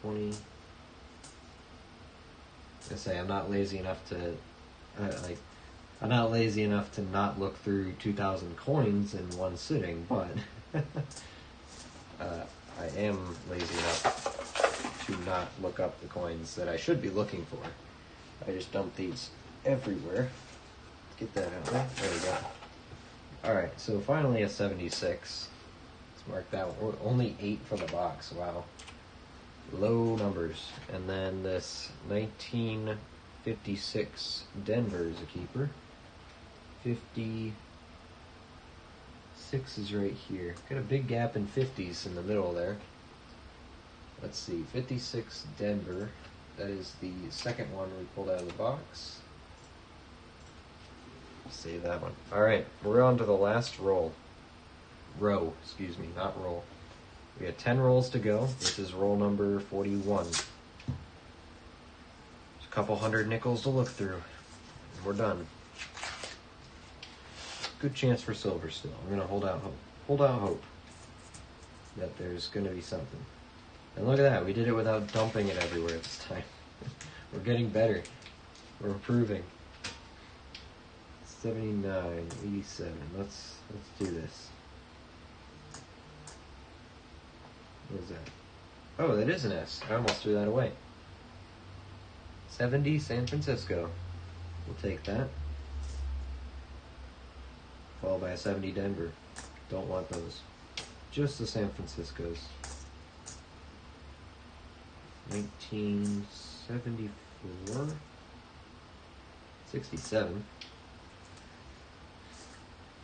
Speaker 1: 20. I say I'm not lazy enough to, I'm not lazy enough to not look through 2,000 coins in one sitting, but I am lazy enough to not look up the coins that I should be looking for. I just dump these everywhere. Let's get that out there. There we go. Alright, so finally a 76. Let's mark that one. Only 8 for the box. Wow. Low numbers. And then this 1956 Denver is a keeper. 56 is right here. Got a big gap in 50s in the middle there. Let's see. 56 Denver. That is the second one we pulled out of the box. Save that one. Alright, we're on to the last roll. Row, excuse me, not roll. We got 10 rolls to go. This is roll number 41. There's a couple hundred nickels to look through. And we're done. Good chance for silver still. I'm going to hold out hope. Hold out hope that there's going to be something. And look at that. We did it without dumping it everywhere this time. We're getting better. We're improving. 79, 87. Let's do this. What is that? Oh, that is an S. I almost threw that away. 70 San Francisco. We'll take that. Followed by a 70 Denver. Don't want those. Just the San Franciscos. 1974. 67.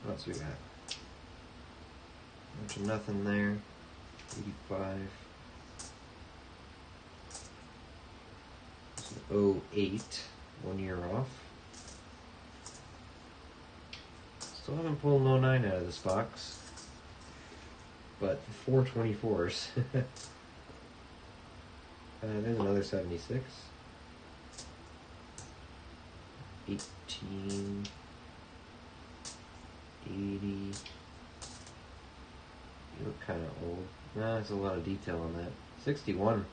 Speaker 1: What else we got? Bunch of nothing there. 85. 08. 1 year off. Still haven't pulled an 09 out of this box. But 4 24s. There's another 76. 18. 80. You look kind of old. Nah, there's a lot of detail on that. 61.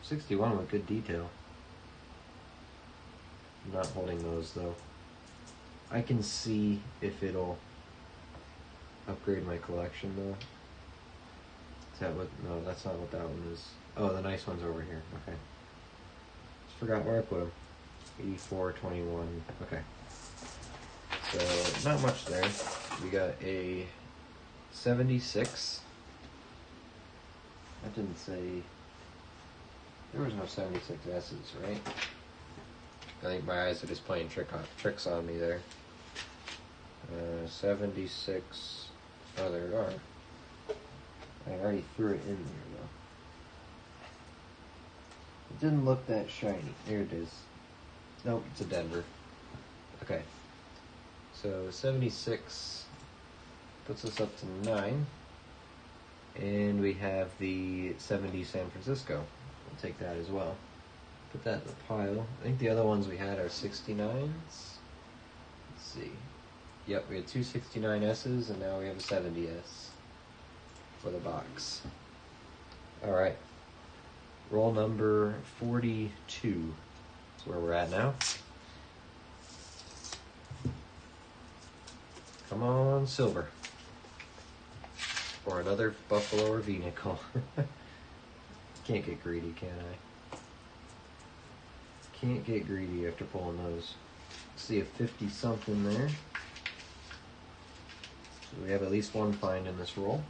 Speaker 1: 61 with good detail. I'm not holding those though. I can see if it'll upgrade my collection though. Is that what? No, that's not what that one is. Oh, the nice one's over here. Okay. Just forgot where I put them. 84, 21. Okay. So, not much there. We got a 76 That didn't say... There was no 76 S's, right? I think my eyes are just playing tricks on me there. 76... Oh, there are. I already threw it in there, though. It didn't look that shiny. There it is. Nope, it's a Denver. Okay. So 76 puts us up to 9. And we have the 70 San Francisco. We'll take that as well. Put that in the pile. I think the other ones we had are 69s. Let's see. Yep, we had two 69 S's, and now we have a 70S for the box. Alright. Roll number 42. That's where we're at now. Come on, silver. Or another Buffalo or V-nickel. Can't get greedy, can I? Can't get greedy after pulling those. See a 50-something there. So we have at least one find in this roll.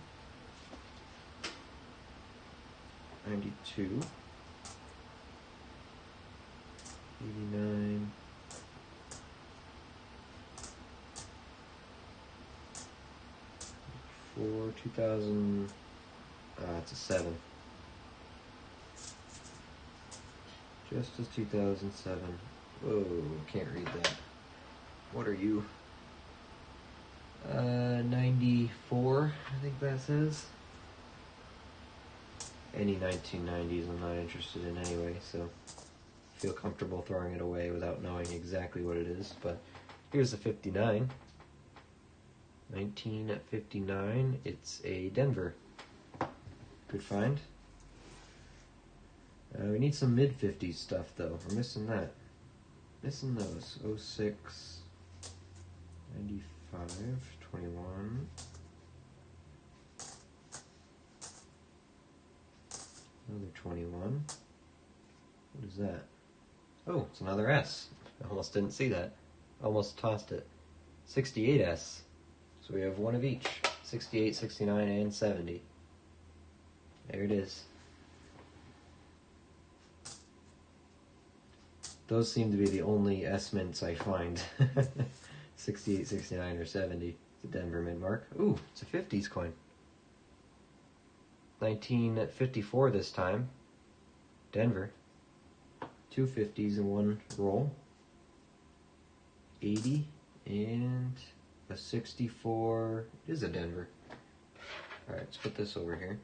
Speaker 1: 92. 89. 2000. It's a 7. Just as 2007. Whoa, can't read that. What are you? 94, I think that says. Any 1990s I'm not interested in anyway, so feel comfortable throwing it away without knowing exactly what it is. But here's a 59. 1959, it's a Denver. Good find. We need some mid-50s stuff though. We're missing that. Missing those. 06, 95, 21. Another 21. What is that? Oh, it's another S. I almost didn't see that. Almost tossed it. 68S. So we have one of each. 68, 69, and 70. There it is. Those seem to be the only S mints I find. 68, 69, or 70. It's a Denver mint mark. Ooh, it's a 50s coin. 1954 this time. Denver. Two 50s in one roll. 80 and a 64 is a Denver. Alright, let's put this over here.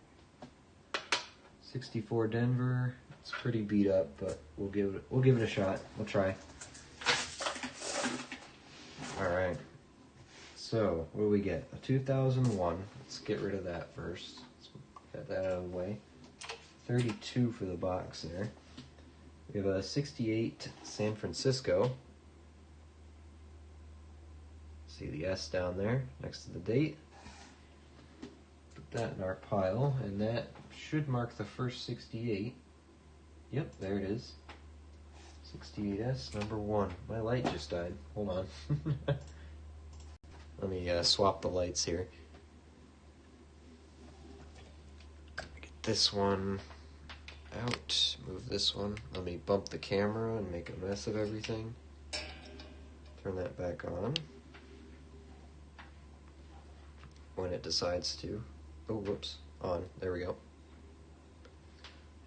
Speaker 1: 64 Denver. It's pretty beat up, but we'll give it a shot. We'll try. Alright. So, what do we get? A 2001. Let's get rid of that first. Let's get that out of the way. 32 for the box there. We have a 68 San Francisco. See the S down there next to the date. Put that in our pile, and that should mark the first 68. Yep, there it is. 68S, number 1. My light just died. Hold on. Let me swap the lights here. Get this one out. Move this one. Let me bump the camera and make a mess of everything. Turn that back on. When it decides to. Oh, whoops. On. There we go.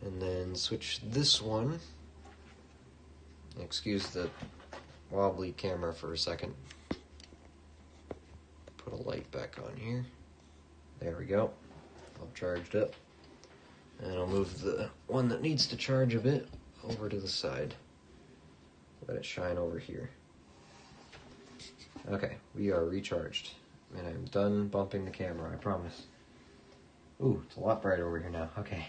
Speaker 1: And then switch this one. Excuse the wobbly camera for a second. Put a light back on here. There we go. All charged up. And I'll move the one that needs to charge a bit over to the side. Let it shine over here. Okay, we are recharged. And I'm done bumping the camera, I promise. Ooh, it's a lot brighter over here now. Okay.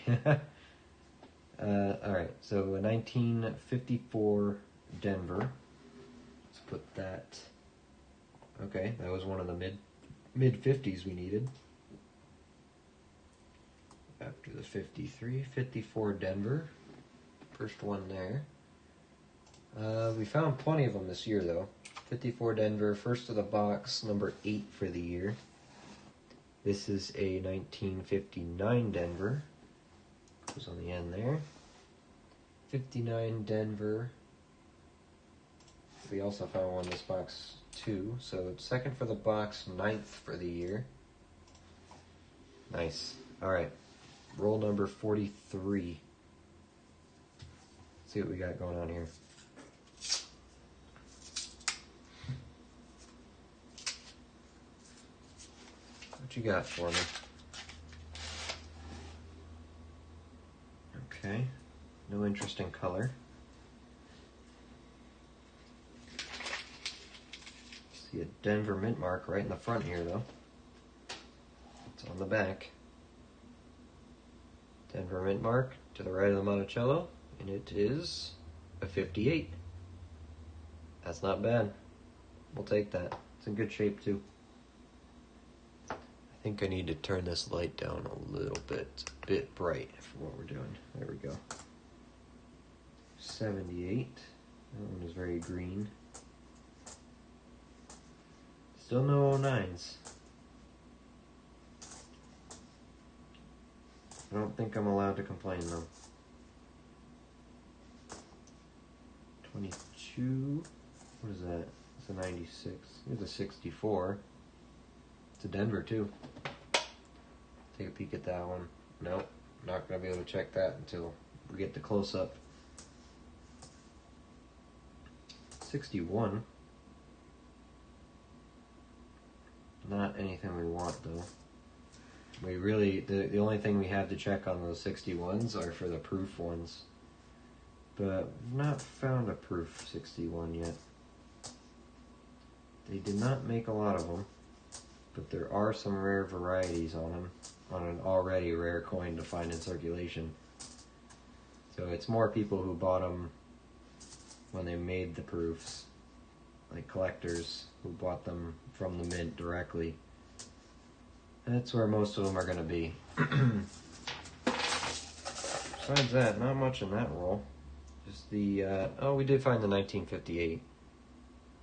Speaker 1: Alright, so a 1954 Denver. Let's put that... Okay, that was one of the mid-50s we needed. After the 53, 54 Denver. First one there. We found plenty of them this year, though. 54 Denver, first of the box, number 8 for the year. This is a 1959 Denver. Goes on the end there. 59 Denver. We also found one in this box too. So second for the box, 9th for the year. Nice. All right. Roll number 43. See what we got going on here. What you got for me? Okay. No interesting color. See a Denver mint mark right in the front here, though. It's on the back. Denver mint mark to the right of the Monticello, and it is a 58. That's not bad. We'll take that. It's in good shape, too. I think I need to turn this light down a little bit. It's a bit bright for what we're doing. There we go. 78. That one is very green. Still no 09s. I don't think I'm allowed to complain though. 22. What is that? It's a 96. Here's a 64. It's a Denver too. Take a peek at that one. Nope. Not going to be able to check that until we get the close up. 61. Not anything we want though. We really, the only thing we have to check on those 61s are for the proof ones. But we've not found a proof 61 yet. They did not make a lot of them, but there are some rare varieties on them, on an already rare coin to find in circulation. So it's more people who bought them when they made the proofs, like collectors who bought them from the mint directly. That's where most of them are going to be. Besides that, not much in that roll. Just the, oh, we did find the 1958.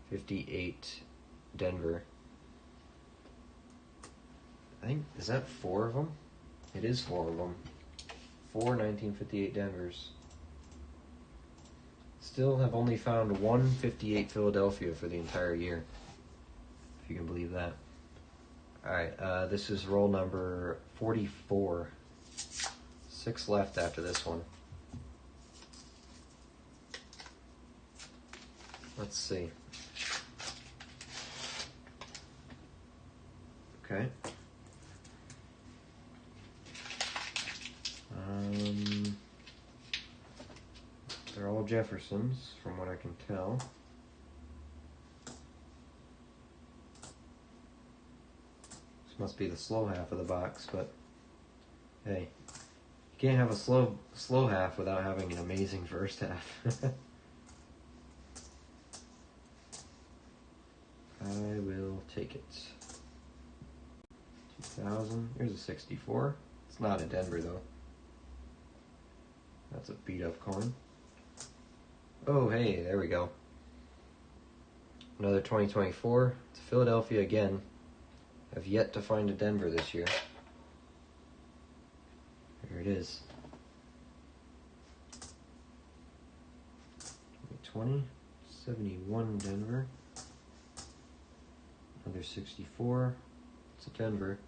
Speaker 1: 58 Denver. I think, is that 4 of them? It is 4 of them. 4 1958 Denvers. Still have only found 1 58 Philadelphia for the entire year. If you can believe that. Alright, this is roll number 44. 6 left after this one. Let's see. Okay. They're all Jeffersons, from what I can tell. Must be the slow half of the box, but hey, you can't have a slow half without having an amazing first half. I will take it. 2000. Here's a 64. It's not a Denver though. That's a beat up coin. Oh hey, there we go. Another 2024. It's Philadelphia again. Have yet to find a Denver this year. Here it is. 2020, 71 Denver. Another 64. It's a Denver.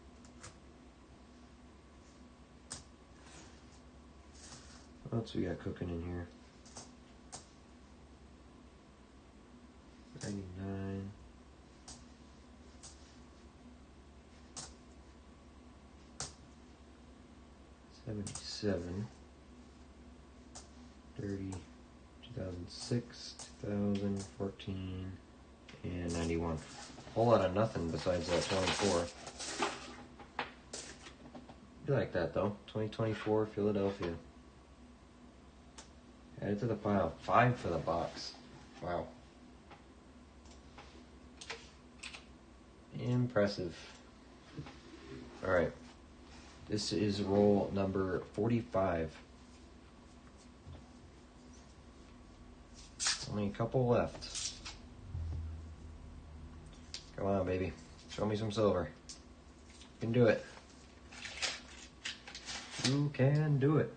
Speaker 1: What else we got cooking in here? 99. 77, 30, 2006, 2014, and 91. Whole lot of nothing besides that 24. You like that though. 2024 Philadelphia. Add it to the pile. 5 for the box. Wow. Impressive. Alright. This is roll number 45. Only a couple left. Come on, baby. Show me some silver. You can do it. You can do it.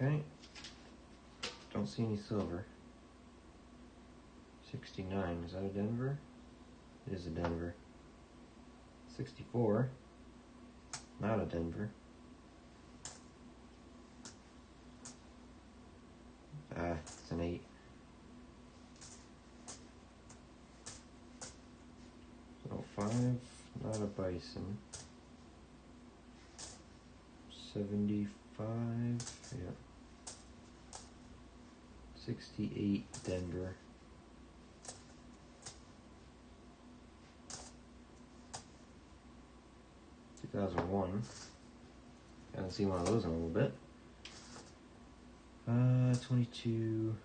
Speaker 1: Okay. Don't see any silver. 69, is that a Denver? It is a Denver. 64, not a Denver. It's an 8. So 5, not a Bison. 75, yeah. 68, Denver. 2001. Haven't seen one of those in a little bit. 22,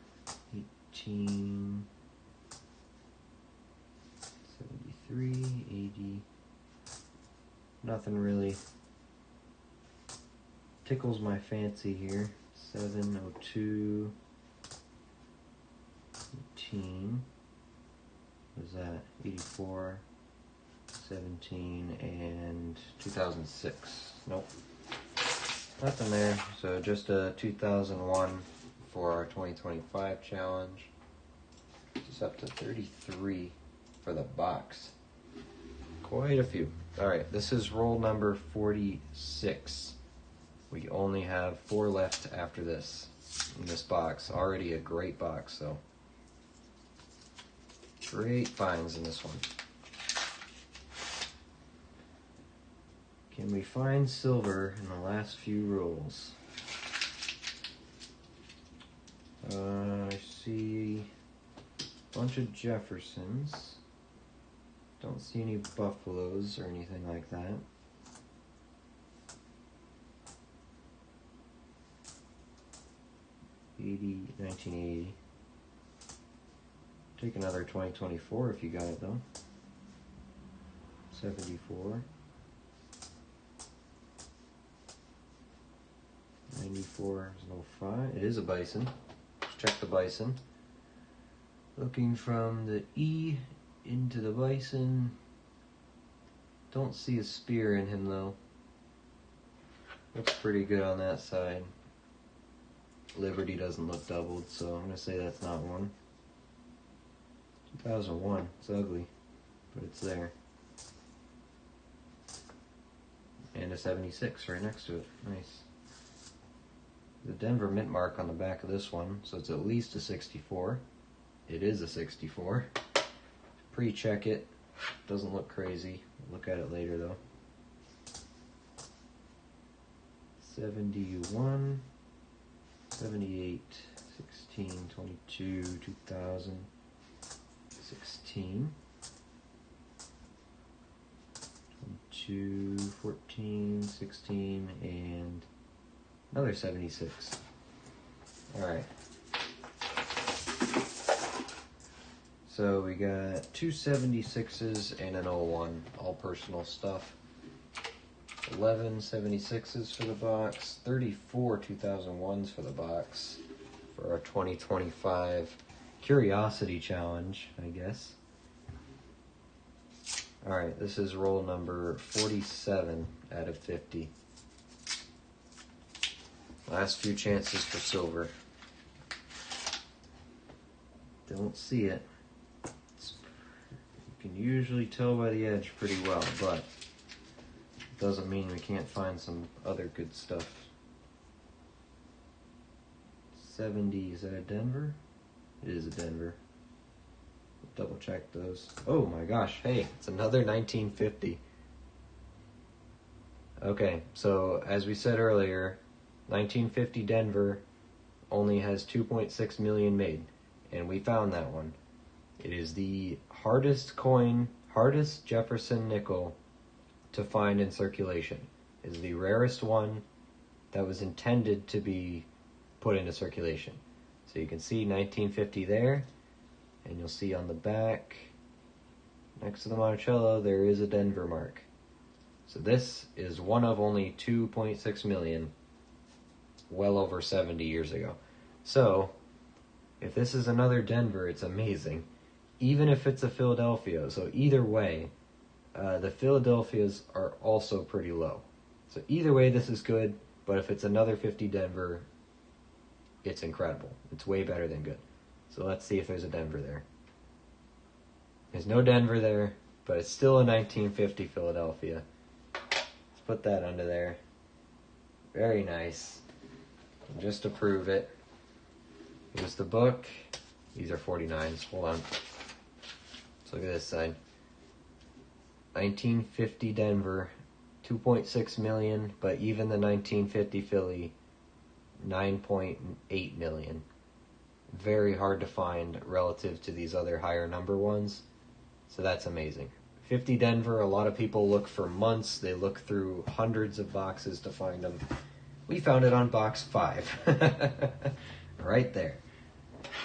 Speaker 1: 18, 73, 80. Nothing really tickles my fancy here. 702, 18. What is that? 84, 17, and 2006. Nope. Nothing there. So just a 2001 for our 2025 challenge. Just up to 33 for the box. Quite a few. Alright, this is roll number 46. We only have 4 left after this in this box. Already a great box, so great finds in this one. Can we find silver in the last few rolls? I see a bunch of Jeffersons. Don't see any Buffaloes or anything like that. '80, 1980. Take another 2024 if you got it though. 74. 94 is no 5. It is a Bison. Let's check the Bison. Looking from the E into the Bison. Don't see a spear in him though. Looks pretty good on that side. Liberty doesn't look doubled, so I'm going to say that's not one. 2001. It's ugly, but it's there. And a 76 right next to it. Nice. The Denver mint mark on the back of this one, so it's at least a 64. It is a 64. Pre-check it. Doesn't look crazy. Look at it later though. 71, 78, 16, 22, 2000, 16, 22, 14, 16, and another 76. Alright. So we got 2 76s and an 01, all personal stuff. 11 76s for the box, 34 2001s for the box for our 2025 Curiosity Challenge, I guess. Alright, this is roll number 47 out of 50. Last few chances for silver. Don't see it. You can usually tell by the edge pretty well, but it doesn't mean we can't find some other good stuff. 70, is that a Denver? It is a Denver. Double check those. Oh my gosh, hey, it's another 1950. Okay, so as we said earlier, 1950 Denver only has 2.6 million made, and we found that one. It is the hardest Jefferson nickel to find in circulation. It is the rarest one that was intended to be put into circulation. So you can see 1950 there, and you'll see on the back, next to the Monticello, there is a Denver mark. So this is one of only 2.6 million, well over 70 years ago. So, if this is another Denver, it's amazing. Even if it's a Philadelphia. So either way, the Philadelphias are also pretty low. So either way, this is good, but if it's another 50 Denver, it's incredible. It's way better than good. So let's see if there's a Denver there. There's no Denver there, but it's still a 1950 Philadelphia. Let's put that under there. Very nice. And just to prove it, here's the book. These are 49s. Hold on. Let's look at this side. 1950 Denver, 2.6 million, but even the 1950 Philly, 9.8 million. Very hard to find relative to these other higher number ones. So that's amazing. 50 Denver, a lot of people look for months. They look through hundreds of boxes to find them. We found it on box 5. Right there.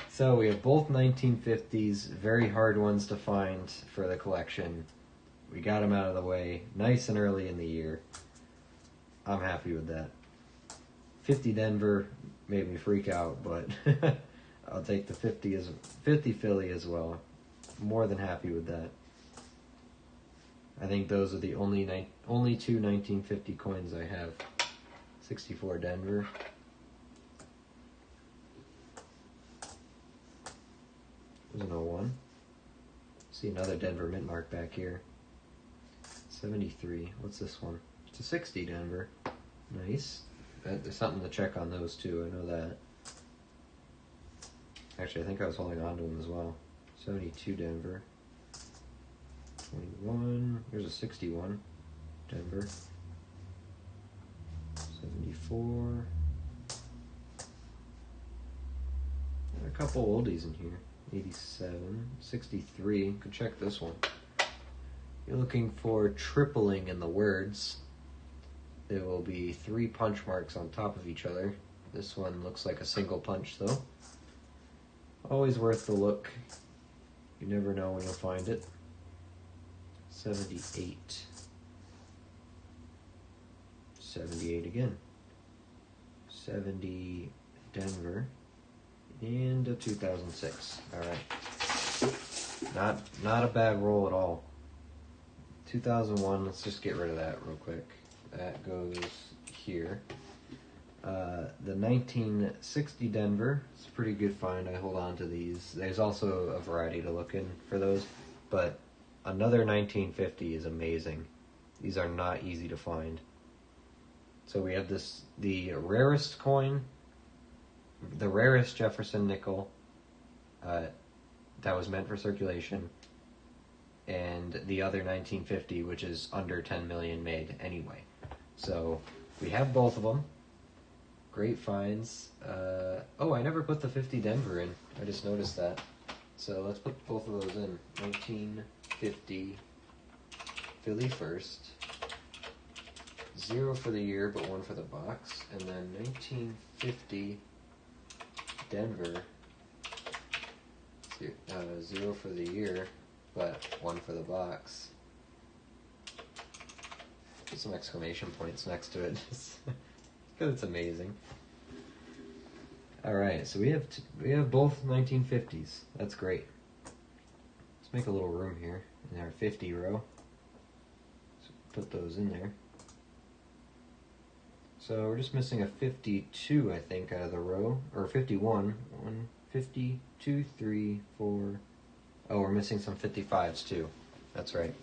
Speaker 1: So we have both 1950s, very hard ones to find for the collection. We got them out of the way nice and early in the year. I'm happy with that. 50 Denver made me freak out, but I'll take the 50 Philly as well. More than happy with that. I think those are the only two 1950 coins I have. 64 Denver. There's an 01. See another Denver mint mark back here. 73. What's this one? It's a 60 Denver. Nice. There's something to check on those too. I know that. Actually, I think I was holding on to them as well. 72 Denver. 21. Here's a 61 Denver. 74. A couple oldies in here. 87. 63. Could check this one. You're looking for tripling in the words. There will be 3 punch marks on top of each other. This one looks like a single punch though. Always worth the look. You never know when you'll find it. 78. 78 again. 70 Denver. And a 2006. Alright. Not a bad roll at all. 2001, let's just get rid of that real quick. That goes here. The 1960 Denver, it's a pretty good find. I hold on to these. There's also a variety to look in for those, but another 1950 is amazing. These are not easy to find. So we have the rarest coin, the rarest Jefferson nickel that was meant for circulation, and the other 1950, which is under 10 million made anyway. So we have both of them. Great finds. Oh, I never put the 50 Denver in. I just noticed that. So let's put both of those in. 1950 Philly first. 0 for the year, but 1 for the box. And then 1950 Denver. 0 for the year, but 1 for the box. Put some exclamation points next to it, because it's amazing. All right, so we have both 1950s. That's great. Let's make a little room here in our 50 row. So put those in there. So we're just missing a 52, I think, out of the row, or 51. 1, 50, 2, 3, 4. Oh, we're missing some 55s too. That's right.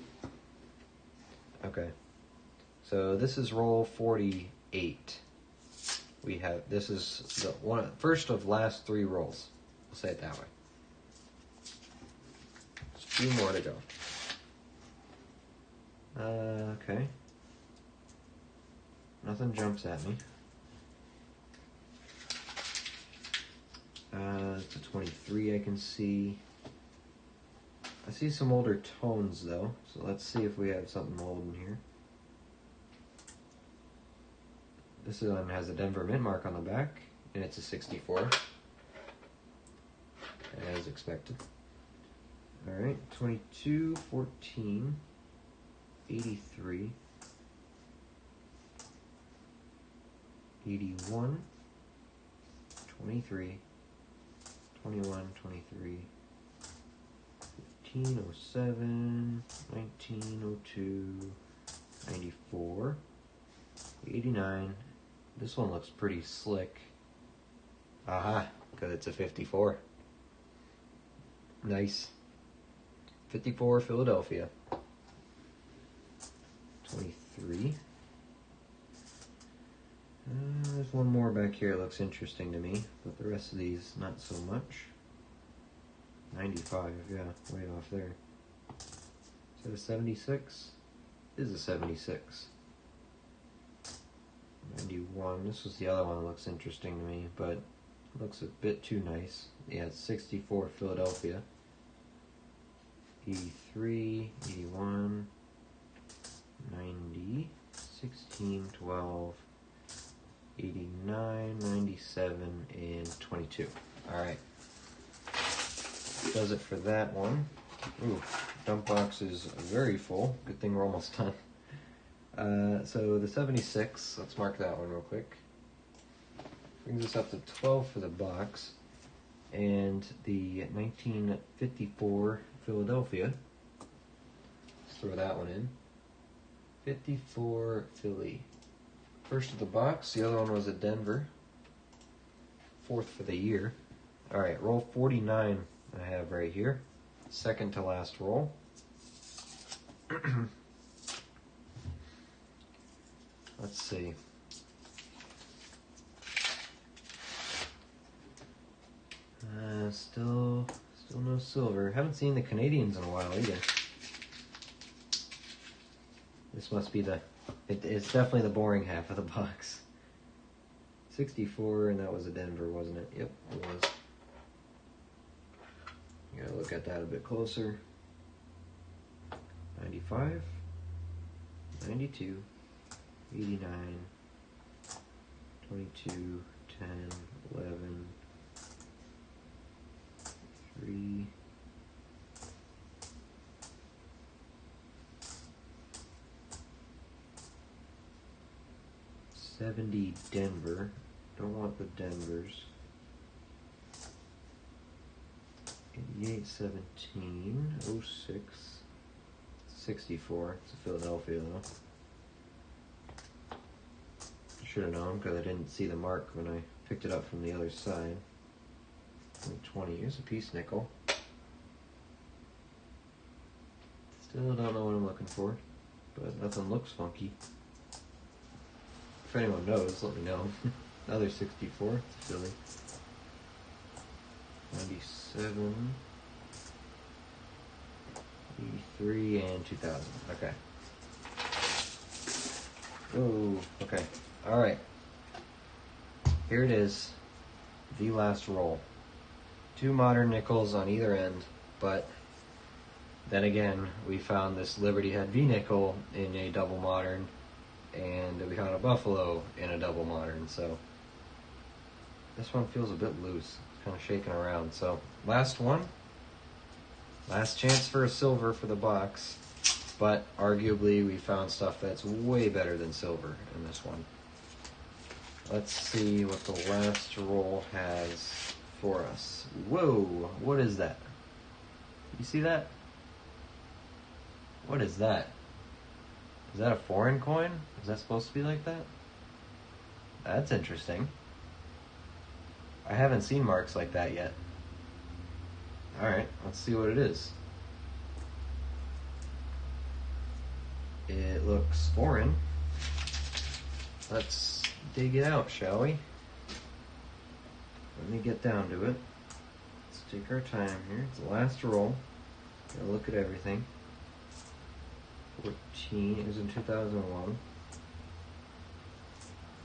Speaker 1: Okay. So this is roll 48. This is the first of last 3 rolls. We'll say it that way. There's a few more to go. Okay. Nothing jumps at me. It's a 23 I can see. I see some older tones though, so let's see if we have something old in here. This one has a Denver mint mark on the back, and it's a 64, as expected. Alright, 22, 14, 83, 81, 23, 21, 23, 1507, 1902, 94, 89. This one looks pretty slick. Aha, because it's a 54. Nice. 54 Philadelphia. 23. There's one more back here that looks interesting to me, but the rest of these not so much. 95, yeah, way off there. Is that a 76? It is a 76. 91, this was the other one that looks interesting to me, but it looks a bit too nice. Yeah, it's 64 Philadelphia. 83, 81, 90, 16, 12, 89, 97, and 22. Alright. Does it for that one. Ooh, dump box is very full. Good thing we're almost done. So the 76, let's mark that one real quick. Brings us up to 12 for the box. And the 1954 Philadelphia. Let's throw that one in. 54 Philly. First of the box, the other one was a Denver. Fourth for the year. Alright, roll 49 I have right here. Second to last roll. Let's see. Still no silver. Haven't seen the Canadians in a while either. This must be it's definitely the boring half of the box. 64, and that was a Denver, wasn't it? Yep, it was. You gotta look at that a bit closer. 95, 92, 89, 22, 10, 11, 3, 70 Denver. Don't want the Denvers. 88, 17, 06, 64. It's a Philadelphia though. Should have known because I didn't see the mark when I picked it up from the other side. 20. Here's a piece nickel. Still don't know what I'm looking for, but nothing looks funky. If anyone knows, let me know. Another 64. It's Philly. 97, 83, and 2000. Okay. Oh, okay. Alright. Here it is. The last roll. 2 modern nickels on either end, but then again, we found this Liberty Head V nickel in a double modern, and we found a Buffalo in a double modern, so this one feels a bit loose. Kind of shaking around. So last one, last chance for a silver for the box, but arguably we found stuff that's way better than silver in this one. Let's see what the last roll has for us. Whoa, what is that? You see that? What is that? Is that a foreign coin? Is that supposed to be like that? That's interesting. I haven't seen marks like that yet. Alright, let's see what it is. It looks foreign. Let's dig it out, shall we? Let me get down to it. Let's take our time here. It's the last roll. Gotta look at everything. 14, it was in 2001.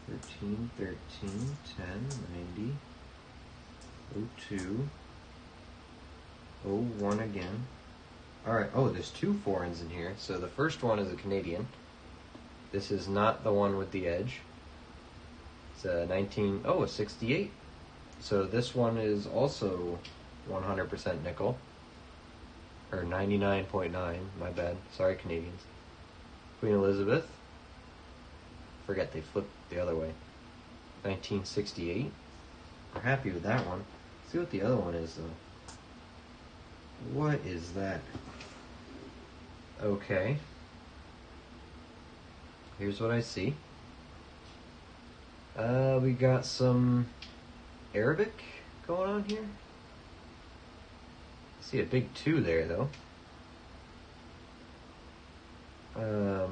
Speaker 1: 13, 13, 10, 90. 02, 01 again. Alright, oh, there's 2 foreigns in here. So the first one is a Canadian. This is not the one with the edge. It's a 68. So this one is also 100% nickel. Or 99.9, my bad. Sorry, Canadians. Queen Elizabeth. Forget they flipped the other way. 1968. We're happy with that one. Let's see what the other one is, though. What is that? Okay. Here's what I see. We got some Arabic going on here? I see a big 2 there, though. Let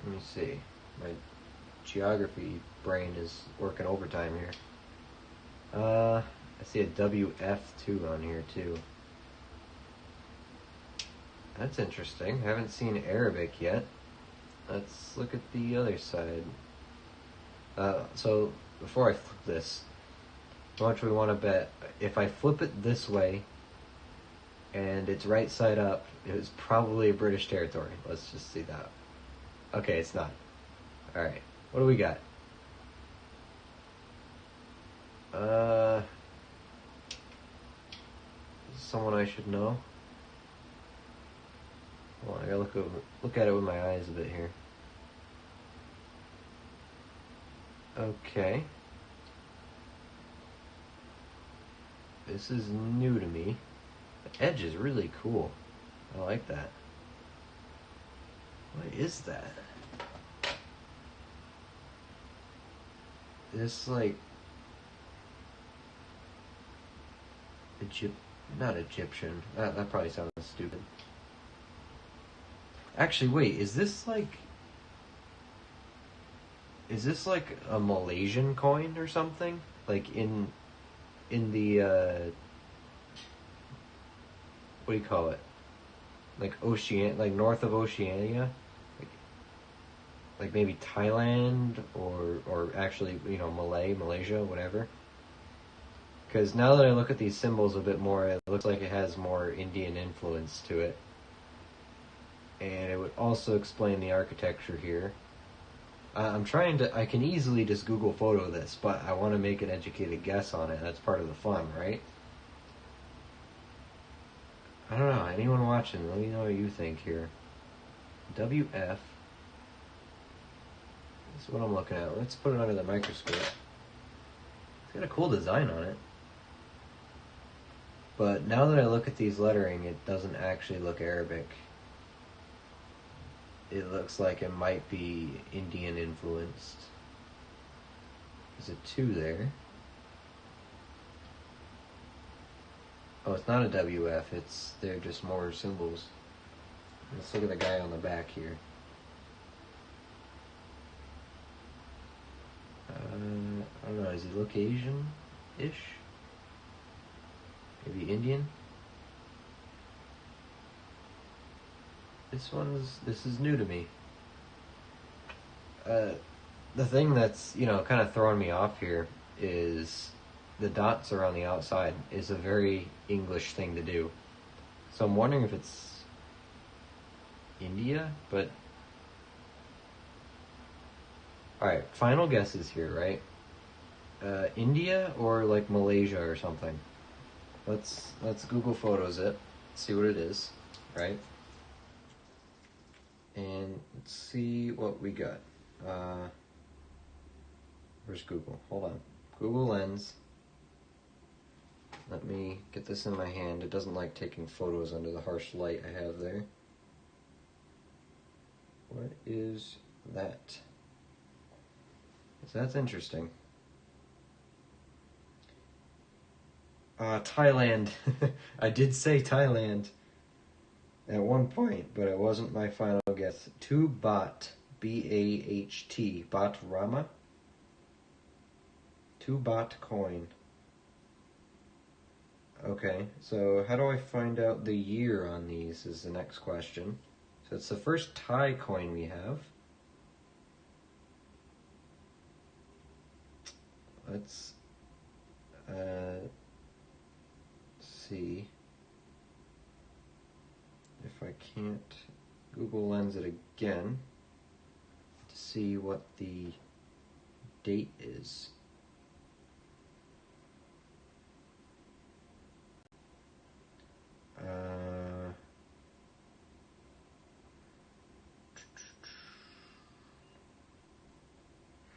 Speaker 1: me see. My geography brain is working overtime here. I see a WF2 on here, too. That's interesting. I haven't seen Arabic yet. Let's look at the other side. So, before I flip this, how much we want to bet? If I flip it this way, and it's right side up, it was probably a British territory. Let's just see that. Okay, it's not. Alright, what do we got? Someone I should know? Hold on, I gotta look at it with my eyes a bit here. Okay. This is new to me. The edge is really cool. I like that. What is that? This, like, not Egyptian. That probably sounds stupid. Actually, wait, is this like a Malaysian coin or something? Like in the what do you call it? Like north of Oceania? Like maybe Thailand or actually, Malaysia, whatever. Because now that I look at these symbols a bit more, it looks like it has more Indian influence to it. And it would also explain the architecture here. I can easily just Google photo this, but I want to make an educated guess on it. That's part of the fun, right? I don't know. Anyone watching, let me know what you think here. WF. This is what I'm looking at. Let's put it under the microscope. It's got a cool design on it. But now that I look at these lettering, it doesn't actually look Arabic. It looks like it might be Indian influenced. There's a 2 there. Oh, it's not a WF, they're just more symbols. Let's look at the guy on the back here. I don't know, does he look Asian-ish? Maybe Indian? This is new to me. The thing that's, kind of throwing me off here is the dots are on the outside. Is a very English thing to do. So I'm wondering if it's India, but... Alright, final guesses here, right? India or like Malaysia or something. Let's Google Photos it, see what it is, right? And let's see what we got. Where's Google? Hold on. Google Lens. Let me get this in my hand. It doesn't like taking photos under the harsh light I have there. What is that? So that's interesting. Thailand. I did say Thailand at one point, but it wasn't my final guess. 2 Baht. B-A-H-T. Baht Rama. 2 Baht coin. Okay, so how do I find out the year on these is the next question. So it's the first Thai coin we have. Let's see if I can't Google Lens it again to see what the date is.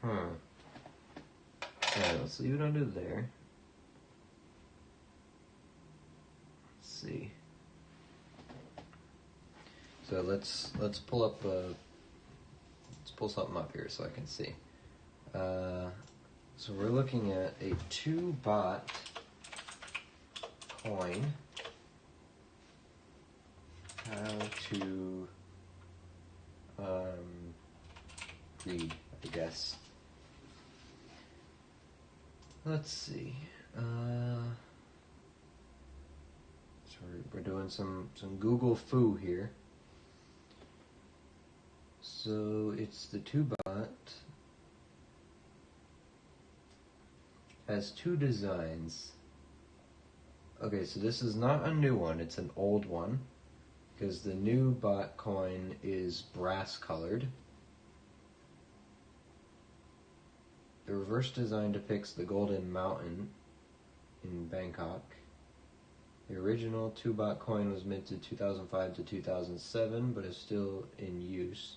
Speaker 1: Alright, let's leave it under there. Let's see. So let's pull up let's pull something up here so I can see. So we're looking at a 2-baht coin. How to read, I guess. Let's see. So we're doing some Google foo here. So it's the 2-baht. Has 2 designs. Okay, so this is not a new one, it's an old one. Because the new baht coin is brass colored. The reverse design depicts the Golden Mountain in Bangkok. The original 2-baht coin was minted 2005 to 2007, but is still in use.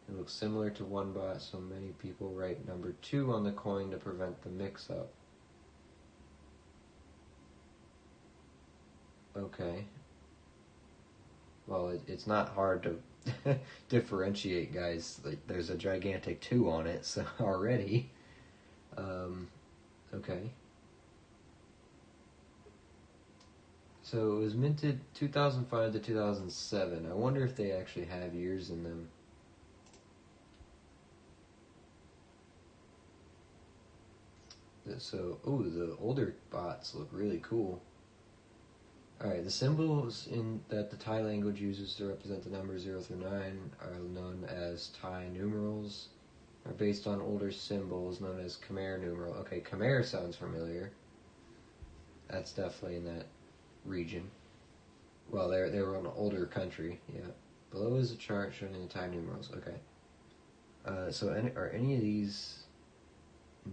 Speaker 1: It looks similar to 1 baht, so many people write number 2 on the coin to prevent the mix-up. Okay. Well, it's not hard to differentiate, guys. Like, there's a gigantic 2 on it, so already. Okay. So it was minted 2005 to 2007. I wonder if they actually have years in them. So, the older bots look really cool. Alright, the symbols that the Thai language uses to represent the numbers 0 through 9 are known as Thai numerals, are based on older symbols known as Khmer numeral. Okay, Khmer sounds familiar. That's definitely in that region. Well, they were an older country, yeah. Below is a chart showing the Thai numerals. Okay. So are any of these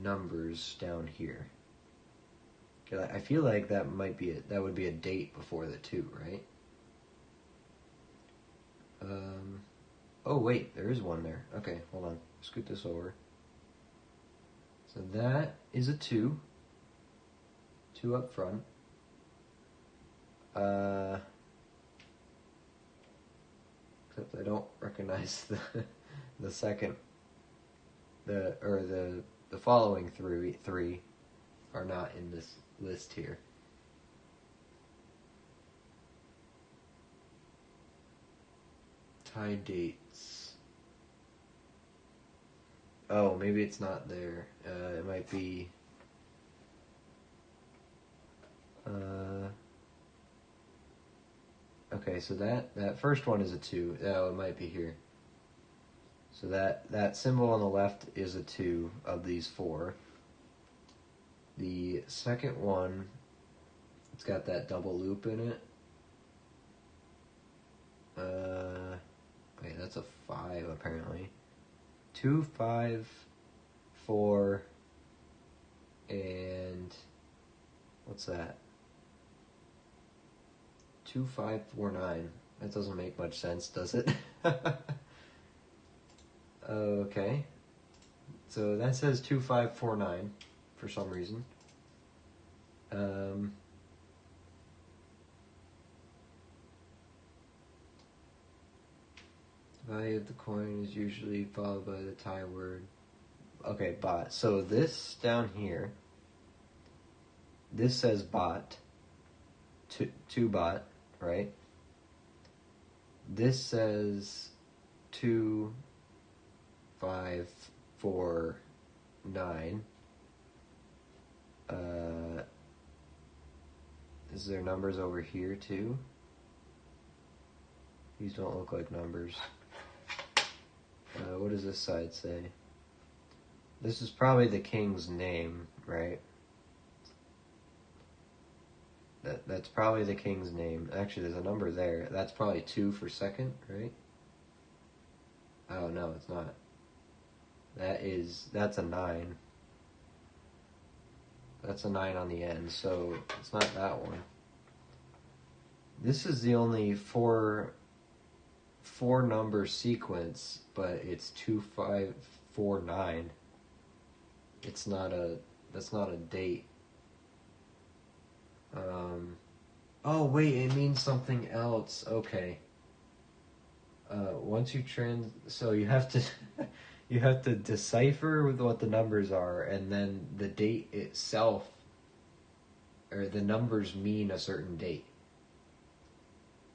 Speaker 1: numbers down here? I feel like that would be a date before the 2, right? Oh wait, there is one there. Okay, hold on. Scoot this over. So that is a 2. 2 up front. Except I don't recognize the second, the following 3 are not in this list here. Thai dates. Oh, maybe it's not there. It might be. Okay, so that first one is a 2. Oh, it might be here. So that symbol on the left is a 2 of these 4. The second one, it's got that double loop in it. Wait, that's a 5 apparently. 2, 5, 4, and what's that? 2, 5, 4, 9. That doesn't make much sense, does it? Okay. So that says 2, 5, 4, 9 for some reason. The value of the coin is usually followed by the Thai word. Okay, baht. So this down here, this says baht, 2 baht, right? This says 2, 5, 4, 9. Is there numbers over here too? These don't look like numbers. What does this side say? This is probably the king's name, right? That's probably the king's name. Actually, there's a number there. That's probably 2 for second, right? Oh, no, it's not. That's a 9. That's a 9 on the end, so it's not that one. This is the only 4 number sequence, but it's 2, 5, 4, 9. That's not a date. Oh wait, it means something else. Okay. So you have to You have to decipher with what the numbers are, and then the date itself, or the numbers mean a certain date.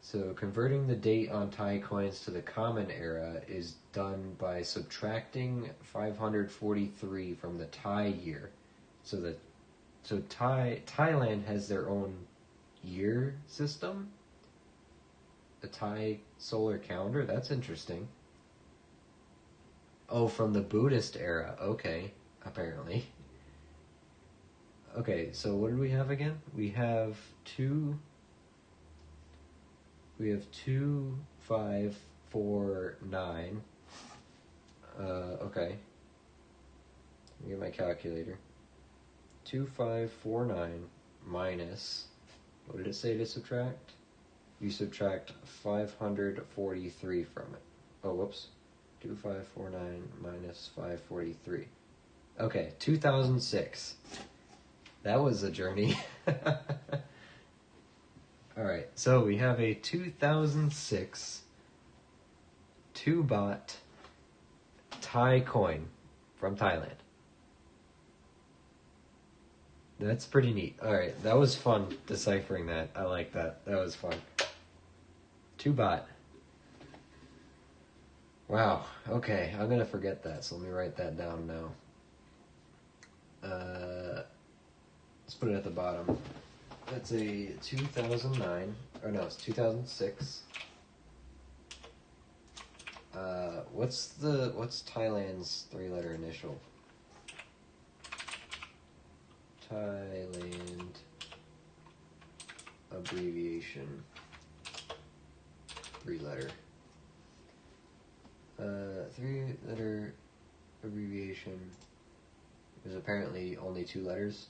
Speaker 1: So converting the date on Thai coins to the common era is done by subtracting 543 from the Thai year. So Thailand has their own year system, the Thai solar calendar. That's interesting. Oh, from the Buddhist era. Okay, apparently. Okay, so what did we have again? We have 2549. Okay. Let me get my calculator. 2549 minus, what did it say to subtract? You subtract 543 from it. Oh, whoops. 2549 minus 543. Okay, 2006. That was a journey. Alright, so we have a 2006 2 baht Thai coin from Thailand. That's pretty neat. Alright, that was fun deciphering that. I like that. That was fun. 2 baht. Wow, okay, I'm gonna forget that, so let me write that down now. Let's put it at the bottom. That's a 2009, or no, it's 2006. What's Thailand's 3-letter initial? Thailand abbreviation. 3-letter. 3-letter abbreviation. There's apparently only 2 letters.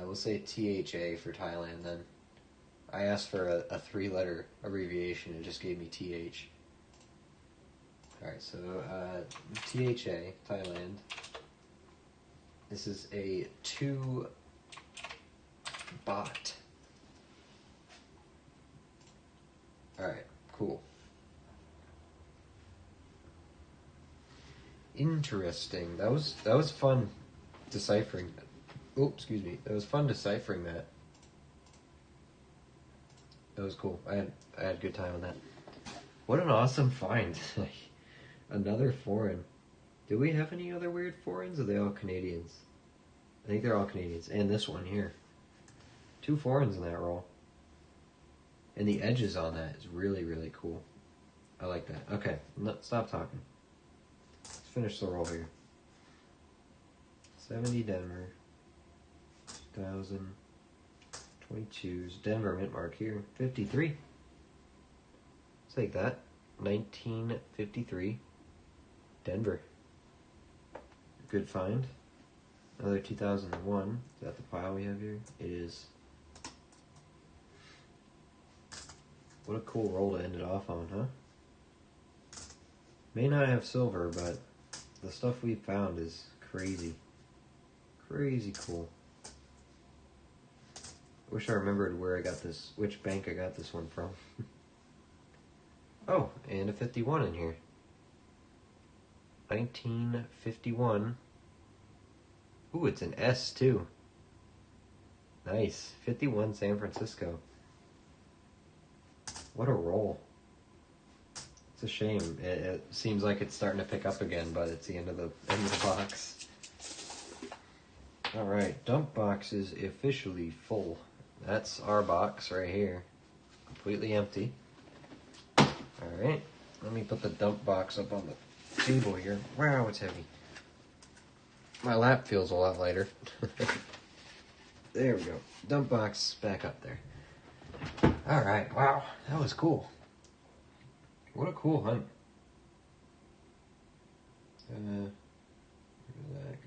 Speaker 1: We'll say THA for Thailand then. I asked for a 3-letter abbreviation, it just gave me TH. Alright, so THA, Thailand. This is a 2 baht. Alright, cool. Interesting. That was fun deciphering that. Oh, excuse me. It was fun deciphering that. That was cool. I had a good time on that. What an awesome find. Another foreign. Do we have any other weird foreigns? Or are they all Canadians? I think they're all Canadians. And this one here. 2 foreigns in that roll. And the edges on that is really, really cool. I like that. Okay, stop talking. Let's finish the roll here. 70 Denver. 2022's Denver mint mark here. 53. Take that. 1953. Denver. Good find. Another 2001. Is that the pile we have here? It is. What a cool roll to end it off on, huh? May not have silver, but the stuff we found is crazy. Crazy cool. I wish I remembered where I got this, which bank I got this one from. Oh, and a 51 in here. 1951. Ooh, it's an S too. Nice. 51 San Francisco. What a roll. It's a shame. It seems like it's starting to pick up again, but it's the end of the box. Alright, dump box is officially full. That's our box right here. Completely empty. Alright, let me put the dump box up on the table here. Wow, it's heavy. My lap feels a lot lighter. There we go. Dump box back up there. Alright, wow, that was cool. What a cool hunt. Get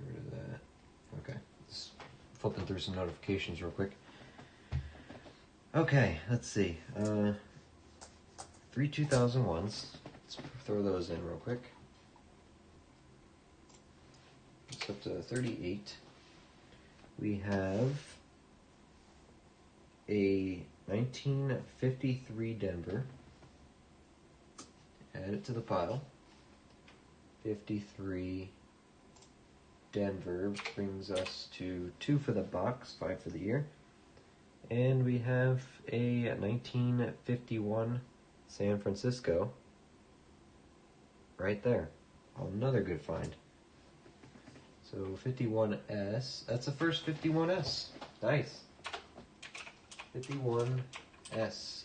Speaker 1: rid of that. Okay, just flipping through some notifications real quick. Okay, let's see. 3 2001s. Let's throw those in real quick. It's up to 38. We have a 1953 Denver. Add it to the pile. 53 Denver brings us to 2 for the box, 5 for the year. And we have a 1951 San Francisco right there. Another good find. So 51S, that's the first 51S. Nice. 51S.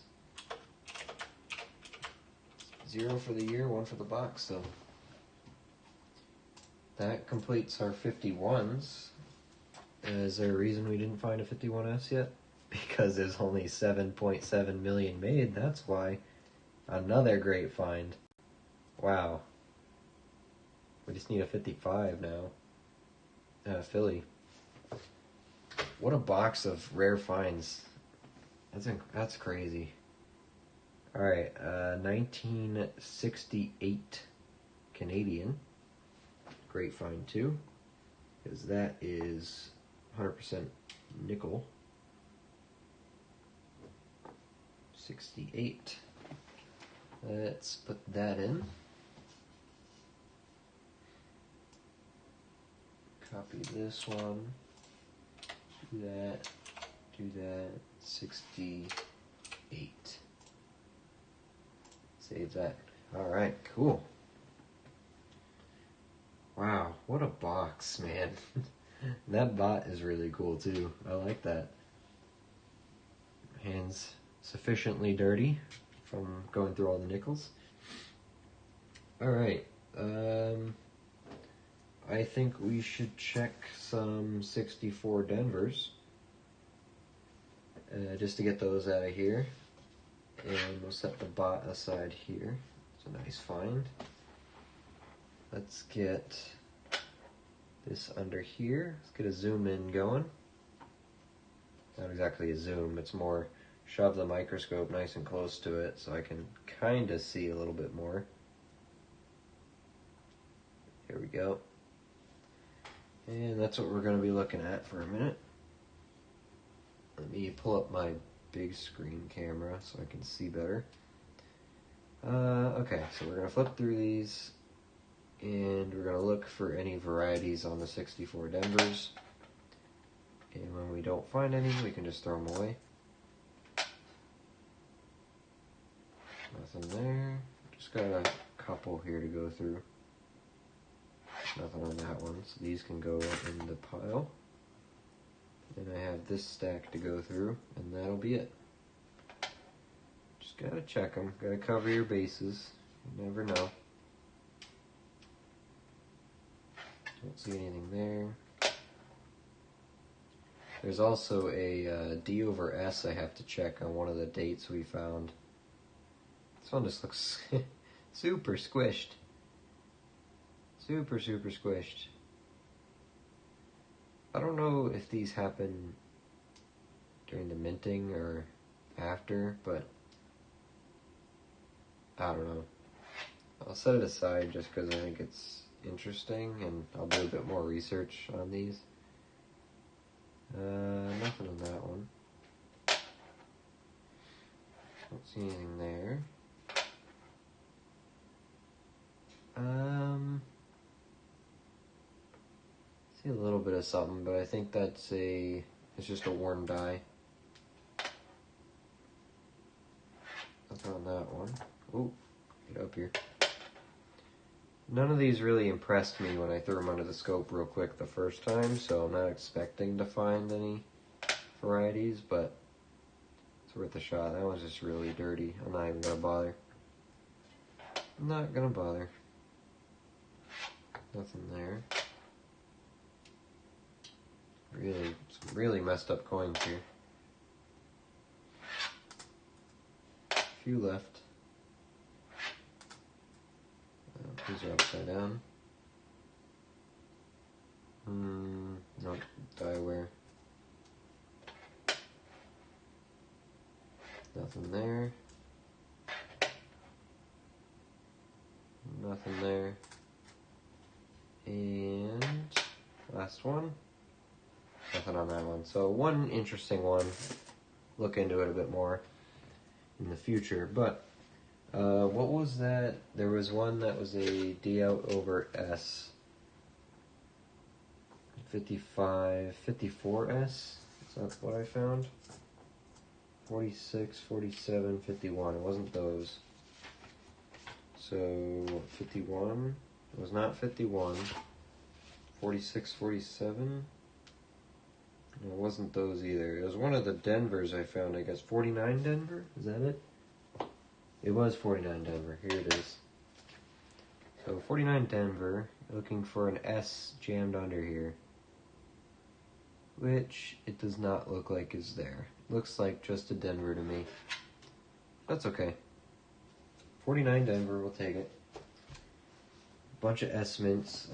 Speaker 1: 0 for the year, 1 for the box, so that completes our 51s. Is there a reason we didn't find a 51S yet? Because there's only 7.7 million made, that's why. Another great find. Wow. We just need a 55 now. Philly. What a box of rare finds. That's crazy. Alright, 1968 Canadian. Great find too, because that is 100% nickel. 68. Let's put that in. Copy this one. Do that. 68. Save that. Alright, cool. Wow, what a box, man. That bot is really cool too. I like that. Hands sufficiently dirty from going through all the nickels. Alright, I think we should check some 64 Denvers. Just to get those out of here. And we'll set the bot aside here. It's a nice find. Let's get this under here. Let's get a zoom in going. Not exactly a zoom, it's more shove the microscope nice and close to it so I can kind of see a little bit more. Here we go. And that's what we're going to be looking at for a minute. Let me pull up my big screen camera so I can see better. Okay, so we're going to flip through these and we're going to look for any varieties on the 64 Denvers. And when we don't find any, we can just throw them away. Nothing there. Just got a couple here to go through. Nothing on that one, so these can go in the pile. And I have this stack to go through, and that'll be it. Just gotta check them, gotta cover your bases. You never know. Don't see anything there. There's also a D over S I have to check on one of the dates we found. This one just looks super squished. Super squished. I don't know if these happen during the minting or after, but I don't know. I'll set it aside just because I think it's interesting and I'll do a bit more research on these. Nothing on that one. Don't see anything there. See a little bit of something, but I think it's just a worn die. Nothing on that one. Ooh, get up here. None of these really impressed me when I threw them under the scope real quick the first time, so I'm not expecting to find any varieties, but it's worth a shot. That one's just really dirty. I'm not even gonna bother. I'm not gonna bother. Nothing there. Some really messed up coins here. A few left. These are upside down. Nope, dieware. Nothing there. Nothing there. And last one. Nothing on that one. So one interesting one. Look into it a bit more in the future. But What was that? There was one that was a D out over S. 55, 54S. Is that what I found? 46, 47, 51. It wasn't those. So 51. It was not 51. 46, 47. It wasn't those either. It was one of the Denvers I found, I guess. 49 Denver? Is that it? It was 49 Denver. Here it is. So 49 Denver, looking for an S jammed under here. Which it does not look like is there. Looks like just a Denver to me. That's okay. 49 Denver, we'll take it. Bunch of S mints.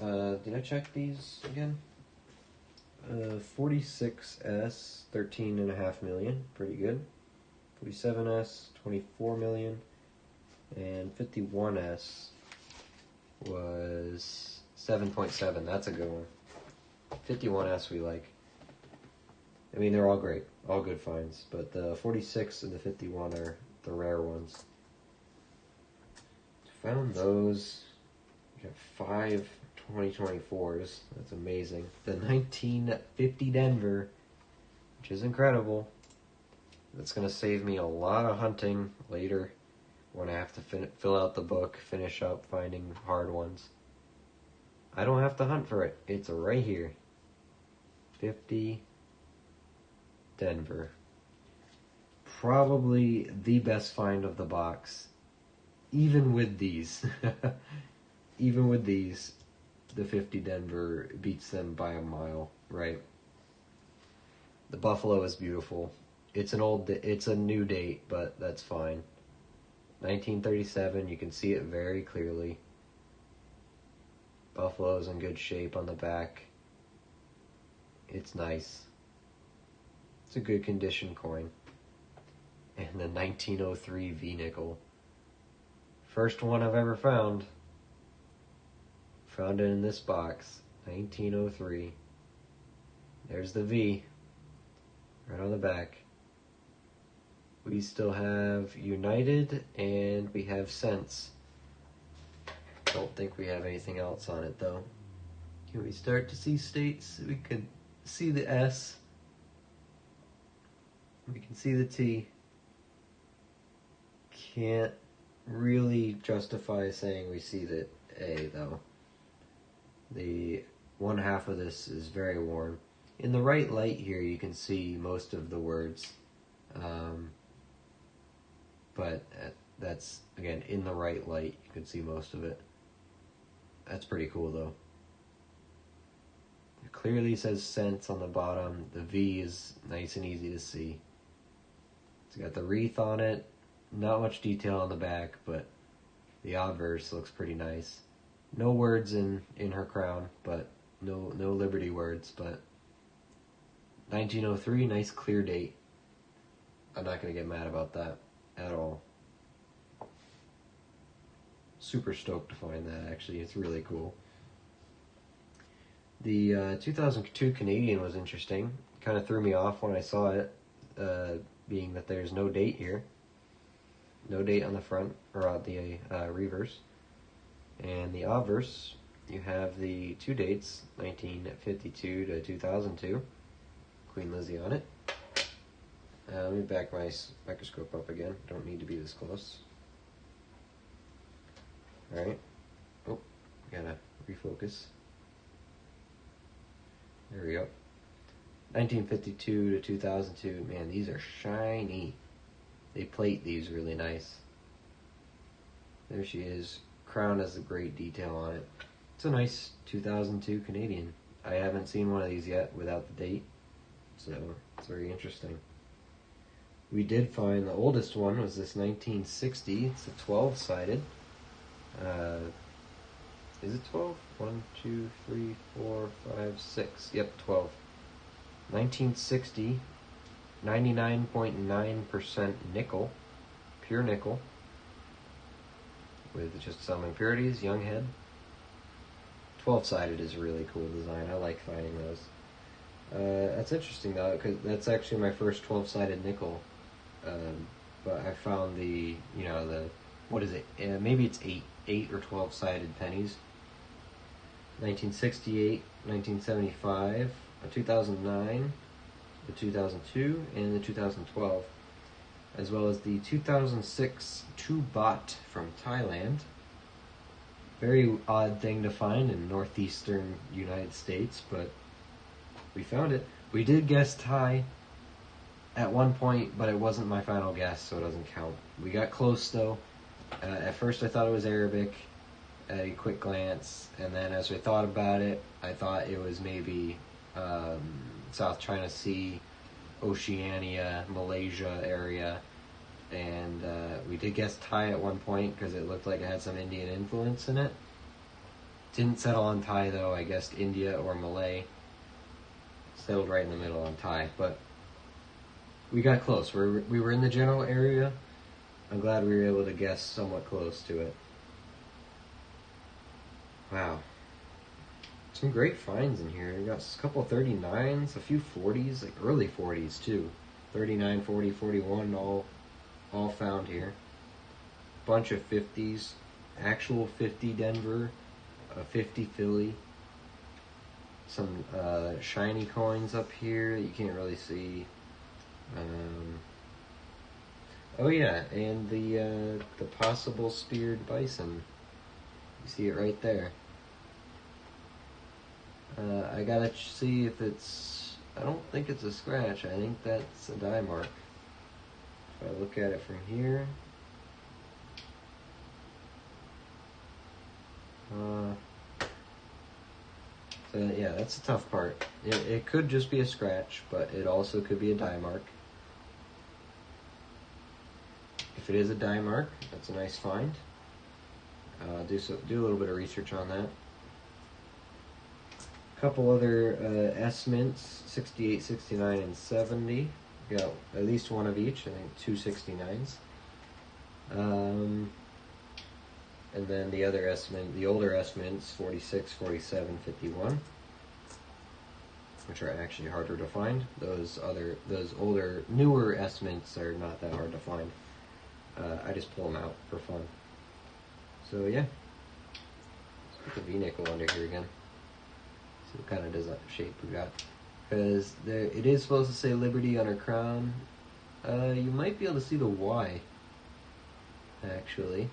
Speaker 1: Did I check these again? 46S, 13.5 million. Pretty good. 47S, 24 million. And 51S was 7.7. That's a good one. 51S we like. I mean, they're all great. All good finds. But the 46 and the 51 are the rare ones. Found those. We got 5 2024s. That's amazing. The 1950 Denver, which is incredible. That's going to save me a lot of hunting later when I have to fill out the book, finish up finding hard ones. I don't have to hunt for it. It's right here. 50 Denver. Probably the best find of the box. Even with these. Even with these, the 50 Denver beats them by a mile, right? The buffalo is beautiful. It's a new date, but that's fine. 1937, you can see it very clearly. Buffalo's in good shape on the back. It's nice. It's a good condition coin. And the 1903 V-nickel. First one I've ever found. Found it in this box. 1903. There's the V. Right on the back. We still have United and we have Sense. Don't think we have anything else on it though. Can we start to see states? We could see the S. We can see the T. Can't really justify saying we see the A though. The one half of this is very worn. In the right light here you can see most of the words. But that's, again, in the right light you can see most of it. That's pretty cool though. It clearly says Sense on the bottom. The V is nice and easy to see. It's got the wreath on it. Not much detail on the back, but the obverse looks pretty nice. No words in her crown, but no Liberty words, but 1903, nice clear date. I'm not going to get mad about that at all. Super stoked to find that, actually. It's really cool. The 2002 Canadian was interesting. Kind of threw me off when I saw it, being that there's no date here. No date on the front, or on the reverse. And the obverse, you have the two dates, 1952 to 2002. Queen Lizzie on it. Let me back my microscope up again. Don't need to be this close. Alright. Oh, gotta refocus. There we go. 1952 to 2002. Man, these are shiny. They plate these really nice. There she is. Crown has a great detail on it. It's a nice 2002 Canadian. I haven't seen one of these yet without the date, so it's very interesting. We did find the oldest one was this 1960. It's a 12-sided. Is it 12? 1, 2, 3, 4, 5, 6. Yep, 12. 1960. 99.9% nickel. Pure nickel. With just some impurities, young head. 12-sided is a really cool design. I like finding those. That's interesting though, because that's actually my first 12-sided nickel. But I found the what is it? Maybe it's 8 or 12 sided pennies. 1968, 1975, a 2009, the 2002, and the 2012, as well as the 2006 2 baht from Thailand. Very odd thing to find in northeastern United States, but we found it. We did guess Thai at one point, but it wasn't my final guess, so it doesn't count. We got close though. At first I thought it was Arabic at a quick glance, and then as I thought about it, I thought it was maybe South China Sea, Oceania, Malaysia area, and we did guess Thai at one point because it looked like it had some Indian influence in it. Didn't settle on Thai though. I guessed India or Malay. Settled right in the middle on Thai, but we got close. We were in the general area. I'm glad we were able to guess somewhat close to it. Wow. Some great finds in here. We got a couple 39s, a few 40s, like early 40s too. 39, 40, 41, all found here. Bunch of 50s, actual 50 Denver, a 50 Philly. Some shiny coins up here that you can't really see. Oh yeah, and the possible speared bison. You see it right there. I gotta see if it's... I don't think it's a scratch. I think that's a die mark. If I look at it from here... So yeah, that's the tough part. It could just be a scratch, but it also could be a die mark. If it is a die mark, that's a nice find. Do a little bit of research on that. A couple other S-mints, 68, 69, and 70. We got at least one of each, I think 2 69s. And then the other S-mint, the older S-mints, 46, 47, 51, which are actually harder to find. Those older, newer S-mints are not that hard to find. I just pull them out for fun. So yeah, let's put the V-nickel under here again. See what kind of shape we got. Because it is supposed to say Liberty on her crown. You might be able to see the Y, actually.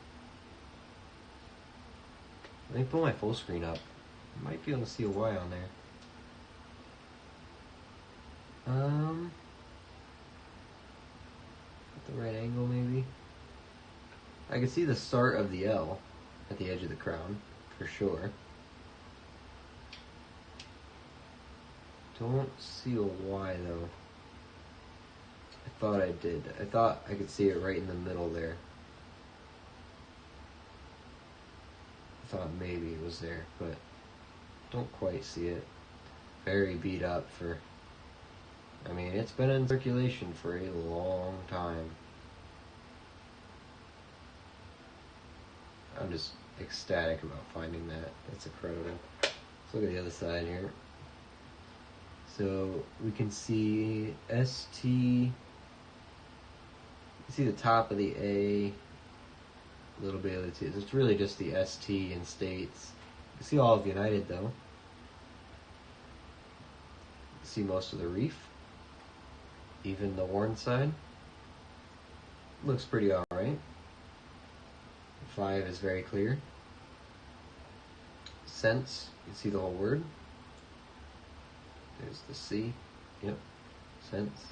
Speaker 1: Let me pull my full screen up. You might be able to see a Y on there. At the right angle maybe. I can see the start of the L at the edge of the crown, for sure. Don't see a Y though. I thought I did. I thought I could see it right in the middle there. Thought maybe it was there, but don't quite see it. Very beat up for... I mean, it's been in circulation for a long time. I'm just ecstatic about finding that. That's incredible. Let's look at the other side here. So we can see ST. You see the top of the A. A little bit of the T. It's really just the ST in States. You see all of United though. You see most of the reef. Even the worn side. Looks pretty alright. 5 is very clear. Cents, you see the whole word. There's the C. Yep. Cents.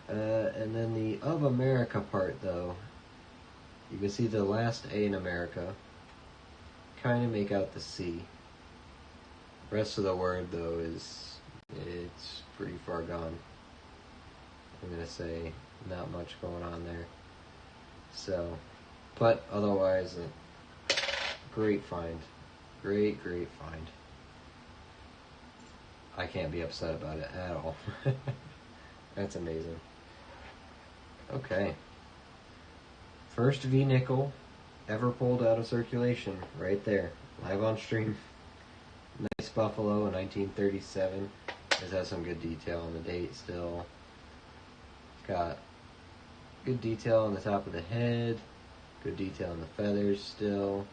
Speaker 1: And then the of America part though. You can see the last A in America. Kind of make out the C. The rest of the word though it's pretty far gone. I'm gonna say not much going on there. So, but otherwise, great find. Great find. I can't be upset about it at all. That's amazing. Okay. First V-nickel ever pulled out of circulation, right there, live on stream. Nice buffalo in 1937. This has some good detail on the date still. Got good detail on the top of the head, Good detail on the feathers still.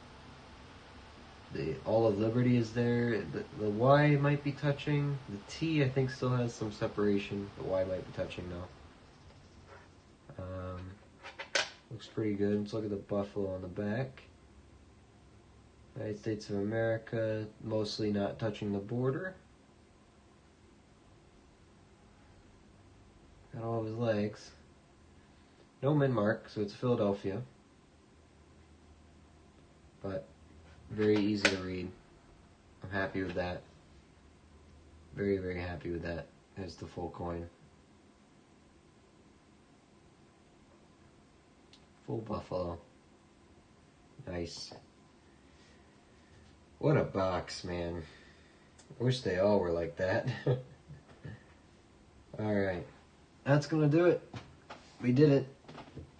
Speaker 1: The All of Liberty is there. The Y might be touching. The T, I think, still has some separation. The Y might be touching now. Looks pretty good. Let's look at the buffalo on the back. United States of America, mostly not touching the border. Got all of his legs. No mint mark, so it's Philadelphia. But very easy to read. I'm happy with that. Very, very happy with that. There's the full coin. Full buffalo. Nice. What a box, man. I wish they all were like that. Alright. That's gonna do it. We did it.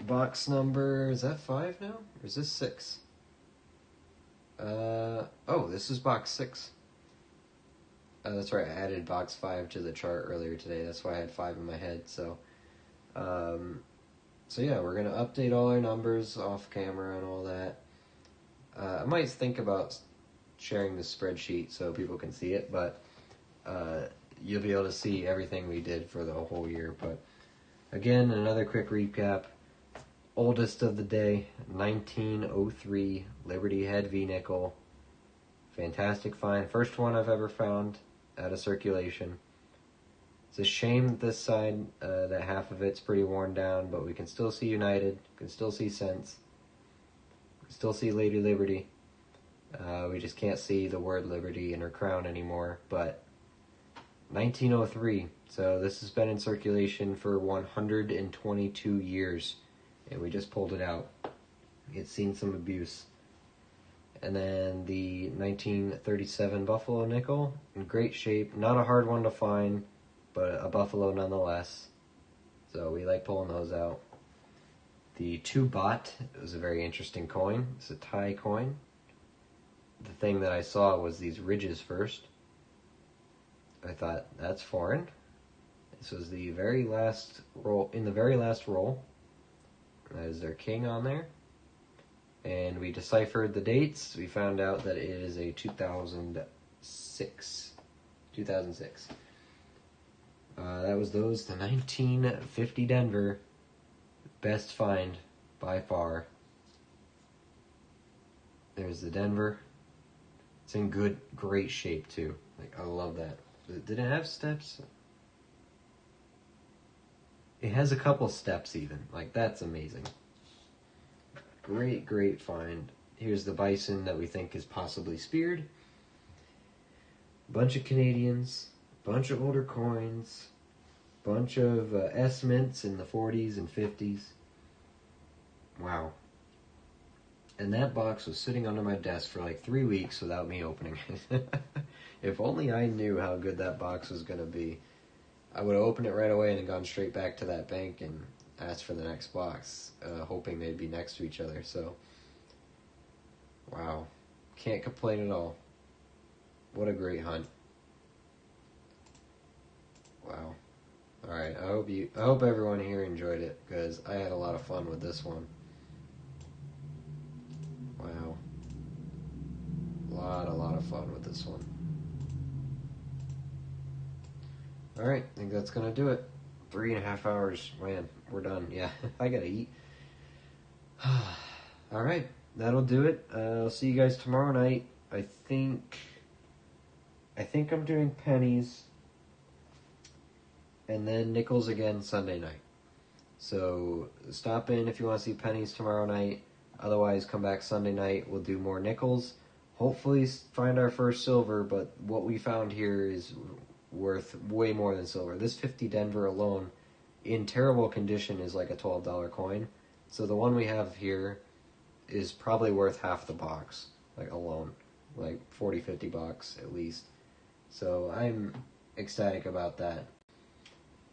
Speaker 1: Box number, is that 5 now? Or is this 6? Oh, this is box 6. That's right, I added box 5 to the chart earlier today. That's why I had 5 in my head. So yeah, we're going to update all our numbers off camera and all that. I might think about sharing the spreadsheet so people can see it, but you'll be able to see everything we did for the whole year. But again, another quick recap. Oldest of the day, 1903 Liberty Head V-Nickel. Fantastic find. First one I've ever found out of circulation. It's a shame that this side, that half of it's pretty worn down, but we can still see United, can still see Cents, can still see Lady Liberty. We just can't see the word Liberty in her crown anymore, but 1903. So this has been in circulation for 122 years. And we just pulled it out. It's seen some abuse. And then the 1937 Buffalo Nickel, in great shape. Not a hard one to find, but a Buffalo nonetheless. So we like pulling those out. The 2 Baht was a very interesting coin. It's a Thai coin. The thing that I saw was these ridges first. I thought, that's foreign. This was the very last roll, in the very last roll. That is their king on there. And we deciphered the dates. We found out that it is a 2006. That was those, the 1950 Denver. Best find by far. There's the Denver. It's in great shape too. Like, I love that. Did it have steps? It has a couple steps even. Like, that's amazing. Great, great find. Here's the bison that we think is possibly speared. Bunch of Canadians. Bunch of older coins. Bunch of S-mints in the 40s and 50s. Wow. And that box was sitting under my desk for like 3 weeks without me opening it. If only I knew how good that box was going to be. I would have opened it right away and then gone straight back to that bank and asked for the next box, hoping they'd be next to each other. So, wow. Can't complain at all. What a great hunt. Wow. Alright, I hope everyone here enjoyed it, because I had a lot of fun with this one. Wow. A lot of fun with this one. Alright, I think that's going to do it. 3.5 hours. Man, we're done. Yeah, I got to eat. Alright, that'll do it. I'll see you guys tomorrow night. I think I'm doing pennies. And then nickels again Sunday night. So stop in if you want to see pennies tomorrow night. Otherwise, come back Sunday night. We'll do more nickels. Hopefully find our first silver, but what we found here is worth way more than silver. This 50 Denver alone, in terrible condition, is like a $12 coin. So the one we have here is probably worth half the box, like alone. Like 40, 50 bucks at least. So I'm ecstatic about that.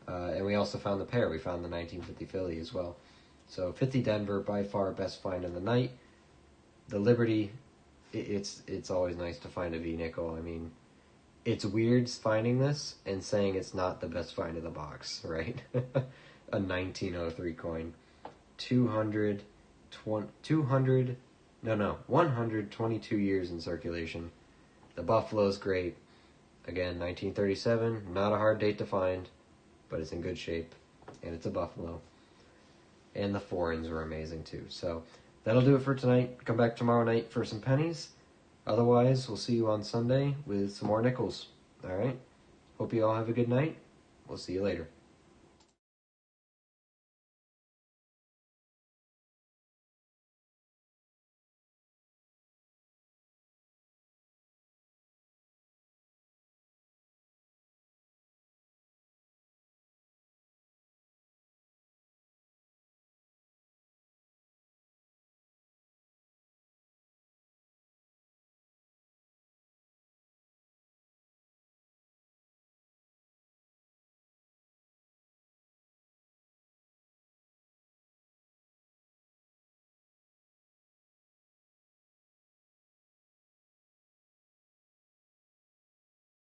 Speaker 1: And we also found the pair. We found the 1950 Philly as well. So 50 Denver, by far best find of the night. The Liberty, it's always nice to find a V-nickel. I mean, it's weird finding this and saying it's not the best find of the box, right? A 1903 coin. 200 122 years in circulation. The Buffalo's great. Again, 1937, not a hard date to find, but it's in good shape, and it's a Buffalo. And the foreigns were amazing too. So that'll do it for tonight. Come back tomorrow night for some pennies. Otherwise, we'll see you on Sunday with some more nickels. All right? Hope you all have a good night. We'll see you later.